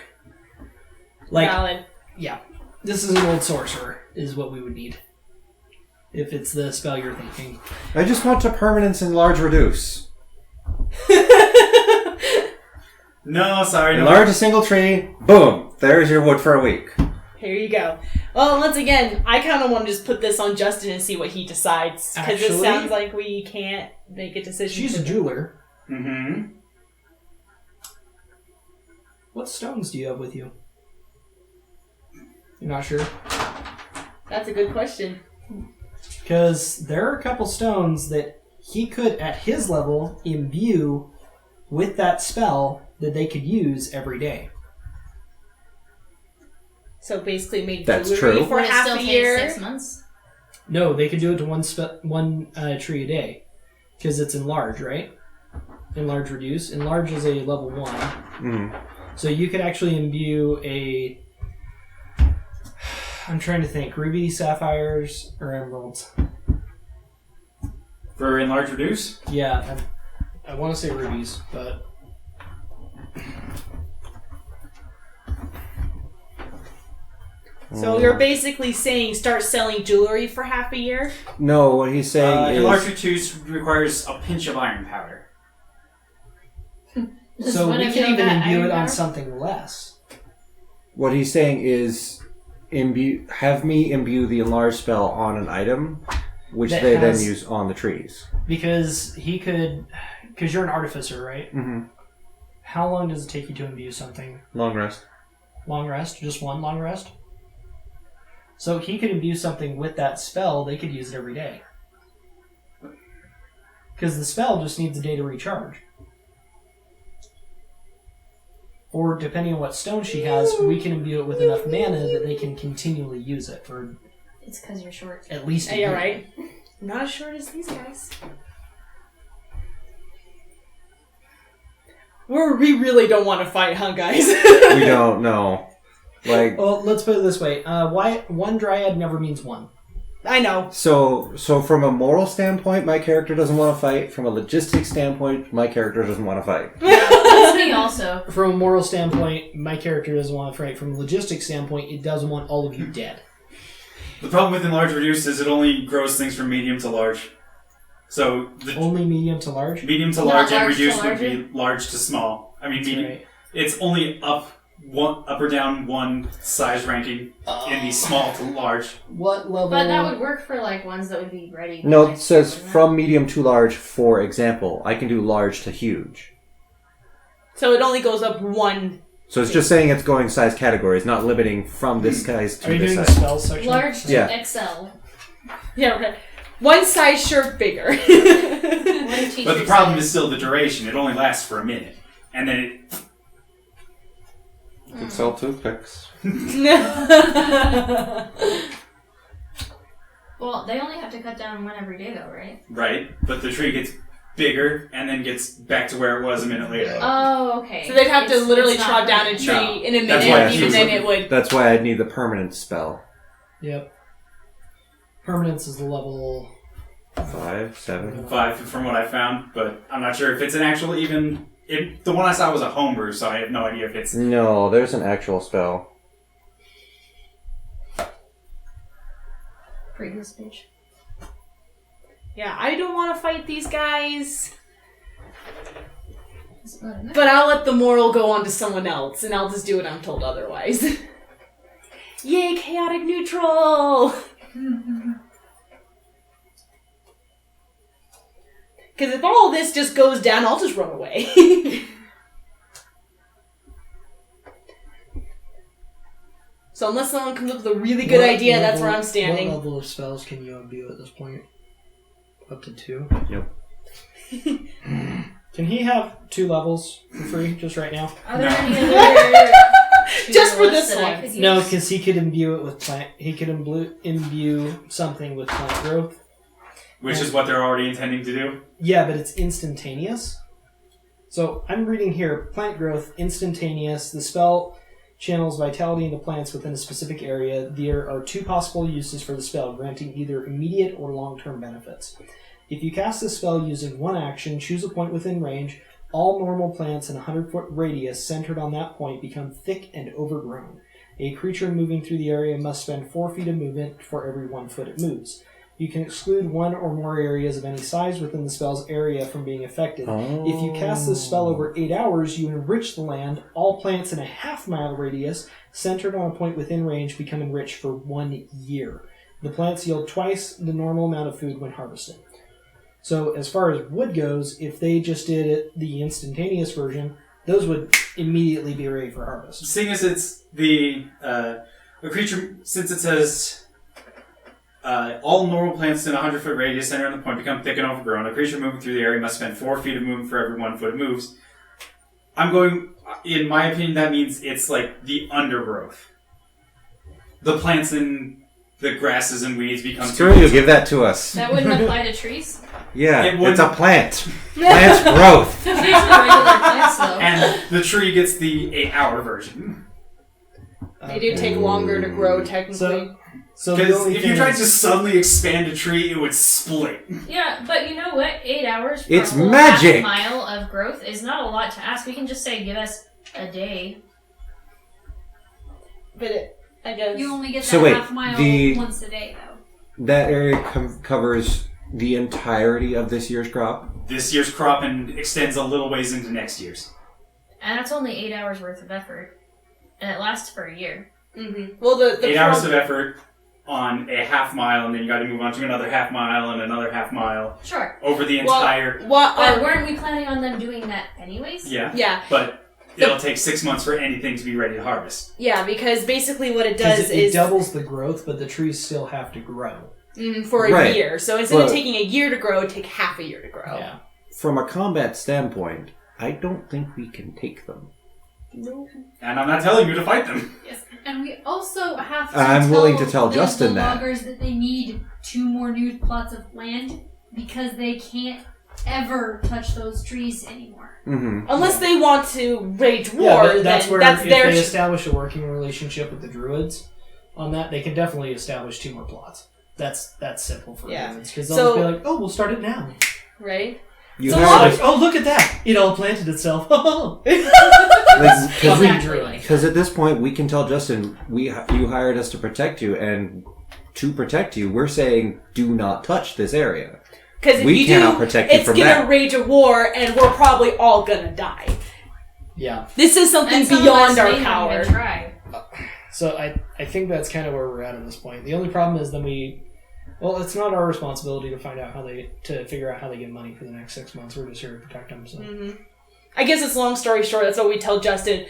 Like, Valid. yeah, this is an old sorcerer is what we would need. If it's the spell you're thinking. I just want to permanence and large reduce. No, sorry. No. Enlarge a single tree, boom, there's your wood for a week. Here you go. Well, once again, I kind of want to just put this on Justin and see what he decides. Because it Actually- sounds like we can't make a decision. She's a jeweler. Mm-hmm. What stones do you have with you? You're not sure? That's a good question. Because there are a couple stones that he could, at his level, imbue with that spell that they could use every day. So basically make That's jewelry true. for Would it half still a take year. 6 months? No, they could do it to one tree a day. Because it's enlarge, right? Enlarge, reduce. Enlarge is a level 1. Mm. So you could actually imbue a... I'm trying to think. Ruby, sapphires, or emeralds. For enlarge reduce? Yeah, I want to say rubies, but... So you're basically saying start selling jewelry for half a year? No, what he's saying Enlarge is... reduce requires a pinch of iron powder. Does So one we of can you even got imbue iron it on power? something less. What he's saying is... have me imbue the enlarge spell on an item, which That they has- then use on the trees. Because he could... Because you're an artificer, right? Mm-hmm. How long does it take you to imbue something? Long rest. Long rest? Just one long rest? So he could imbue something with that spell, they could use it every day. Because the spell just needs a day to recharge. Or depending on what stone she has, we can imbue it with enough mana that they can continually use it for It's because you're short. at least a Yeah, year. right. Not as short as these guys. We really don't want to fight, huh, guys? We don't know. Like, Well, let's put it this way. One dryad never means one. I know. So from a moral standpoint, my character doesn't want to fight. From a logistics standpoint, my character doesn't want to fight. That's me also. From a moral standpoint, my character doesn't want to fight. From a logistics standpoint, it doesn't want all of you dead. The problem with enlarge reduce is it only grows things from medium to large. So Only medium to large? medium to Not large and large to reduce would larger? be large to small. I mean, That's medium. right. It's only up or down one size ranking in the small to large. What level? But that would work for like ones that would be ready. No, for it says wouldn't it? from medium to large, for example. I can do large to huge. So it only goes up one. So it's just saying it's going size categories, not limiting from this size Are to you this doing the size. spells section? Large to Yeah. XL. Yeah, right. One size shirt bigger. One But t-shirt the problem size. is still the duration. It only lasts for a minute. And then it... You can sell toothpicks. Well, they only have to cut down one every day, though, right? Right? But the tree gets bigger and then gets back to where it was a minute later. Oh, okay. So they'd have to It's- literally it's chop not down a permanent. tree No. in a That's minute, why and even it's then usually- it would. That's why I'd need the permanent spell. Yep. Permanence is the level... 5, 7. 5 from what I found, but I'm not sure if it's an actual even... the one I saw was a homebrew, so I have no idea if it's... No, there's an actual spell. Previous page. Yeah, I don't want to fight these guys, Is it not in there? but I'll let the moral go on to someone else, and I'll just do what I'm told otherwise. Yay, chaotic neutral! Because if all this just goes down, I'll just run away. So unless someone comes up with a really good What idea, that's level- where I'm standing. What level of spells can you imbue at this point? Up to 2? Yep. Can he have 2 levels for free just right now? Are there No. any other Just for lists this that I one. could No, use? because he could imbue it with plant. He could imbue something with plant growth. Which is what they're already intending to do. Yeah, but it's instantaneous. So I'm reading here: plant growth, instantaneous. The spell channels vitality into plants within a specific area. There are 2 possible uses for the spell, granting either immediate or long-term benefits. If you cast this spell using one action, choose a point within range. All normal plants in a 100-foot radius centered on that point become thick and overgrown. A creature moving through the area must spend 4 feet of movement for every 1 foot it moves. You can exclude 1 or more areas of any size within the spell's area from being affected. If you cast this spell over 8 hours, you enrich the land. All plants in a half-mile radius centered on a point within range become enriched for 1 year. The plants yield twice the normal amount of food when harvested. So as far as wood goes, if they just did it the instantaneous version, those would immediately be ready for harvest. Seeing as it's a creature, since it says all normal plants in a 100-foot radius centered on the point become thick and overgrown, a creature moving through the area must spend 4 feet of movement for every 1 foot it moves. I'm going, in my opinion, that means it's like the undergrowth. The plants and the grasses and weeds become Screw you, give that to us. That wouldn't apply to trees? Yeah, It it's a wouldn't- plant. Plant's growth. Trees are regular plants, though. And the tree gets the 8-hour version. They do take longer to grow, technically. So the Because only if you thing tried is- to suddenly expand a tree, it would split. Yeah, but you know what? 8 hours for It's a whole magic. half mile of growth is not a lot to ask. We can just say, give us a day. But I guess... You only get that So wait, half mile the- once a day, though. That area covers the entirety of this year's crop. This year's crop and extends a little ways into next year's. And that's only 8 hours worth of effort. And it lasts for a year. Mm-hmm. Well, the 8 hours of effort on a half mile, and then you got to move on to another half mile and another half mile Sure. over the entire. What But are... weren't we planning on them doing that anyways? Yeah, Yeah, but it'll take 6 months for anything to be ready to harvest. yeah, because basically what it 'cause does it is... doubles the growth, but the trees still have to grow. for a Right. year. So instead of But- taking a year to grow, it'd take half a year to grow. Yeah. From a combat standpoint, I don't think we can take them. And I'm not telling you to fight them. Yes, and we also have to I'm willing to tell the Justin that. loggers that they need 2 more new plots of land because they can't ever touch those trees anymore. Mm-hmm. Unless they want to wage war, Yeah, but that's then where that's if their... they establish a working relationship with the druids on that, they can definitely establish 2 more plots. That's simple for Yeah. humans because they'll So- just be like, "Oh, we'll start it now." Right? You So hired Like, "Oh, look at that! It all planted itself." Exactly. because at this point we can tell Justin you hired us to protect you, and to protect you, we're saying do not touch this area. Because if We you cannot do, protect you it's from gonna that. rage a war, and we're probably all gonna die. Yeah. This is something And some of beyond us our may not power. even try. So I think that's kind of where we're at this point. The only problem is then well, it's not our responsibility to find out to figure out how they get money for the next 6 months. We're just here to protect them. So. I guess it's long story short. That's what we tell Justin.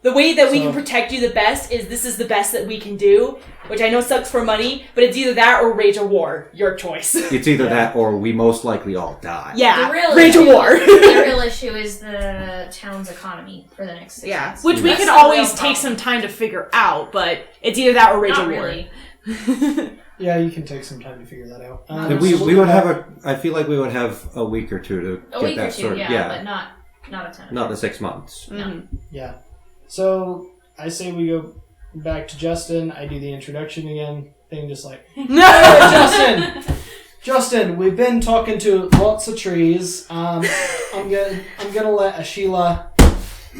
The way that we So- can protect you the best is this is the best that we can do, which I know sucks for money, but it's either that or rage a war. Your choice. It's either that or we most likely all die. Yeah, The real rage a issue- war. The real issue is the town's economy for the next 6 Yeah, months. which we That's can the always real take some problem. time to figure out, but it's either that or rage Not a war. really. Yeah, you can take some time to figure that out. And we would have I feel like we would have a week or two to A get week that or two, sorted. yeah, but not a ton. Not the 6 months. Mhm. Yeah. So I say we go back to Justin. I do the introduction again. Thing just like, hey, Justin, we've been talking to lots of trees. I'm gonna let Ashila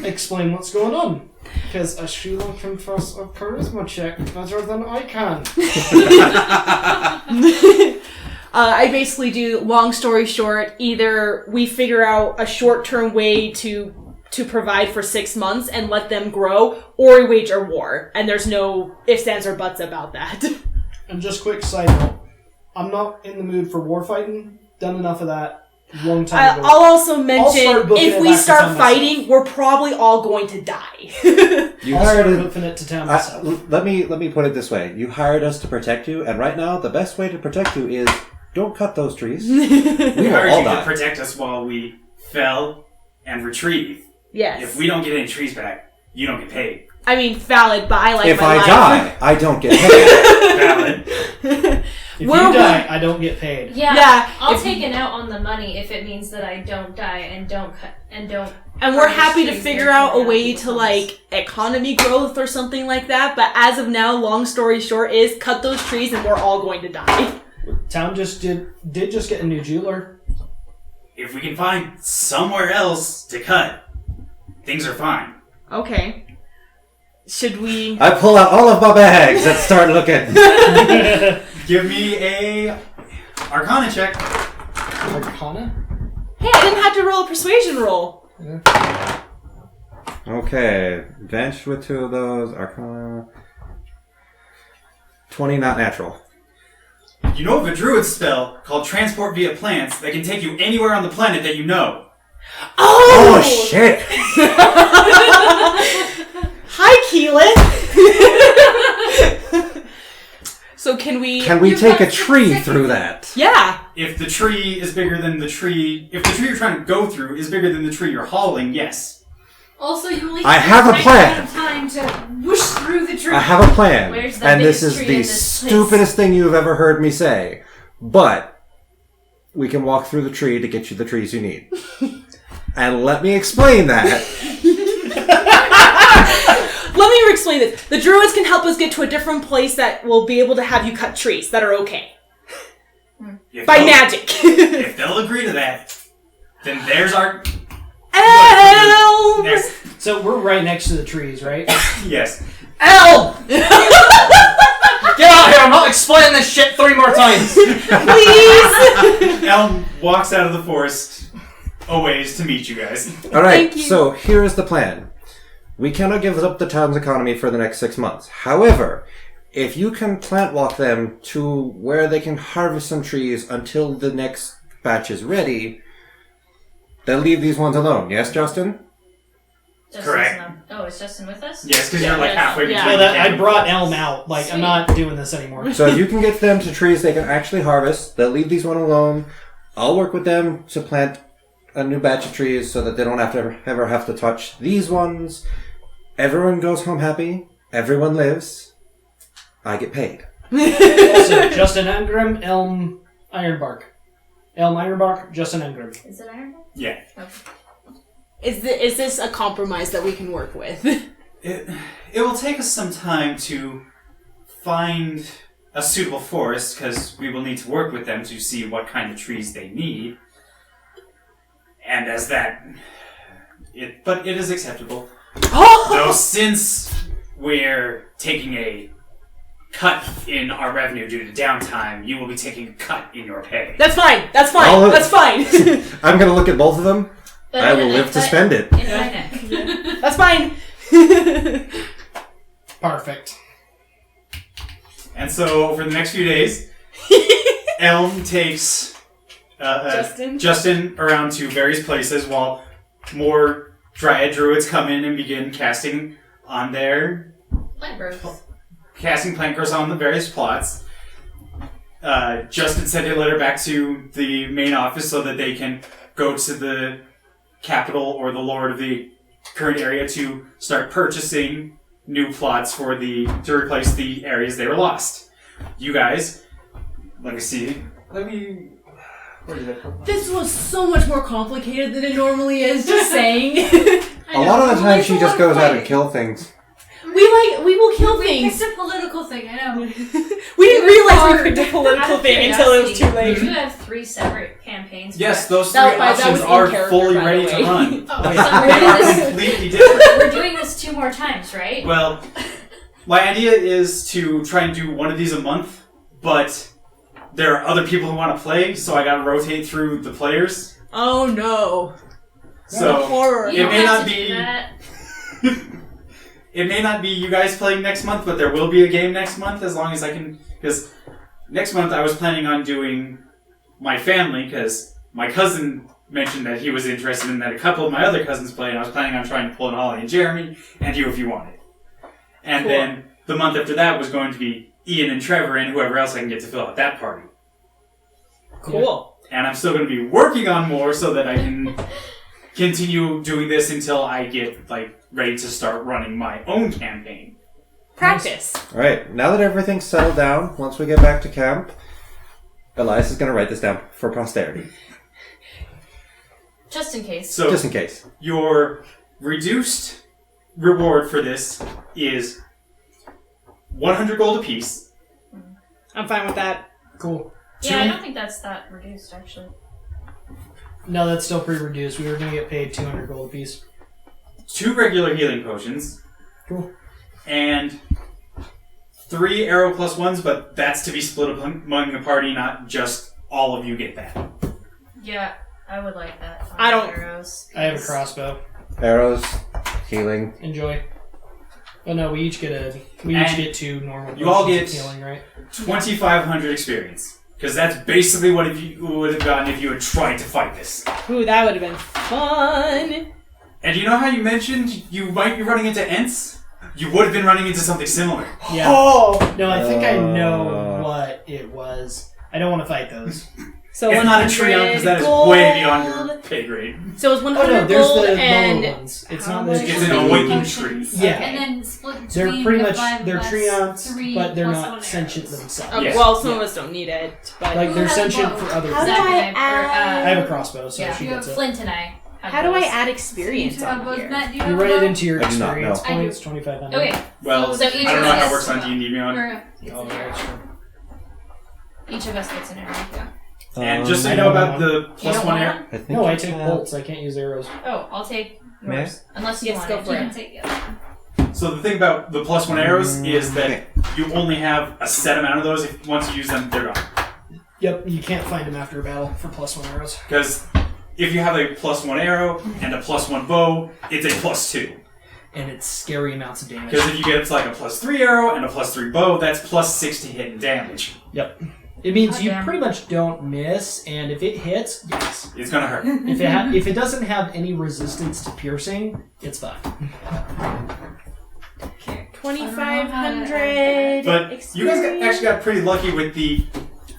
explain what's going on. Because Ashila can pass a charisma check better than I can. I basically do, long story short, either we figure out a short-term way to provide for 6 months and let them grow, or we wage a war. And there's no ifs, ands, or buts about that. And just quick side note, I'm not in the mood for war fighting. Done enough of that long time ago. I'll also start mention, booking if it we back to start town fighting, myself. we're probably all going to die. You I'll hired start us. moving it to town myself. Let me put it this way: you hired us to protect you, and right now the best way to protect you is don't cut those trees. We We will hired all you to die. protect us while we fell and retrieve. Yes. If we don't get any trees back, you don't get paid. I mean, valid, but I like If my I life. die, I don't get paid. Valid. If We're- you die, I don't get paid. Yeah, Yeah, I'll if- take an out on the money if it means that I don't die and don't cut and don't. And we're harvest happy to trees figure there out a for way people to, comes. like, economy growth or something like that. But as of now, long story short is cut those trees and we're all going to die. Town just did just get a new jeweler. If we can find somewhere else to cut, things are fine. Okay. Should we... I pull out all of my bags and start looking. Give me a Arcana check. Arcana? Hey, I didn't have to roll a persuasion roll. Okay, advantage with 2 of those. Arcana. 20, not natural. You know of a druid spell called Transport via Plants that can take you anywhere on the planet that you know. Oh shit! Hi, Keelan! So can we... Can we You've take got a tree 6 through that? Yeah! If the tree is bigger than the tree... If the tree you're trying to go through is bigger than the tree you're hauling, yes. Also, you only I have a right plan. amount of time to whoosh through the tree. I have a plan, Where's the and this biggest is tree the in this place? stupidest thing you've ever heard me say. But we can walk through the tree to get you the trees you need. And let me explain that. Let me explain this. The druids can help us get to a different place that will be able to have you cut trees that are okay. If By they'll- magic. If they'll agree to that, then there's our... Elm! Next. So we're right next to the trees, right? Yes. Elm! Get out here! I'm not explaining this shit 3 more times! Please! Elm walks out of the forest a ways to meet you guys. Alright, Thank you. so here's the plan. We cannot give up the town's economy for the next 6 months. However, if you can plant walk them to where they can harvest some trees until the next batch is ready, they'll leave these ones alone. Yes, Justin? Justin's Correct. not- Oh, is Justin with us? Yes, because you're like halfway Yeah. between No, the that I camp brought and Elm out. Like, I'm Sweet. not doing this anymore. So if you can get them to trees they can actually harvest, they'll leave these one alone. I'll work with them to plant a new batch of trees so that they don't have to ever have to touch these ones. Everyone goes home happy. Everyone lives. I get paid. Also, Justin Engram, Elm Ironbark. Elm Ironbark, Justin Engram. Is it Iron Man? Yeah. Okay. Is this a compromise that we can work with? It will take us some time to find a suitable forest, because we will need to work with them to see what kind of trees they need. And as that... But it is acceptable. Though since we're taking a cut in our revenue due to downtime, you will be taking a cut in your pay. That's fine. That's fine. All of- That's fine. I'm going to look at both of them. But I then will live to cut spend it. in my neck. That's fine. Perfect. And so, over the next few days, Elm takes Justin around to various places while more Dryad Druids come in and begin casting on their... casting plant growths on the various plots. Justin sent a letter back to the main office so that they can go to the capital or the lord of the current area to start purchasing new plots to replace the areas they were lost. You guys, where did I put This was so much more complicated than it normally is, just saying. A lot of the time she just goes out and kills things. We will kill We things. picked a political thing, I know. We didn't realize we picked a political thing until it was too late. You have 3 separate campaigns. Yes, those 3 That options was in are character, fully by the ready way. to run. Oh, They so are completely different. we're doing this 2 more times, right? Well, my idea is to try and do one of these a month, but there are other people who want to play, so I gotta rotate through the players. Oh no. So Horror. You it don't may have not to do be that. it may not be you guys playing next month, but there will be a game next month as long as I can. Because next month I was planning on doing my family, because my cousin mentioned that he was interested in that a couple of my other cousins play, and I was planning on trying to pull in Holly and Jeremy and you if you wanted. And Cool. then the month after that was going to be Ian and Trevor and whoever else I can get to fill out that party. Cool. And I'm still going to be working on more so that I can continue doing this until I get ready to start running my own campaign. Practice. Alright, now that everything's settled down, once we get back to camp, Elias is going to write this down for posterity. Just in case. So Just in case. your reduced reward for this is 100 gold apiece. I'm fine with that. Cool. Yeah, I don't think that's that reduced, actually. No, that's still pre-reduced. We were going to get paid 200 gold apiece. 2 regular healing potions. Cool. And 3 arrow plus 1s, but that's to be split among the party, not just all of you get that. Yeah, I would like that. I don't- Arrows. I have a crossbow. Arrows, healing. Enjoy. Oh no, we each get 2 normal You all potions get- of healing, right? 2,500 experience. Because that's basically what you would have gotten if you had tried to fight this. Ooh, that would have been fun. And you know how you mentioned you might be running into Ents? You would have been running into something similar. Yeah. Oh. No, I think I know what it was. I don't want to fight those. So It's not a 100 Treon because that is gold. way beyond your pay grade. So it's Oh 100 no, there's gold the and lower ones. It's how not much the. It's an awakened tree. Yeah. And then split They're between pretty the much 5 they're plus treants, 3 but they're plus not 1 sentient arrows. themselves. Okay, Yes. well, some of us don't need it, but Like Who they're has a sentient bow? for other How do things. Zach I and I, I have a crossbow, so yeah, she you gets have it. Flint and I. Have how do I those. add experience You have on both, here? Matt, do you You have write a it bow? into your I do not experience know. I do. points, 2,500. Okay, Well, So each I don't know of how us- it works on D&D Beyond. Or- Oh, that's true. each of us gets an arrow. Yeah. And just so you I know don't about know. the You plus don't 1 want arrow. one? I think No, I you take have- bolts. I can't use arrows. Oh, I'll take May I? yours. Unless you Yes, want go it. for You it. can take the other one. So the thing about the plus 1 arrows is that Okay. you only have a set amount of those. If once you use them, they're gone. Yep, you can't find them after a battle for +1 arrows. Because if you have a plus 1 arrow and a plus 1 bow, it's a plus 2. And it's scary amounts of damage. Because if you get like a plus 3 arrow and a plus 3 bow, that's plus 6 to hit and damage. Yep. It means Oh, you damn. pretty much don't miss, and if it hits, yes. It's gonna hurt. If it doesn't have any resistance to piercing, it's fine. 2,500 But you guys actually got pretty lucky with the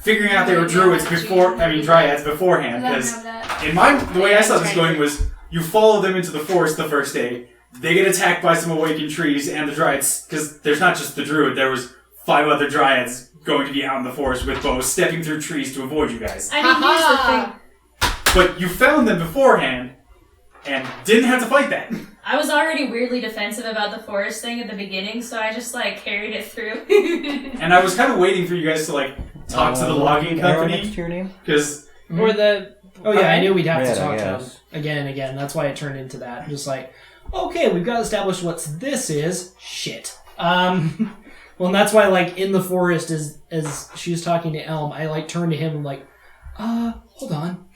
figuring out they were druids dryads beforehand. Does Because that have that? in the way I saw this going was you follow them into the forest the first day. They get attacked by some awakened trees and the dryads, because there's not just the druid. There was 5 other dryads going to be out in the forest with bows, stepping through trees to avoid you guys. I mean, here's the thing. But you found them beforehand and didn't have to fight that. I was already weirdly defensive about the forest thing at the beginning, so I just like carried it through. And I was kind of waiting for you guys to like talk to the logging arrow next company to your name? because Or the. Oh yeah, I knew we'd have Yeah, to talk to them yes. again and again. That's why it turned into that. Just like, okay, we've got to establish what this is. Shit. Well, and that's why, like, in the forest, as she was talking to Elm, I like turned to him and like, hold on.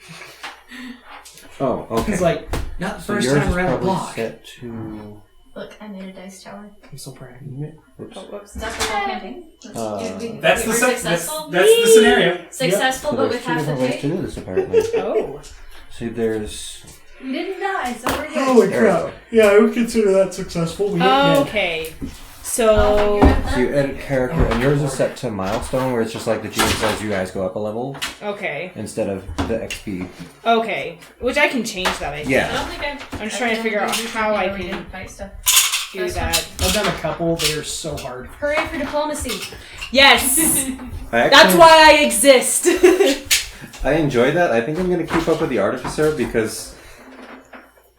Oh, okay. It's like not the So first yours time is around the probably block. set to... Look, I made a dice tower. I'm so proud of you. Oops. Oh, whoops. That's for while camping. that's we the were that's successful. the scenario. Successful, So but there's with two half the different ways to pay. do this, apparently. Oh. See, there's... We didn't die, so we're good. Holy crap! Yeah, I would consider that successful. We Okay. So. So you edit character, and yours is set to milestone, where it's just like the GM says you guys go up a level, Okay. instead of the XP. Okay. Which I can change that, I think. I Yeah. don't think I'm just trying to figure out how I we can didn't fight stuff. do that. I've done a couple. They are so hard. Hooray for diplomacy! Yes! I That's actually- why I exist! I enjoyed that. I think I'm going to keep up with the Artificer, because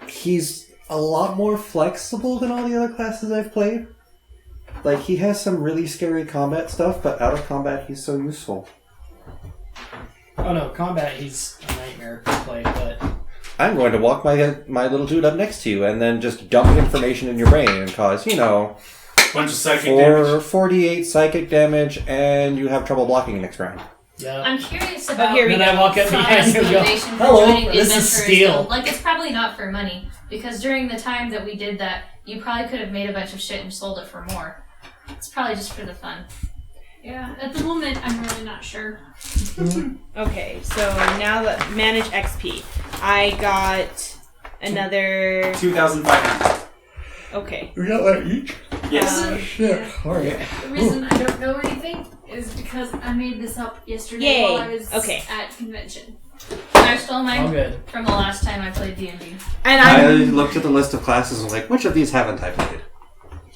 he's a lot more flexible than all the other classes I've played. Like, he has some really scary combat stuff, but out of combat, he's so useful. Oh no, combat. He's a nightmare to play, but I'm going to walk my little dude up next to you and then just dump information in your brain and cause, Bunch of psychic damage. 48 psychic damage, and you have trouble blocking next round. yeah. I'm curious about here we then I walk up behind Simon's you and go, motivation for "Hello, joining the this is Adventurers steel." Guild. Like, it's probably not for money, because during the time that we did that, you probably could have made a bunch of shit and sold it for more. It's probably just for the fun. Yeah, at the moment, I'm really not sure. Okay, so now that manage XP. I got another. 2,500. Okay. We got that each? Yes. Shit. Alright. The reason I don't know anything is because I made this up yesterday Yay. while I was Okay. at convention. I stole All mine good. from the last time I played D&D. And I I'm. looked at the list of classes and was like, which of these haven't I played?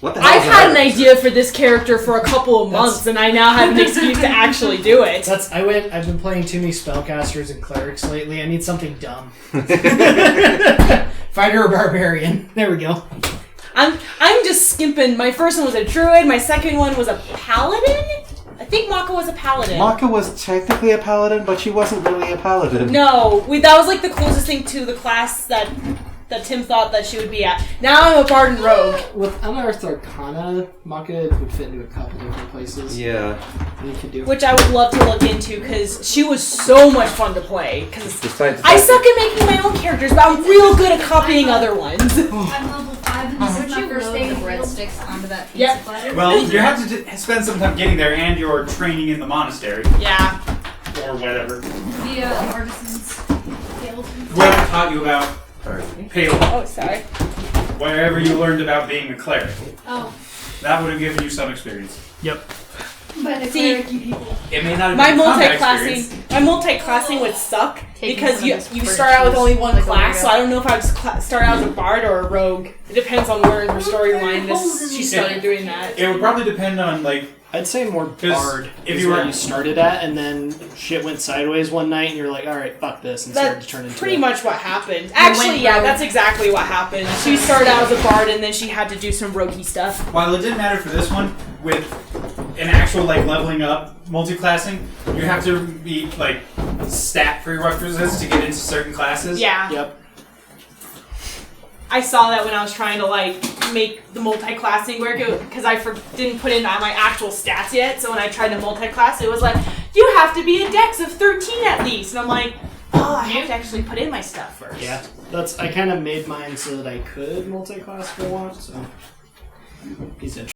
What the hell I've is had an Artificer? idea for this character for a couple of months, and I now have an excuse to actually do it. I've been playing too many spellcasters and clerics lately. I need something dumb. Fighter or barbarian. There we go. I'm just skimping. My first one was a druid. My second one was a paladin. I think Maka was a paladin. Maka was technically a paladin, but she wasn't really a paladin. No, that was like the closest thing to the class that Tim thought that she would be at. Now I'm a bard and rogue. With Unearthed Arcana, Maka would fit into a couple different places. Yeah. You could do. Which I would love to look into because she was so much fun to play. Because Besides I suck at making my own characters, but I'm real good at copying other ones. I'm level 5 and this is my first day the in the guild. breadsticks onto that pizza Yep. platter? Well, you have to spend some time getting there, and you're training in the monastery Yeah. or whatever. The Artisans Guild. Where I taught you about Pale, Oh, sorry. wherever you learned about being a cleric. Oh, That would have given you some experience. by the See, cleric people. It may not have My been combat experience. multi-classing would suck Taking because some you of this you for start out with cheese, only one like a class, weirdo. so I don't know if I would start out as a bard or a rogue. It depends on where in her storyline she started doing that. It would probably depend on like I'd say more 'Cause bard if is you where were- you started at, and then shit went sideways one night, and you're like, all right, fuck this, and started to That's turn into pretty a- much what happened. Actually, yeah, that's exactly what happened. She started out as a bard, and then she had to do some roguey stuff. while it didn't matter for this one, with an actual like leveling up multi-classing, you have to be like stat prerequisites to get into certain classes. Yeah. Yep. I saw that when I was trying to like make the multi-classing work because I didn't put in my actual stats yet. So when I tried to multi-class, it was like you have to be a dex of 13 at least, and I'm like, oh, I have to actually put in my stuff first. Yeah, I kind of made mine so that I could multi-class for once. So he's interesting.